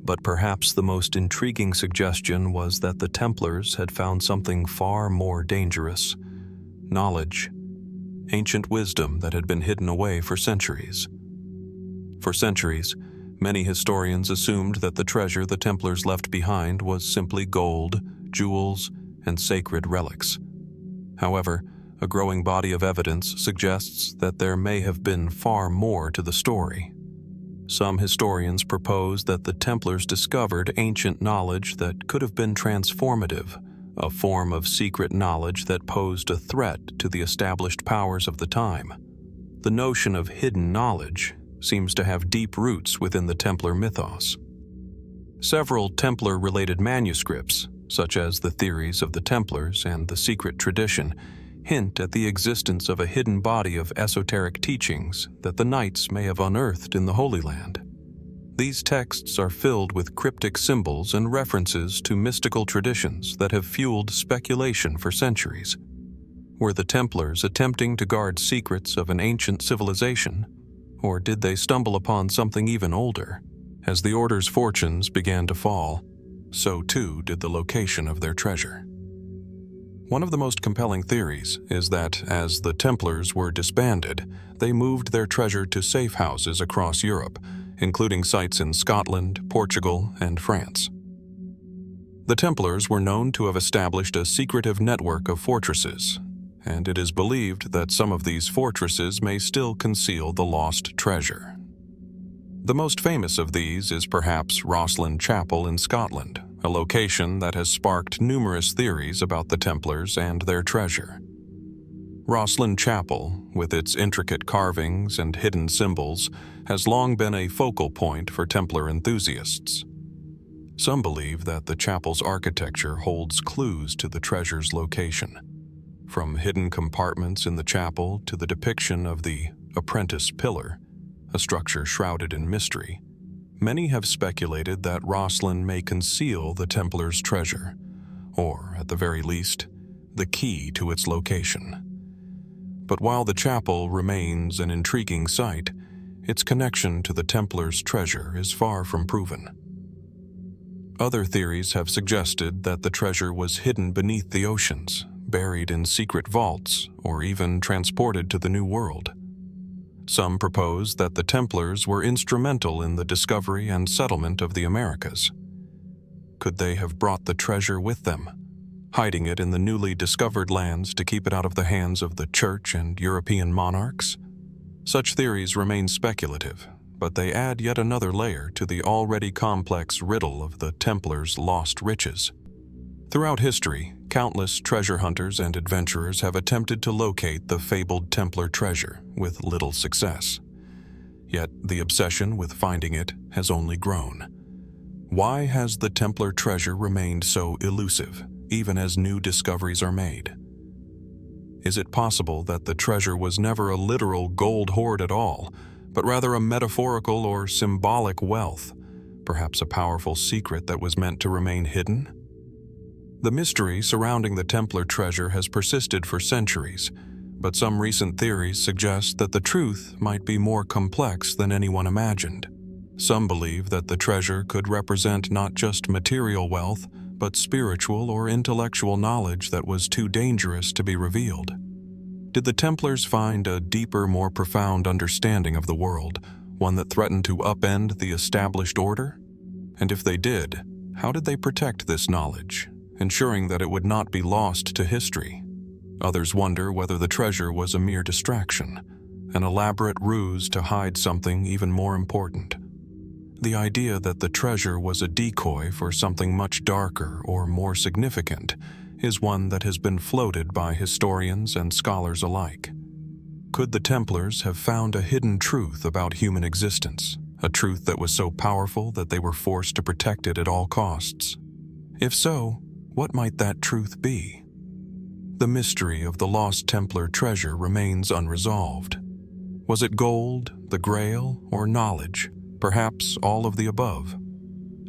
But perhaps the most intriguing suggestion was that the Templars had found something far more dangerous: knowledge, ancient wisdom that had been hidden away for centuries. For centuries, many historians assumed that the treasure the Templars left behind was simply gold, jewels, and sacred relics. However, a growing body of evidence suggests that there may have been far more to the story. Some historians propose that the Templars discovered ancient knowledge that could have been transformative, a form of secret knowledge that posed a threat to the established powers of the time. The notion of hidden knowledge seems to have deep roots within the Templar mythos. Several Templar-related manuscripts, such as the Theories of the Templars and the Secret Tradition, hint at the existence of a hidden body of esoteric teachings that the Knights may have unearthed in the Holy Land. These texts are filled with cryptic symbols and references to mystical traditions that have fueled speculation for centuries. Were the Templars attempting to guard secrets of an ancient civilization, or did they stumble upon something even older? As the Order's fortunes began to fall, so too did the location of their treasure. One of the most compelling theories is that, as the Templars were disbanded, they moved their treasure to safe houses across Europe, including sites in Scotland, Portugal, and France. The Templars were known to have established a secretive network of fortresses, and it is believed that some of these fortresses may still conceal the lost treasure. The most famous of these is perhaps Rosslyn Chapel in Scotland, a location that has sparked numerous theories about the Templars and their treasure. Rosslyn Chapel, with its intricate carvings and hidden symbols, has long been a focal point for Templar enthusiasts. Some believe that the chapel's architecture holds clues to the treasure's location. From hidden compartments in the chapel to the depiction of the apprentice pillar, a structure shrouded in mystery, many have speculated that Rosslyn may conceal the Templars' treasure, or, at the very least, the key to its location. But while the chapel remains an intriguing site, its connection to the Templars' treasure is far from proven. Other theories have suggested that the treasure was hidden beneath the oceans, buried in secret vaults, or even transported to the New World. Some propose that the Templars were instrumental in the discovery and settlement of the Americas. Could they have brought the treasure with them, hiding it in the newly discovered lands to keep it out of the hands of the Church and European monarchs? Such theories remain speculative, but they add yet another layer to the already complex riddle of the Templars' lost riches. Throughout history, countless treasure hunters and adventurers have attempted to locate the fabled Templar treasure with little success. Yet the obsession with finding it has only grown. Why has the Templar treasure remained so elusive, even as new discoveries are made? Is it possible that the treasure was never a literal gold hoard at all, but rather a metaphorical or symbolic wealth, perhaps a powerful secret that was meant to remain hidden? The mystery surrounding the Templar treasure has persisted for centuries, but some recent theories suggest that the truth might be more complex than anyone imagined. Some believe that the treasure could represent not just material wealth, but spiritual or intellectual knowledge that was too dangerous to be revealed. Did the Templars find a deeper, more profound understanding of the world, one that threatened to upend the established order? And if they did, how did they protect this knowledge, ensuring that it would not be lost to history? Others wonder whether the treasure was a mere distraction, an elaborate ruse to hide something even more important. The idea that the treasure was a decoy for something much darker or more significant is one that has been floated by historians and scholars alike. Could the Templars have found a hidden truth about human existence, a truth that was so powerful that they were forced to protect it at all costs? If so, what might that truth be? The mystery of the lost Templar treasure remains unresolved. Was it gold, the Grail, or knowledge? Perhaps all of the above.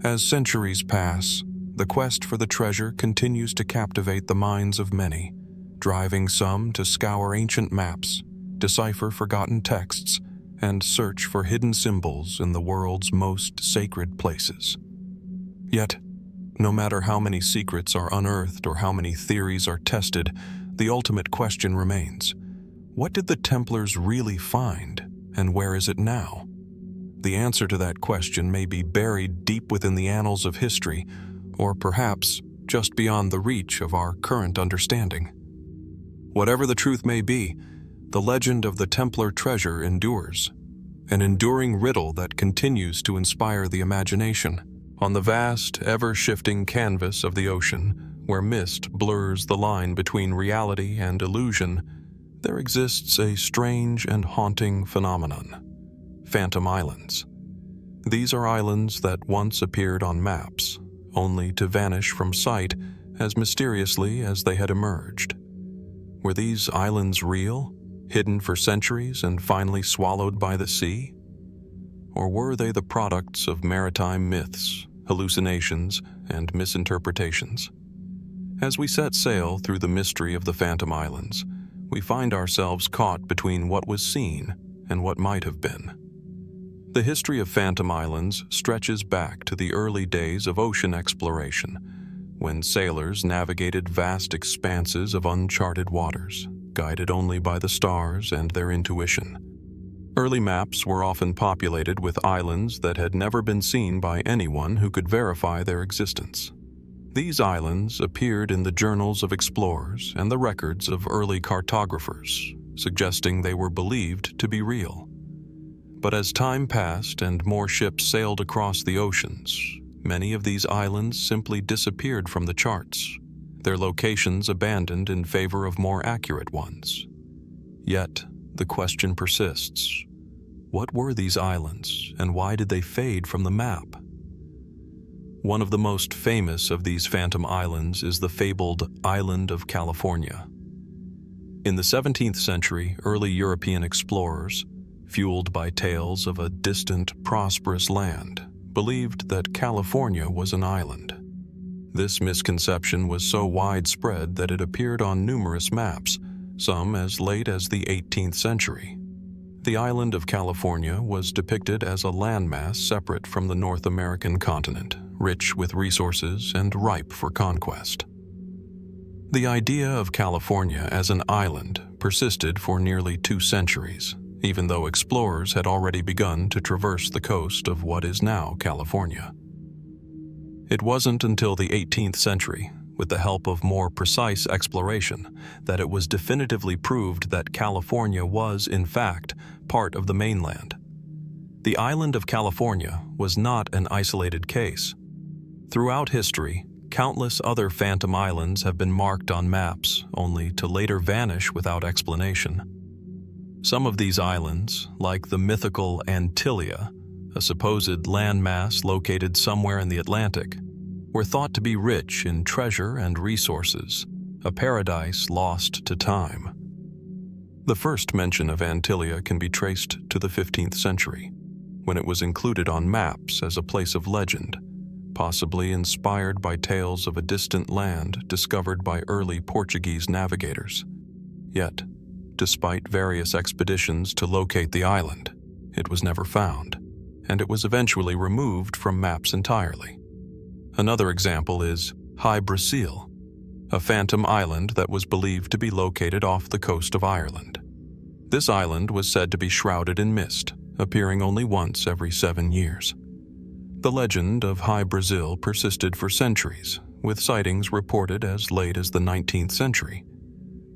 As centuries pass, the quest for the treasure continues to captivate the minds of many, driving some to scour ancient maps, decipher forgotten texts, and search for hidden symbols in the world's most sacred places. Yet, no matter how many secrets are unearthed or how many theories are tested, the ultimate question remains: what did the Templars really find, and where is it now? The answer to that question may be buried deep within the annals of history, or perhaps just beyond the reach of our current understanding. Whatever the truth may be, the legend of the Templar treasure endures, an enduring riddle that continues to inspire the imagination. On the vast, ever-shifting canvas of the ocean, where mist blurs the line between reality and illusion, there exists a strange and haunting phenomenon: phantom islands. These are islands that once appeared on maps, only to vanish from sight as mysteriously as they had emerged. Were these islands real, hidden for centuries and finally swallowed by the sea? or were they the products of maritime myths, hallucinations, and misinterpretations? As we set sail through the mystery of the Phantom Islands, we find ourselves caught between what was seen and what might have been. The history of Phantom Islands stretches back to the early days of ocean exploration, when sailors navigated vast expanses of uncharted waters, guided only by the stars and their intuition. Early maps were often populated with islands that had never been seen by anyone who could verify their existence. These islands appeared in the journals of explorers and the records of early cartographers, suggesting they were believed to be real. But as time passed and more ships sailed across the oceans, many of these islands simply disappeared from the charts, their locations abandoned in favor of more accurate ones. Yet, the question persists. What were these islands, and why did they fade from the map? One of the most famous of these phantom islands is the fabled island of California. In the 17th century, early European explorers, fueled by tales of a distant, prosperous land, believed that California was an island. This misconception was so widespread that it appeared on numerous maps, some as late as the 18th century. The island of California was depicted as a landmass separate from the North American continent, rich with resources and ripe for conquest. The idea of California as an island persisted for nearly 2 centuries, even though explorers had already begun to traverse the coast of what is now California. It wasn't until the 18th century, with the help of more precise exploration, that it was definitively proved that California was, in fact, part of the mainland. The island of California was not an isolated case. Throughout history, countless other phantom islands have been marked on maps, only to later vanish without explanation. Some of these islands, like the mythical Antilia, a supposed landmass located somewhere in the Atlantic, were thought to be rich in treasure and resources, a paradise lost to time. The first mention of Antilia can be traced to the 15th century, when it was included on maps as a place of legend, possibly inspired by tales of a distant land discovered by early Portuguese navigators. Yet, despite various expeditions to locate the island, it was never found, and it was eventually removed from maps entirely. Another example is High Brasil, a phantom island that was believed to be located off the coast of Ireland. This island was said to be shrouded in mist, appearing only once every 7 years. The legend of High Brasil persisted for centuries, with sightings reported as late as the 19th century.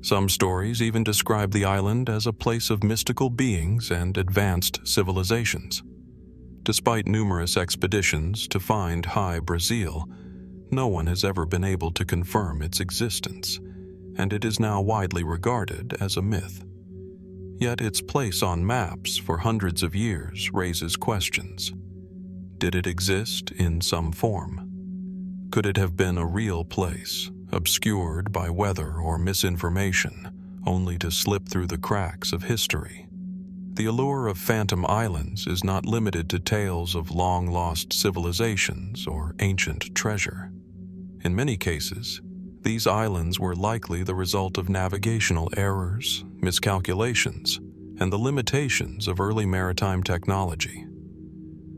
Some stories even describe the island as a place of mystical beings and advanced civilizations. Despite numerous expeditions to find High Brasil, no one has ever been able to confirm its existence, and it is now widely regarded as a myth. Yet its place on maps for hundreds of years raises questions. Did it exist in some form? Could it have been a real place, obscured by weather or misinformation, only to slip through the cracks of history? The allure of phantom islands is not limited to tales of long-lost civilizations or ancient treasure. In many cases, these islands were likely the result of navigational errors, miscalculations, and the limitations of early maritime technology.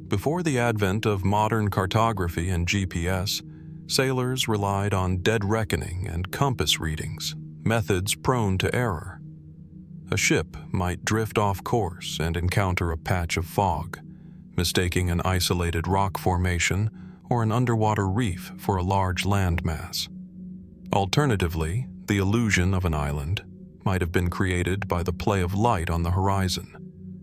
Before the advent of modern cartography and GPS, sailors relied on dead reckoning and compass readings, methods prone to error. A ship might drift off course and encounter a patch of fog, mistaking an isolated rock formation or an underwater reef for a large landmass. Alternatively, the illusion of an island might have been created by the play of light on the horizon,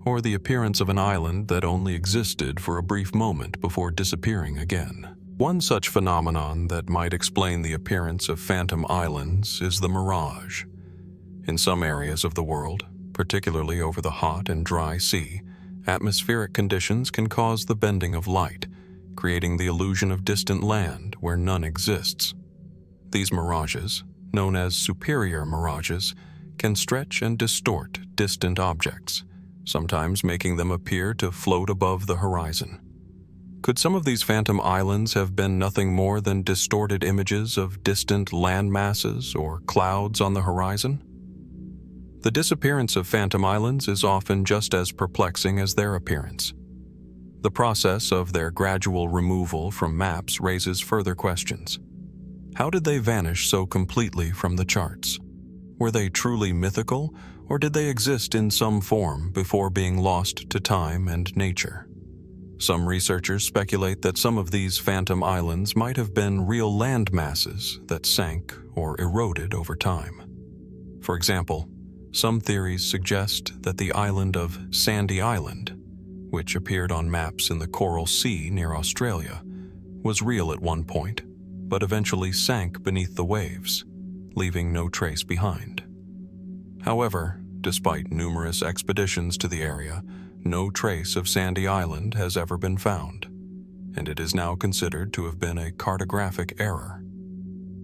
or the appearance of an island that only existed for a brief moment before disappearing again. One such phenomenon that might explain the appearance of phantom islands is the mirage. In some areas of the world, particularly over the hot and dry sea, atmospheric conditions can cause the bending of light, creating the illusion of distant land where none exists. These mirages, known as superior mirages, can stretch and distort distant objects, sometimes making them appear to float above the horizon. Could some of these phantom islands have been nothing more than distorted images of distant land masses or clouds on the horizon? The disappearance of phantom islands is often just as perplexing as their appearance. The process of their gradual removal from maps raises further questions. How did they vanish so completely from the charts? Were they truly mythical, or did they exist in some form before being lost to time and nature? Some researchers speculate that some of these phantom islands might have been real land masses that sank or eroded over time. For example, some theories suggest that the island of Sandy Island, which appeared on maps in the Coral Sea near Australia, was real at one point, but eventually sank beneath the waves, leaving no trace behind. However, despite numerous expeditions to the area, no trace of Sandy Island has ever been found, and it is now considered to have been a cartographic error.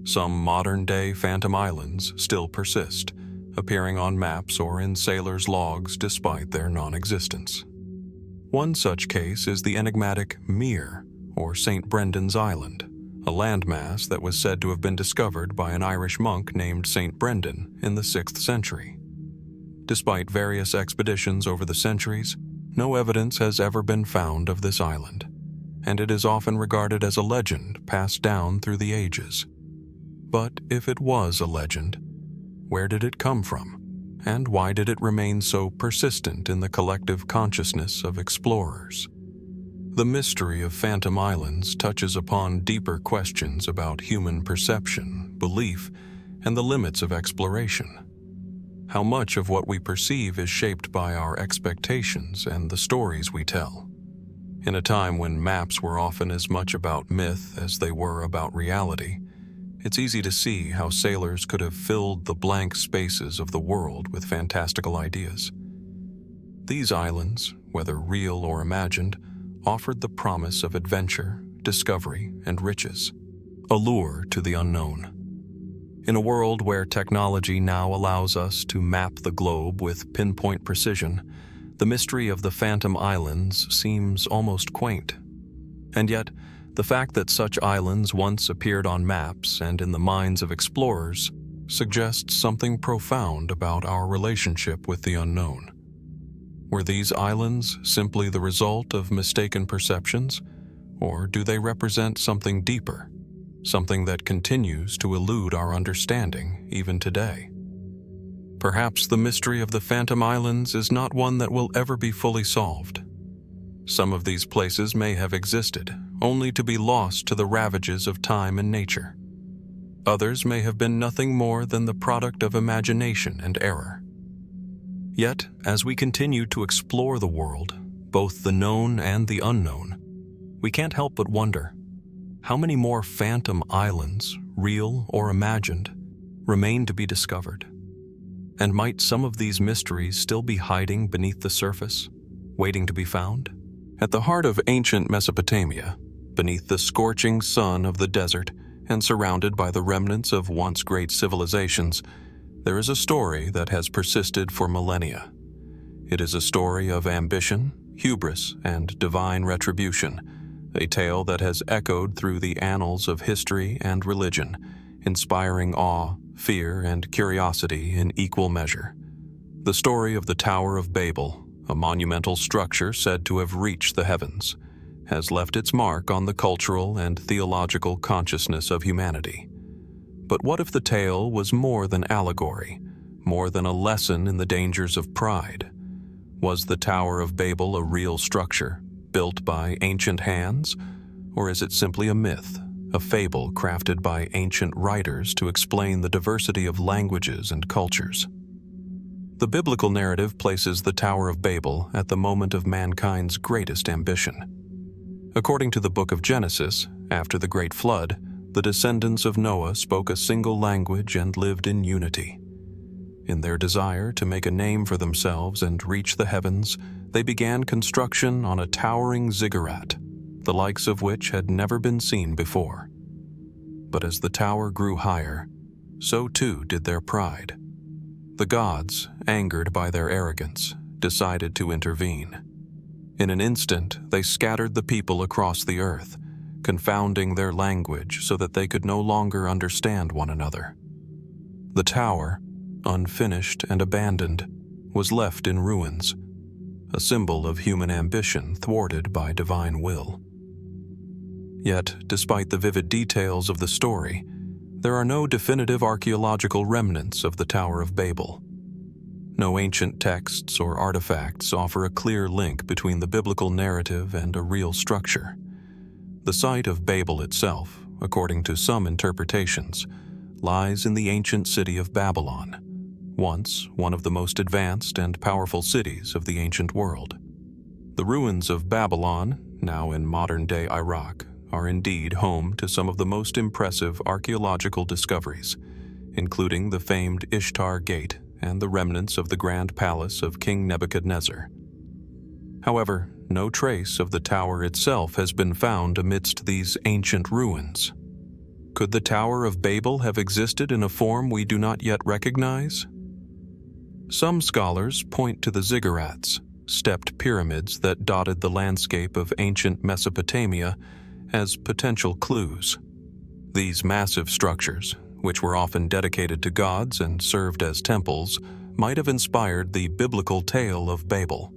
Some modern-day phantom islands still persist, appearing on maps or in sailors' logs despite their non-existence. One such case is the enigmatic Mere, or St. Brendan's Island, a landmass that was said to have been discovered by an Irish monk named St. Brendan in the 6th century. Despite various expeditions over the centuries, no evidence has ever been found of this island, and it is often regarded as a legend passed down through the ages. But if it was a legend, where did it come from, and why did it remain so persistent in the collective consciousness of explorers? The mystery of phantom islands touches upon deeper questions about human perception, belief, and the limits of exploration. How much of what we perceive is shaped by our expectations and the stories we tell? In a time when maps were often as much about myth as they were about reality, it's easy to see how sailors could have filled the blank spaces of the world with fantastical ideas. These islands, whether real or imagined, offered the promise of adventure, discovery, and riches, a lure to the unknown. In a world where technology now allows us to map the globe with pinpoint precision, the mystery of the phantom islands seems almost quaint. And yet, the fact that such islands once appeared on maps and in the minds of explorers suggests something profound about our relationship with the unknown. Were these islands simply the result of mistaken perceptions, or do they represent something deeper? Something that continues to elude our understanding even today. Perhaps the mystery of the phantom islands is not one that will ever be fully solved. Some of these places may have existed, only to be lost to the ravages of time and nature. Others may have been nothing more than the product of imagination and error. Yet, as we continue to explore the world, both the known and the unknown, we can't help but wonder, how many more phantom islands, real or imagined, remain to be discovered? And might some of these mysteries still be hiding beneath the surface, waiting to be found? At the heart of ancient Mesopotamia, beneath the scorching sun of the desert and surrounded by the remnants of once great civilizations, there is a story that has persisted for millennia. It is a story of ambition, hubris, and divine retribution, a tale that has echoed through the annals of history and religion, inspiring awe, fear, and curiosity in equal measure. The story of the Tower of Babel, a monumental structure said to have reached the heavens, has left its mark on the cultural and theological consciousness of humanity. But what if the tale was more than allegory, more than a lesson in the dangers of pride? Was the Tower of Babel a real structure, built by ancient hands, or is it simply a myth, a fable crafted by ancient writers to explain the diversity of languages and cultures? The biblical narrative places the Tower of Babel at the moment of mankind's greatest ambition. According to the book of Genesis, after the Great Flood, the descendants of Noah spoke a single language and lived in unity. In their desire to make a name for themselves and reach the heavens, they began construction on a towering ziggurat, the likes of which had never been seen before. But as the tower grew higher, so too did their pride. The gods, angered by their arrogance, decided to intervene. In an instant, they scattered the people across the earth, confounding their language so that they could no longer understand one another. The tower, unfinished and abandoned, was left in ruins, a symbol of human ambition thwarted by divine will. Yet, despite the vivid details of the story, there are no definitive archeological remnants of the Tower of Babel. No ancient texts or artifacts offer a clear link between the biblical narrative and a real structure. The site of Babel itself, according to some interpretations, lies in the ancient city of Babylon, once one of the most advanced and powerful cities of the ancient world. The ruins of Babylon, now in modern-day Iraq, are indeed home to some of the most impressive archeological discoveries, including the famed Ishtar Gate and the remnants of the Grand Palace of King Nebuchadnezzar. However, no trace of the tower itself has been found amidst these ancient ruins. Could the Tower of Babel have existed in a form we do not yet recognize? Some scholars point to the ziggurats, stepped pyramids that dotted the landscape of ancient Mesopotamia, as potential clues. These massive structures, which were often dedicated to gods and served as temples, might have inspired the biblical tale of Babel.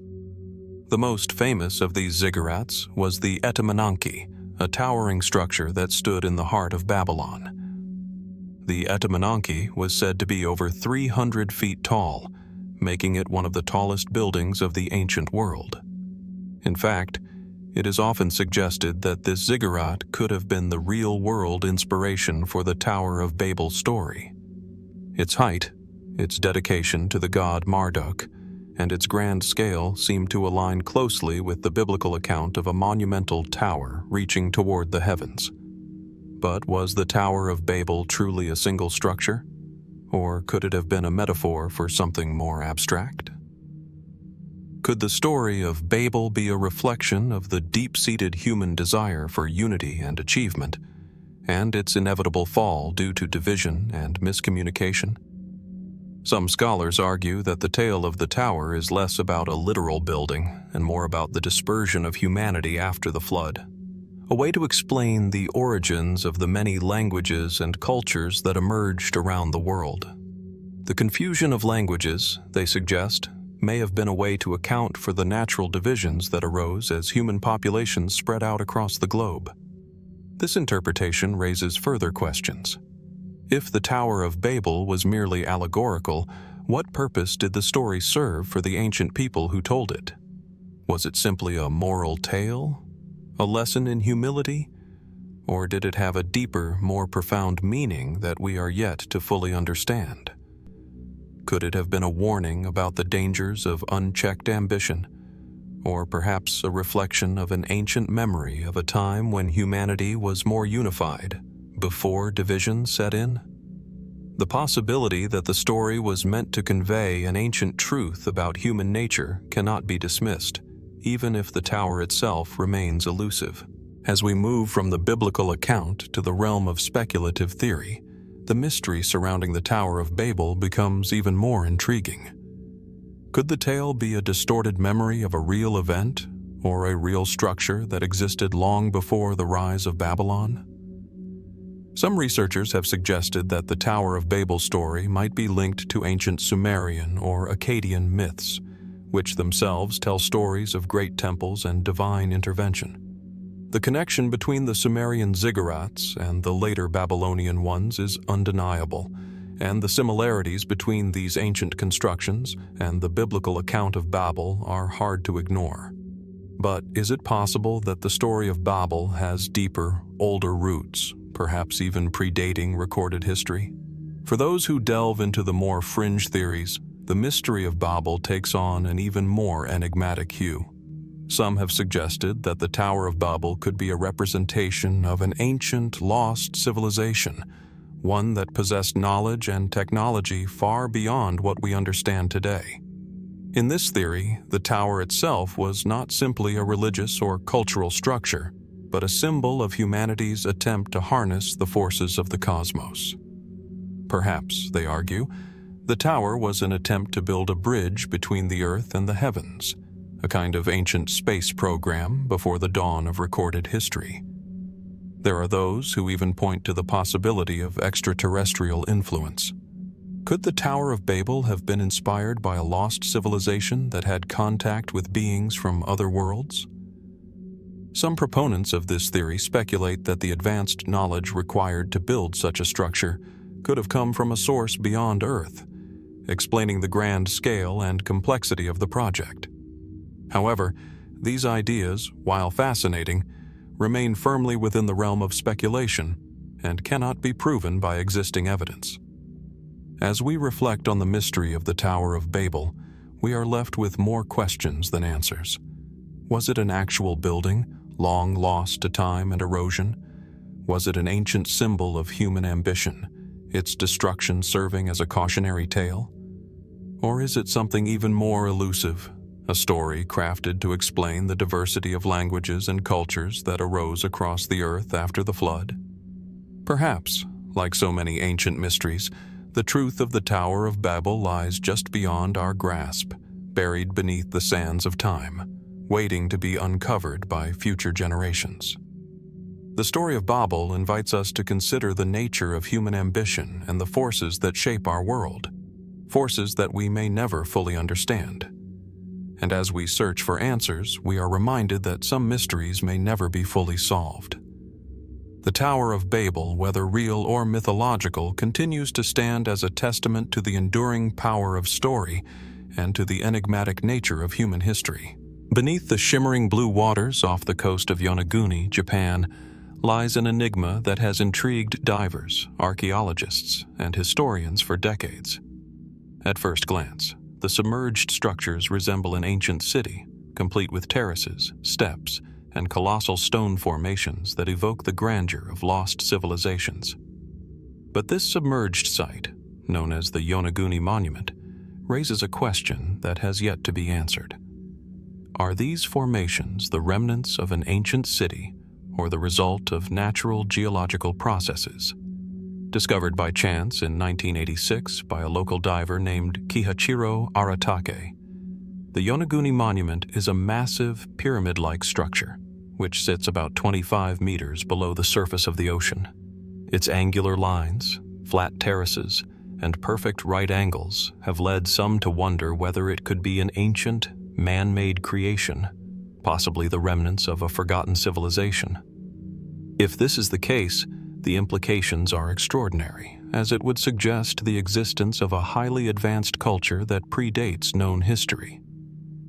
The most famous of these ziggurats was the Etemenanki, a towering structure that stood in the heart of Babylon. The Etemenanki was said to be over 300 feet tall, making it one of the tallest buildings of the ancient world. In fact, it is often suggested that this ziggurat could have been the real-world inspiration for the Tower of Babel story. Its height, its dedication to the god Marduk, and its grand scale seem to align closely with the biblical account of a monumental tower reaching toward the heavens. But was the Tower of Babel truly a single structure? Or could it have been a metaphor for something more abstract? Could the story of Babel be a reflection of the deep-seated human desire for unity and achievement, and its inevitable fall due to division and miscommunication? Some scholars argue that the tale of the tower is less about a literal building and more about the dispersion of humanity after the flood, a way to explain the origins of the many languages and cultures that emerged around the world. The confusion of languages, they suggest, may have been a way to account for the natural divisions that arose as human populations spread out across the globe. This interpretation raises further questions. If the Tower of Babel was merely allegorical, what purpose did the story serve for the ancient people who told it? Was it simply a moral tale? A lesson in humility? Or did it have a deeper, more profound meaning that we are yet to fully understand? Could it have been a warning about the dangers of unchecked ambition, or perhaps a reflection of an ancient memory of a time when humanity was more unified, before division set in? The possibility that the story was meant to convey an ancient truth about human nature cannot be dismissed, even if the tower itself remains elusive. As we move from the biblical account to the realm of speculative theory, the mystery surrounding the Tower of Babel becomes even more intriguing. Could the tale be a distorted memory of a real event, or a real structure that existed long before the rise of Babylon? Some researchers have suggested that the Tower of Babel story might be linked to ancient Sumerian or Akkadian myths, which themselves tell stories of great temples and divine intervention. The connection between the Sumerian ziggurats and the later Babylonian ones is undeniable, and the similarities between these ancient constructions and the biblical account of Babel are hard to ignore. But is it possible that the story of Babel has deeper, older roots, perhaps even predating recorded history? For those who delve into the more fringe theories, the mystery of Babel takes on an even more enigmatic hue. Some have suggested that the Tower of Babel could be a representation of an ancient, lost civilization, one that possessed knowledge and technology far beyond what we understand today. In this theory, the tower itself was not simply a religious or cultural structure, but a symbol of humanity's attempt to harness the forces of the cosmos. Perhaps, they argue, The tower was an attempt to build a bridge between the Earth and the heavens, a kind of ancient space program before the dawn of recorded history. There are those who even point to the possibility of extraterrestrial influence. Could the Tower of Babel have been inspired by a lost civilization that had contact with beings from other worlds? Some proponents of this theory speculate that the advanced knowledge required to build such a structure could have come from a source beyond Earth, explaining the grand scale and complexity of the project. However, these ideas, while fascinating, remain firmly within the realm of speculation and cannot be proven by existing evidence. As we reflect on the mystery of the Tower of Babel, we are left with more questions than answers. Was it an actual building, long lost to time and erosion? Was it an ancient symbol of human ambition, its destruction serving as a cautionary tale? Or is it something even more elusive, a story crafted to explain the diversity of languages and cultures that arose across the earth after the flood? Perhaps, like so many ancient mysteries, the truth of the Tower of Babel lies just beyond our grasp, buried beneath the sands of time, waiting to be uncovered by future generations. The story of Babel invites us to consider the nature of human ambition and the forces that shape our world, forces that we may never fully understand. And as we search for answers, we are reminded that some mysteries may never be fully solved. The Tower of Babel, whether real or mythological, continues to stand as a testament to the enduring power of story and to the enigmatic nature of human history. Beneath the shimmering blue waters off the coast of Yonaguni, Japan, lies an enigma that has intrigued divers, archaeologists, and historians for decades. At first glance, the submerged structures resemble an ancient city, complete with terraces, steps, and colossal stone formations that evoke the grandeur of lost civilizations. But this submerged site, known as the Yonaguni Monument, raises a question that has yet to be answered. Are these formations the remnants of an ancient city or the result of natural geological processes? Discovered by chance in 1986 by a local diver named Kihachiro Aratake, the Yonaguni Monument is a massive pyramid-like structure, which sits about 25 meters below the surface of the ocean. Its angular lines, flat terraces, and perfect right angles have led some to wonder whether it could be an ancient, man-made creation, possibly the remnants of a forgotten civilization. If this is the case, the implications are extraordinary, as it would suggest the existence of a highly advanced culture that predates known history.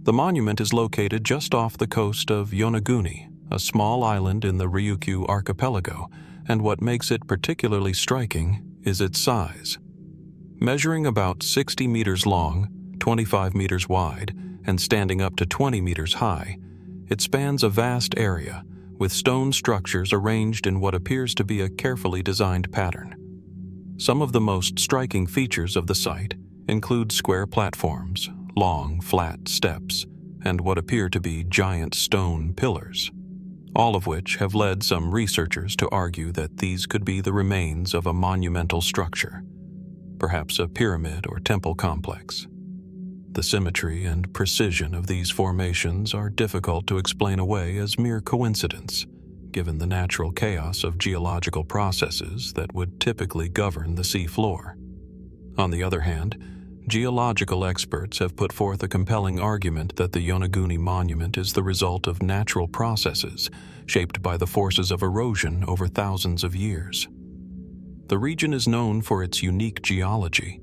The monument is located just off the coast of Yonaguni, a small island in the Ryukyu archipelago, and what makes it particularly striking is its size. Measuring about 60 meters long, 25 meters wide, and standing up to 20 meters high, it spans a vast area, with stone structures arranged in what appears to be a carefully designed pattern. Some of the most striking features of the site include square platforms, long, flat steps, and what appear to be giant stone pillars, all of which have led some researchers to argue that these could be the remains of a monumental structure, perhaps a pyramid or temple complex. The symmetry and precision of these formations are difficult to explain away as mere coincidence, given the natural chaos of geological processes that would typically govern the sea floor. On the other hand, geological experts have put forth a compelling argument that the Yonaguni Monument is the result of natural processes shaped by the forces of erosion over thousands of years. The region is known for its unique geology,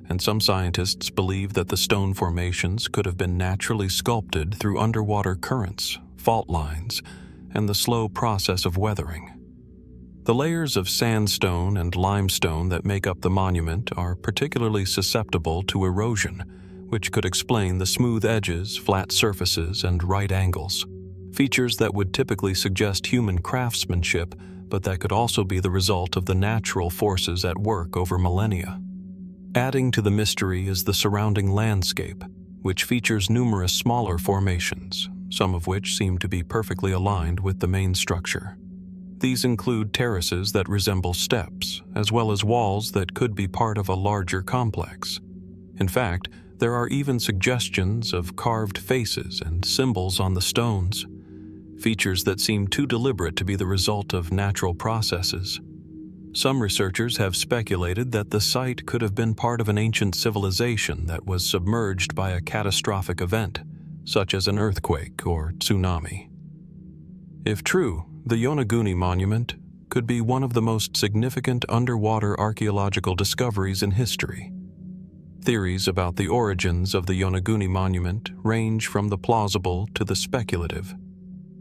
and some scientists believe that the stone formations could have been naturally sculpted through underwater currents, fault lines, and the slow process of weathering. The layers of sandstone and limestone that make up the monument are particularly susceptible to erosion, which could explain the smooth edges, flat surfaces, and right angles, features that would typically suggest human craftsmanship, but that could also be the result of the natural forces at work over millennia. Adding to the mystery is the surrounding landscape, which features numerous smaller formations, some of which seem to be perfectly aligned with the main structure. These include terraces that resemble steps, as well as walls that could be part of a larger complex. In fact, there are even suggestions of carved faces and symbols on the stones, features that seem too deliberate to be the result of natural processes. Some researchers have speculated that the site could have been part of an ancient civilization that was submerged by a catastrophic event, such as an earthquake or tsunami. If true, the Yonaguni Monument could be one of the most significant underwater archaeological discoveries in history. Theories about the origins of the Yonaguni Monument range from the plausible to the speculative.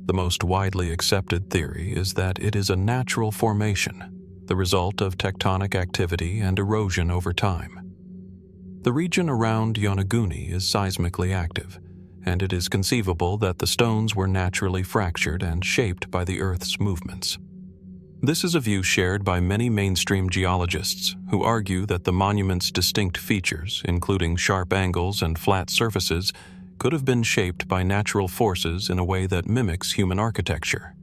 The most widely accepted theory is that it is a natural formation, the result of tectonic activity and erosion over time. The region around Yonaguni is seismically active, and it is conceivable that the stones were naturally fractured and shaped by the Earth's movements. This is a view shared by many mainstream geologists who argue that the monument's distinct features, including sharp angles and flat surfaces, could have been shaped by natural forces in a way that mimics human architecture.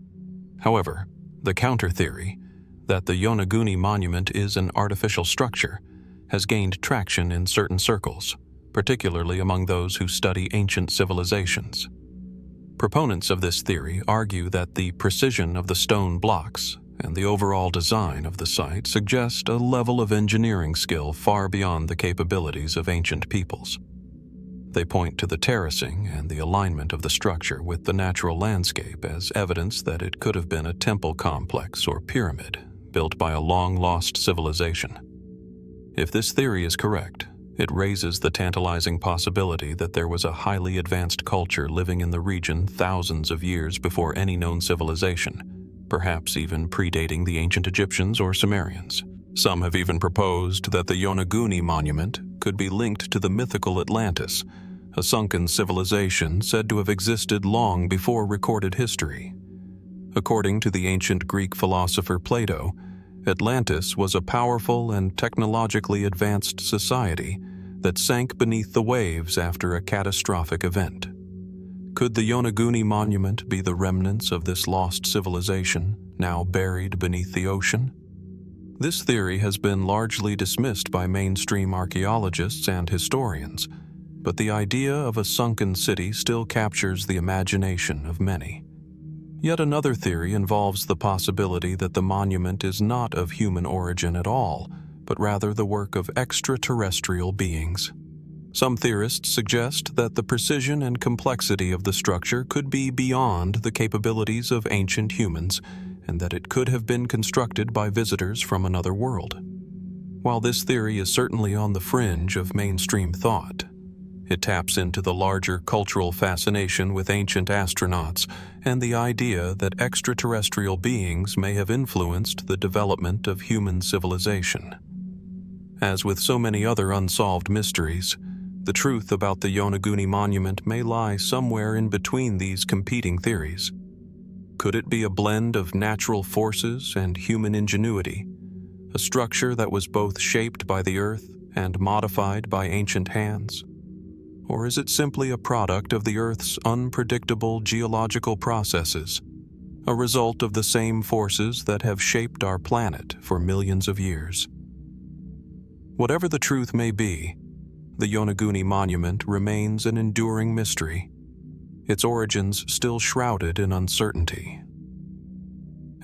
However, the counter-theory, that the Yonaguni Monument is an artificial structure, has gained traction in certain circles, particularly among those who study ancient civilizations. Proponents of this theory argue that the precision of the stone blocks and the overall design of the site suggest a level of engineering skill far beyond the capabilities of ancient peoples. They point to the terracing and the alignment of the structure with the natural landscape as evidence that it could have been a temple complex or pyramid built by a long-lost civilization. If this theory is correct, it raises the tantalizing possibility that there was a highly advanced culture living in the region thousands of years before any known civilization, perhaps even predating the ancient Egyptians or Sumerians. Some have even proposed that the Yonaguni Monument could be linked to the mythical Atlantis, a sunken civilization said to have existed long before recorded history. According to the ancient Greek philosopher Plato, Atlantis was a powerful and technologically advanced society that sank beneath the waves after a catastrophic event. Could the Yonaguni Monument be the remnants of this lost civilization, now buried beneath the ocean? This theory has been largely dismissed by mainstream archaeologists and historians, but the idea of a sunken city still captures the imagination of many. Yet another theory involves the possibility that the monument is not of human origin at all, but rather the work of extraterrestrial beings. Some theorists suggest that the precision and complexity of the structure could be beyond the capabilities of ancient humans, and that it could have been constructed by visitors from another world. While this theory is certainly on the fringe of mainstream thought, it taps into the larger cultural fascination with ancient astronauts and the idea that extraterrestrial beings may have influenced the development of human civilization. As with so many other unsolved mysteries, the truth about the Yonaguni Monument may lie somewhere in between these competing theories. Could it be a blend of natural forces and human ingenuity, a structure that was both shaped by the earth and modified by ancient hands? Or is it simply a product of the Earth's unpredictable geological processes, a result of the same forces that have shaped our planet for millions of years? Whatever the truth may be, the Yonaguni Monument remains an enduring mystery, its origins still shrouded in uncertainty.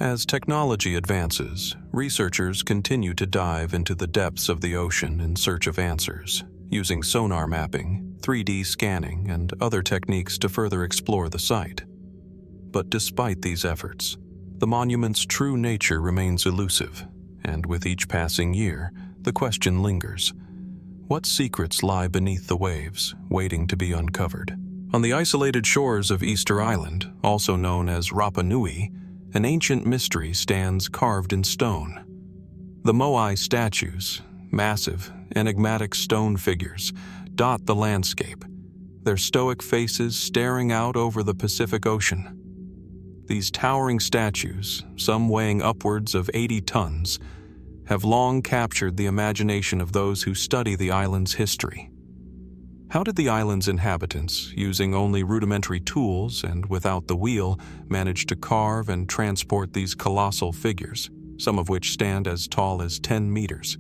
As technology advances, researchers continue to dive into the depths of the ocean in search of answers, using sonar mapping, 3D scanning, and other techniques to further explore the site. But despite these efforts, the monument's true nature remains elusive, and with each passing year, the question lingers: what secrets lie beneath the waves, waiting to be uncovered? On the isolated shores of Easter Island, also known as Rapa Nui, an ancient mystery stands carved in stone. The moai statues, massive, enigmatic stone figures, dot the landscape, their stoic faces staring out over the Pacific Ocean. These towering statues, some weighing upwards of 80 tons, have long captured the imagination of those who study the island's history. How did the island's inhabitants, using only rudimentary tools and without the wheel, manage to carve and transport these colossal figures, some of which stand as tall as 10 meters?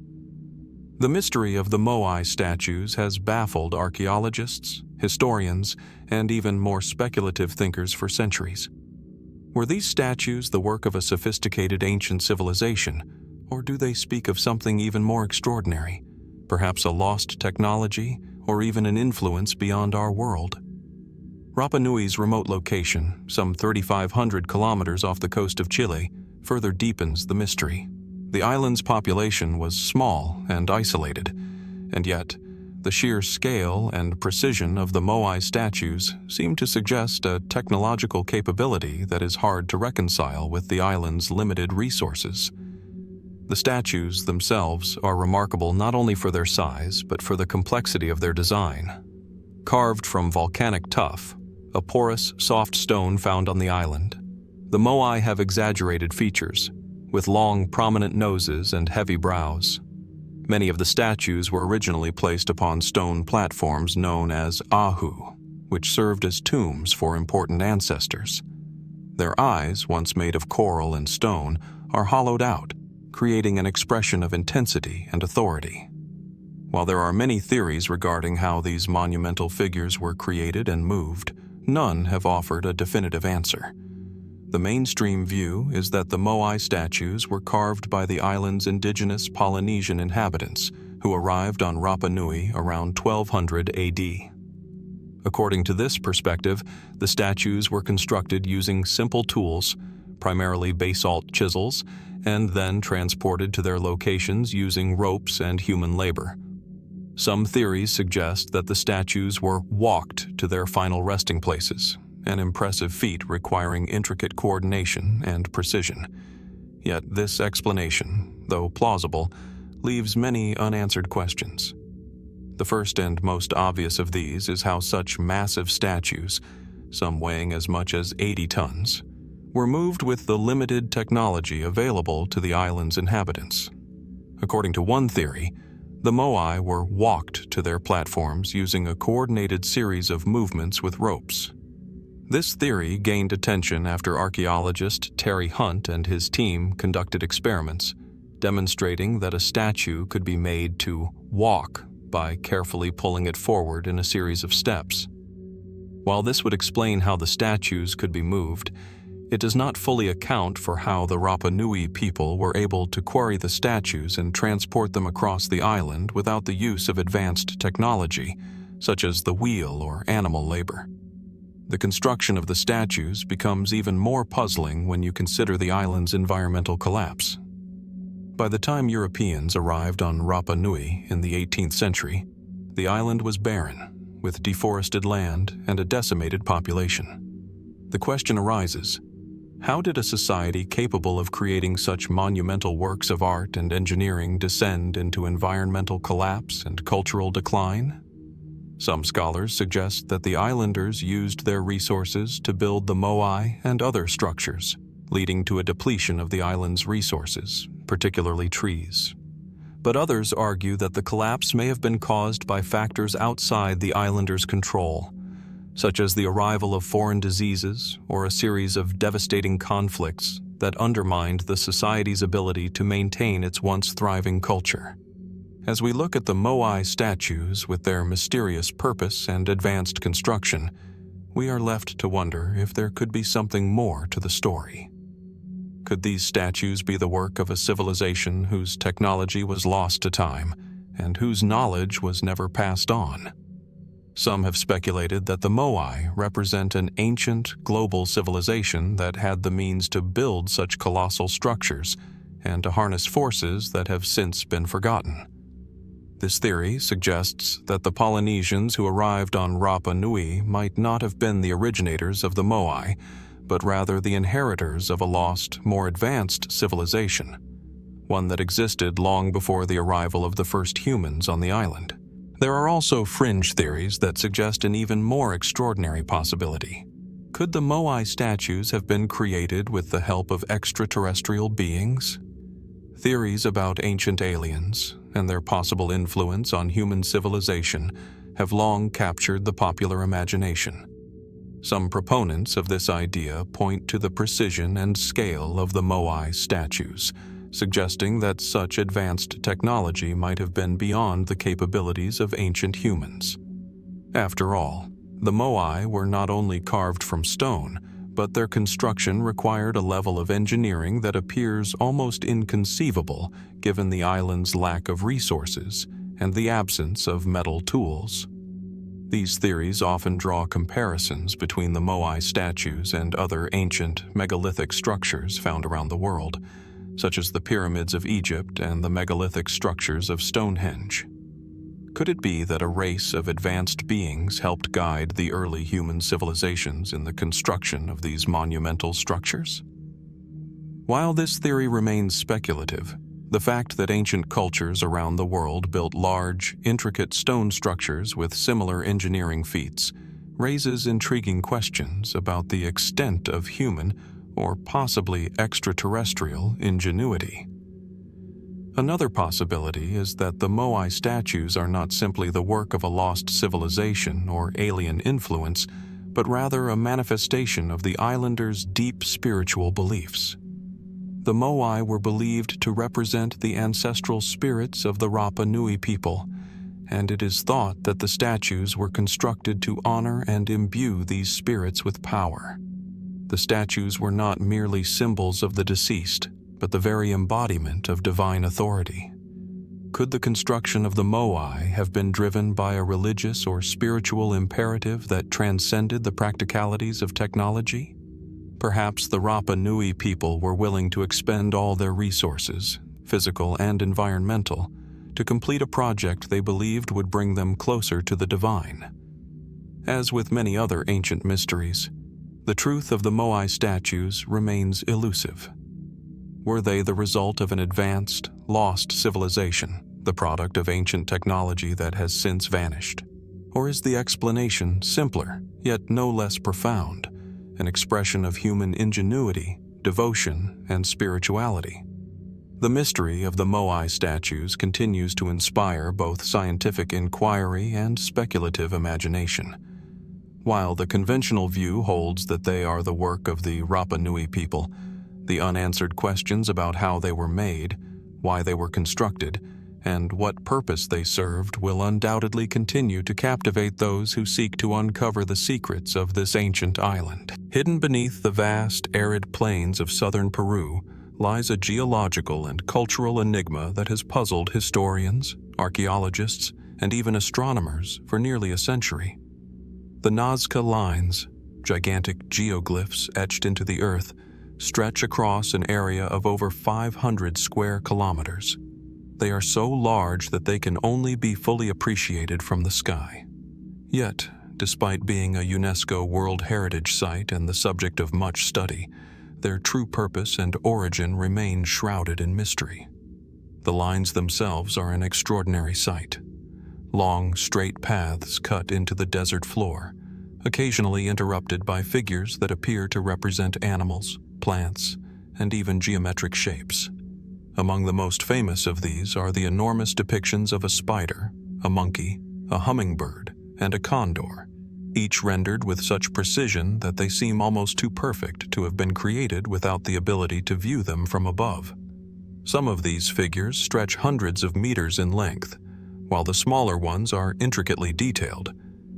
The mystery of the Moai statues has baffled archaeologists, historians, and even more speculative thinkers for centuries. Were these statues the work of a sophisticated ancient civilization, or do they speak of something even more extraordinary, perhaps a lost technology or even an influence beyond our world? Rapa Nui's remote location, some 3,500 kilometers off the coast of Chile, further deepens the mystery. The island's population was small and isolated, and yet the sheer scale and precision of the Moai statues seem to suggest a technological capability that is hard to reconcile with the island's limited resources. The statues themselves are remarkable not only for their size, but for the complexity of their design. Carved from volcanic tuff, a porous, soft stone found on the island, the Moai have exaggerated features, with long, prominent noses and heavy brows. Many of the statues were originally placed upon stone platforms known as ahu, which served as tombs for important ancestors. Their eyes, once made of coral and stone, are hollowed out, creating an expression of intensity and authority. While there are many theories regarding how these monumental figures were created and moved, none have offered a definitive answer. The mainstream view is that the Moai statues were carved by the island's indigenous Polynesian inhabitants, who arrived on Rapa Nui around 1200 AD. According to this perspective, the statues were constructed using simple tools, primarily basalt chisels, and then transported to their locations using ropes and human labor. Some theories suggest that the statues were walked to their final resting places, an impressive feat requiring intricate coordination and precision. Yet this explanation, though plausible, leaves many unanswered questions. The first and most obvious of these is how such massive statues, some weighing as much as 80 tons, were moved with the limited technology available to the island's inhabitants. According to one theory, the Moai were walked to their platforms using a coordinated series of movements with ropes. This theory gained attention after archaeologist Terry Hunt and his team conducted experiments, demonstrating that a statue could be made to walk by carefully pulling it forward in a series of steps. While this would explain how the statues could be moved, it does not fully account for how the Rapa Nui people were able to quarry the statues and transport them across the island without the use of advanced technology, such as the wheel or animal labor. The construction of the statues becomes even more puzzling when you consider the island's environmental collapse. By the time Europeans arrived on Rapa Nui in the 18th century, the island was barren, with deforested land and a decimated population. The question arises, how did a society capable of creating such monumental works of art and engineering descend into environmental collapse and cultural decline? Some scholars suggest that the islanders used their resources to build the Moai and other structures, leading to a depletion of the island's resources, particularly trees. But others argue that the collapse may have been caused by factors outside the islanders' control, such as the arrival of foreign diseases or a series of devastating conflicts that undermined the society's ability to maintain its once thriving culture. As we look at the Moai statues with their mysterious purpose and advanced construction, we are left to wonder if there could be something more to the story. Could these statues be the work of a civilization whose technology was lost to time and whose knowledge was never passed on? Some have speculated that the Moai represent an ancient, global civilization that had the means to build such colossal structures and to harness forces that have since been forgotten. This theory suggests that the Polynesians who arrived on Rapa Nui might not have been the originators of the Moai, but rather the inheritors of a lost, more advanced civilization, one that existed long before the arrival of the first humans on the island. There are also fringe theories that suggest an even more extraordinary possibility. Could the Moai statues have been created with the help of extraterrestrial beings? Theories about ancient aliens and their possible influence on human civilization have long captured the popular imagination. Some proponents of this idea point to the precision and scale of the Moai statues, suggesting that such advanced technology might have been beyond the capabilities of ancient humans. After all, the Moai were not only carved from stone, but their construction required a level of engineering that appears almost inconceivable given the island's lack of resources and the absence of metal tools. These theories often draw comparisons between the Moai statues and other ancient megalithic structures found around the world, such as the pyramids of Egypt and the megalithic structures of Stonehenge. Could it be that a race of advanced beings helped guide the early human civilizations in the construction of these monumental structures? While this theory remains speculative, the fact that ancient cultures around the world built large, intricate stone structures with similar engineering feats raises intriguing questions about the extent of human, or possibly extraterrestrial, ingenuity. Another possibility is that the Moai statues are not simply the work of a lost civilization or alien influence, but rather a manifestation of the islanders' deep spiritual beliefs. The Moai were believed to represent the ancestral spirits of the Rapa Nui people, and it is thought that the statues were constructed to honor and imbue these spirits with power. The statues were not merely symbols of the deceased, but the very embodiment of divine authority. Could the construction of the Moai have been driven by a religious or spiritual imperative that transcended the practicalities of technology? Perhaps the Rapa Nui people were willing to expend all their resources, physical and environmental, to complete a project they believed would bring them closer to the divine. As with many other ancient mysteries, the truth of the Moai statues remains elusive. Were they the result of an advanced, lost civilization, the product of ancient technology that has since vanished? Or is the explanation simpler, yet no less profound, an expression of human ingenuity, devotion, and spirituality? The mystery of the Moai statues continues to inspire both scientific inquiry and speculative imagination. While the conventional view holds that they are the work of the Rapa Nui people, the unanswered questions about how they were made, why they were constructed, and what purpose they served will undoubtedly continue to captivate those who seek to uncover the secrets of this ancient island. Hidden beneath the vast, arid plains of southern Peru lies a geological and cultural enigma that has puzzled historians, archaeologists, and even astronomers for nearly a century. The Nazca lines, gigantic geoglyphs etched into the earth, stretch across an area of over 500 square kilometers. They are so large that they can only be fully appreciated from the sky. Yet, despite being a UNESCO World Heritage Site and the subject of much study, their true purpose and origin remain shrouded in mystery. The lines themselves are an extraordinary sight. Long, straight paths cut into the desert floor, occasionally interrupted by figures that appear to represent animals, plants, and even geometric shapes. Among the most famous of these are the enormous depictions of a spider, a monkey, a hummingbird, and a condor, each rendered with such precision that they seem almost too perfect to have been created without the ability to view them from above. Some of these figures stretch hundreds of meters in length, while the smaller ones are intricately detailed,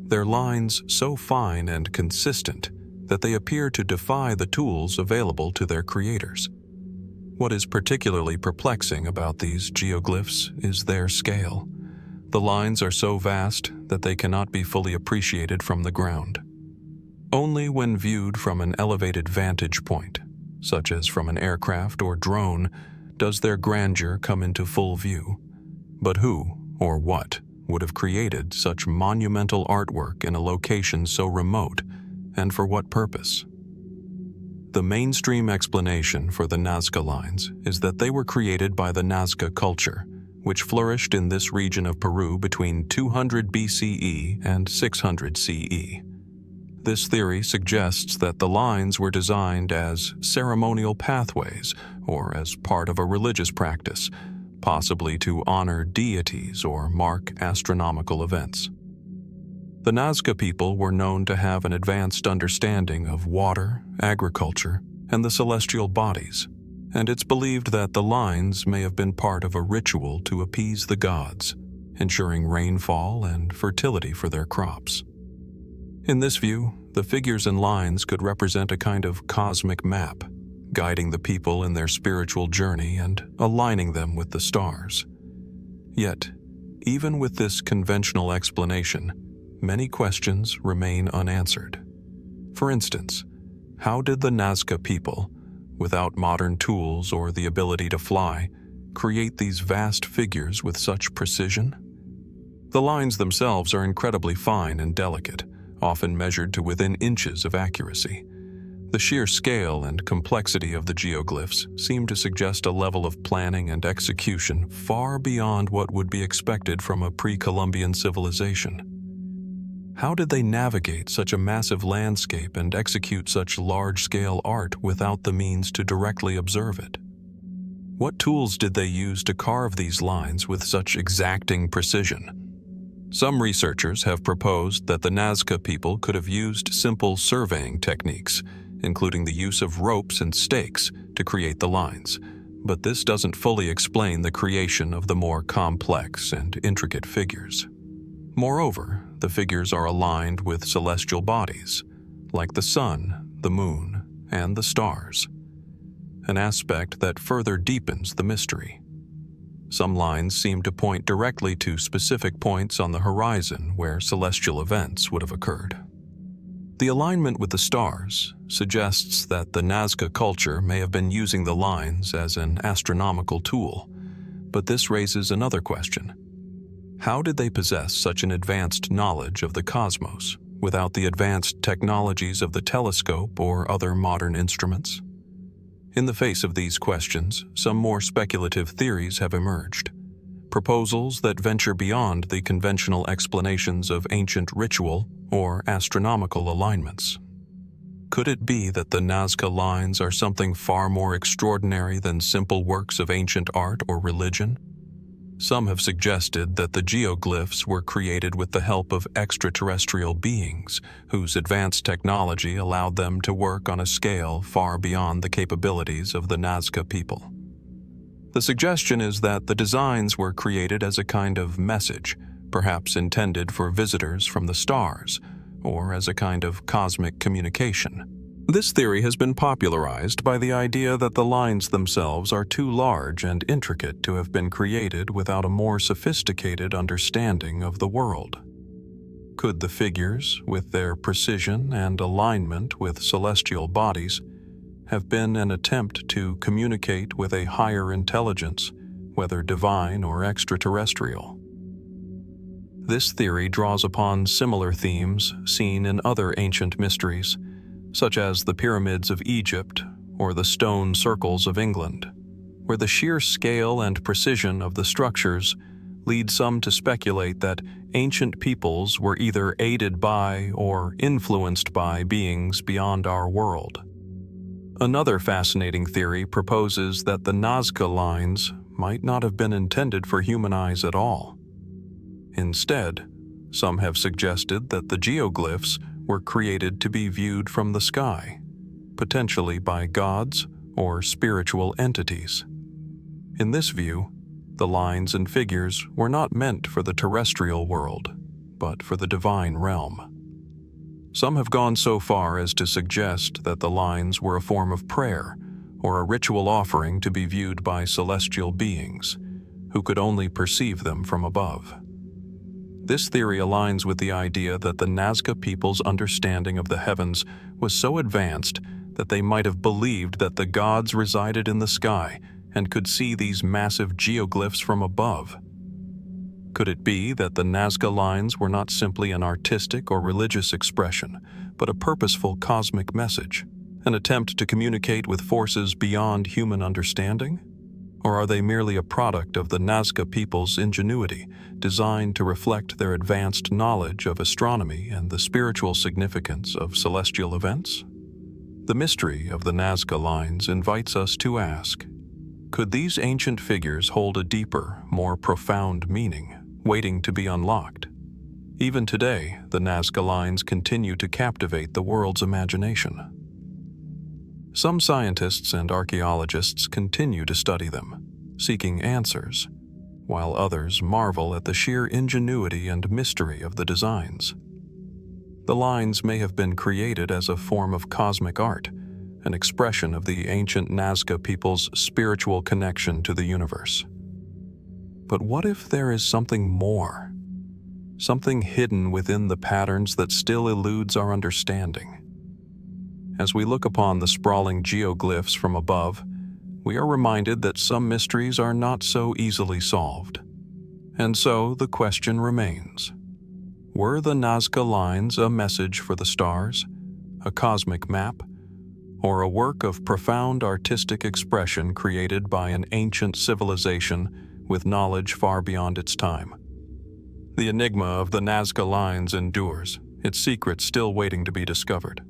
their lines so fine and consistent that they appear to defy the tools available to their creators. What is particularly perplexing about these geoglyphs is their scale. The lines are so vast that they cannot be fully appreciated from the ground. Only when viewed from an elevated vantage point, such as from an aircraft or drone, does their grandeur come into full view. But who, or what, would have created such monumental artwork in a location so remote, and for what purpose? The mainstream explanation for the Nazca lines is that they were created by the Nazca culture, which flourished in this region of Peru between 200 BCE and 600 CE. This theory suggests that the lines were designed as ceremonial pathways or as part of a religious practice, possibly to honor deities or mark astronomical events. The Nazca people were known to have an advanced understanding of water, agriculture, and the celestial bodies, and it's believed that the lines may have been part of a ritual to appease the gods, ensuring rainfall and fertility for their crops. In this view, the figures and lines could represent a kind of cosmic map, guiding the people in their spiritual journey and aligning them with the stars. Yet, even with this conventional explanation, many questions remain unanswered. For instance, how did the Nazca people, without modern tools or the ability to fly, create these vast figures with such precision? The lines themselves are incredibly fine and delicate, often measured to within inches of accuracy. The sheer scale and complexity of the geoglyphs seem to suggest a level of planning and execution far beyond what would be expected from a pre-Columbian civilization. How did they navigate such a massive landscape and execute such large-scale art without the means to directly observe it? What tools did they use to carve these lines with such exacting precision? Some researchers have proposed that the Nazca people could have used simple surveying techniques, including the use of ropes and stakes, to create the lines, but this doesn't fully explain the creation of the more complex and intricate figures. Moreover, the figures are aligned with celestial bodies, like the sun, the moon, and the stars, an aspect that further deepens the mystery. Some lines seem to point directly to specific points on the horizon where celestial events would have occurred. The alignment with the stars suggests that the Nazca culture may have been using the lines as an astronomical tool, but this raises another question. How did they possess such an advanced knowledge of the cosmos without the advanced technologies of the telescope or other modern instruments? In the face of these questions, some more speculative theories have emerged. Proposals that venture beyond the conventional explanations of ancient ritual or astronomical alignments. Could it be that the Nazca lines are something far more extraordinary than simple works of ancient art or religion? Some have suggested that the geoglyphs were created with the help of extraterrestrial beings, whose advanced technology allowed them to work on a scale far beyond the capabilities of the Nazca people. The suggestion is that the designs were created as a kind of message, perhaps intended for visitors from the stars, or as a kind of cosmic communication. This theory has been popularized by the idea that the lines themselves are too large and intricate to have been created without a more sophisticated understanding of the world. Could the figures, with their precision and alignment with celestial bodies, have been an attempt to communicate with a higher intelligence, whether divine or extraterrestrial? This theory draws upon similar themes seen in other ancient mysteries, such as the pyramids of Egypt or the stone circles of England, where the sheer scale and precision of the structures lead some to speculate that ancient peoples were either aided by or influenced by beings beyond our world. Another fascinating theory proposes that the Nazca lines might not have been intended for human eyes at all. Instead, some have suggested that the geoglyphs were created to be viewed from the sky, potentially by gods or spiritual entities. In this view, the lines and figures were not meant for the terrestrial world, but for the divine realm. Some have gone so far as to suggest that the lines were a form of prayer or a ritual offering to be viewed by celestial beings, who could only perceive them from above. This theory aligns with the idea that the Nazca people's understanding of the heavens was so advanced that they might have believed that the gods resided in the sky and could see these massive geoglyphs from above. Could it be that the Nazca lines were not simply an artistic or religious expression, but a purposeful cosmic message, an attempt to communicate with forces beyond human understanding? Or are they merely a product of the Nazca people's ingenuity, designed to reflect their advanced knowledge of astronomy and the spiritual significance of celestial events? The mystery of the Nazca lines invites us to ask, could these ancient figures hold a deeper, more profound meaning, waiting to be unlocked? Even today, the Nazca lines continue to captivate the world's imagination. Some scientists and archaeologists continue to study them, seeking answers, while others marvel at the sheer ingenuity and mystery of the designs. The lines may have been created as a form of cosmic art, an expression of the ancient Nazca people's spiritual connection to the universe. But what if there is something more? Something hidden within the patterns that still eludes our understanding. As we look upon the sprawling geoglyphs from above, we are reminded that some mysteries are not so easily solved. And so the question remains: were the Nazca lines a message for the stars, a cosmic map, or a work of profound artistic expression created by an ancient civilization with knowledge far beyond its time? The enigma of the Nazca lines endures, its secrets still waiting to be discovered.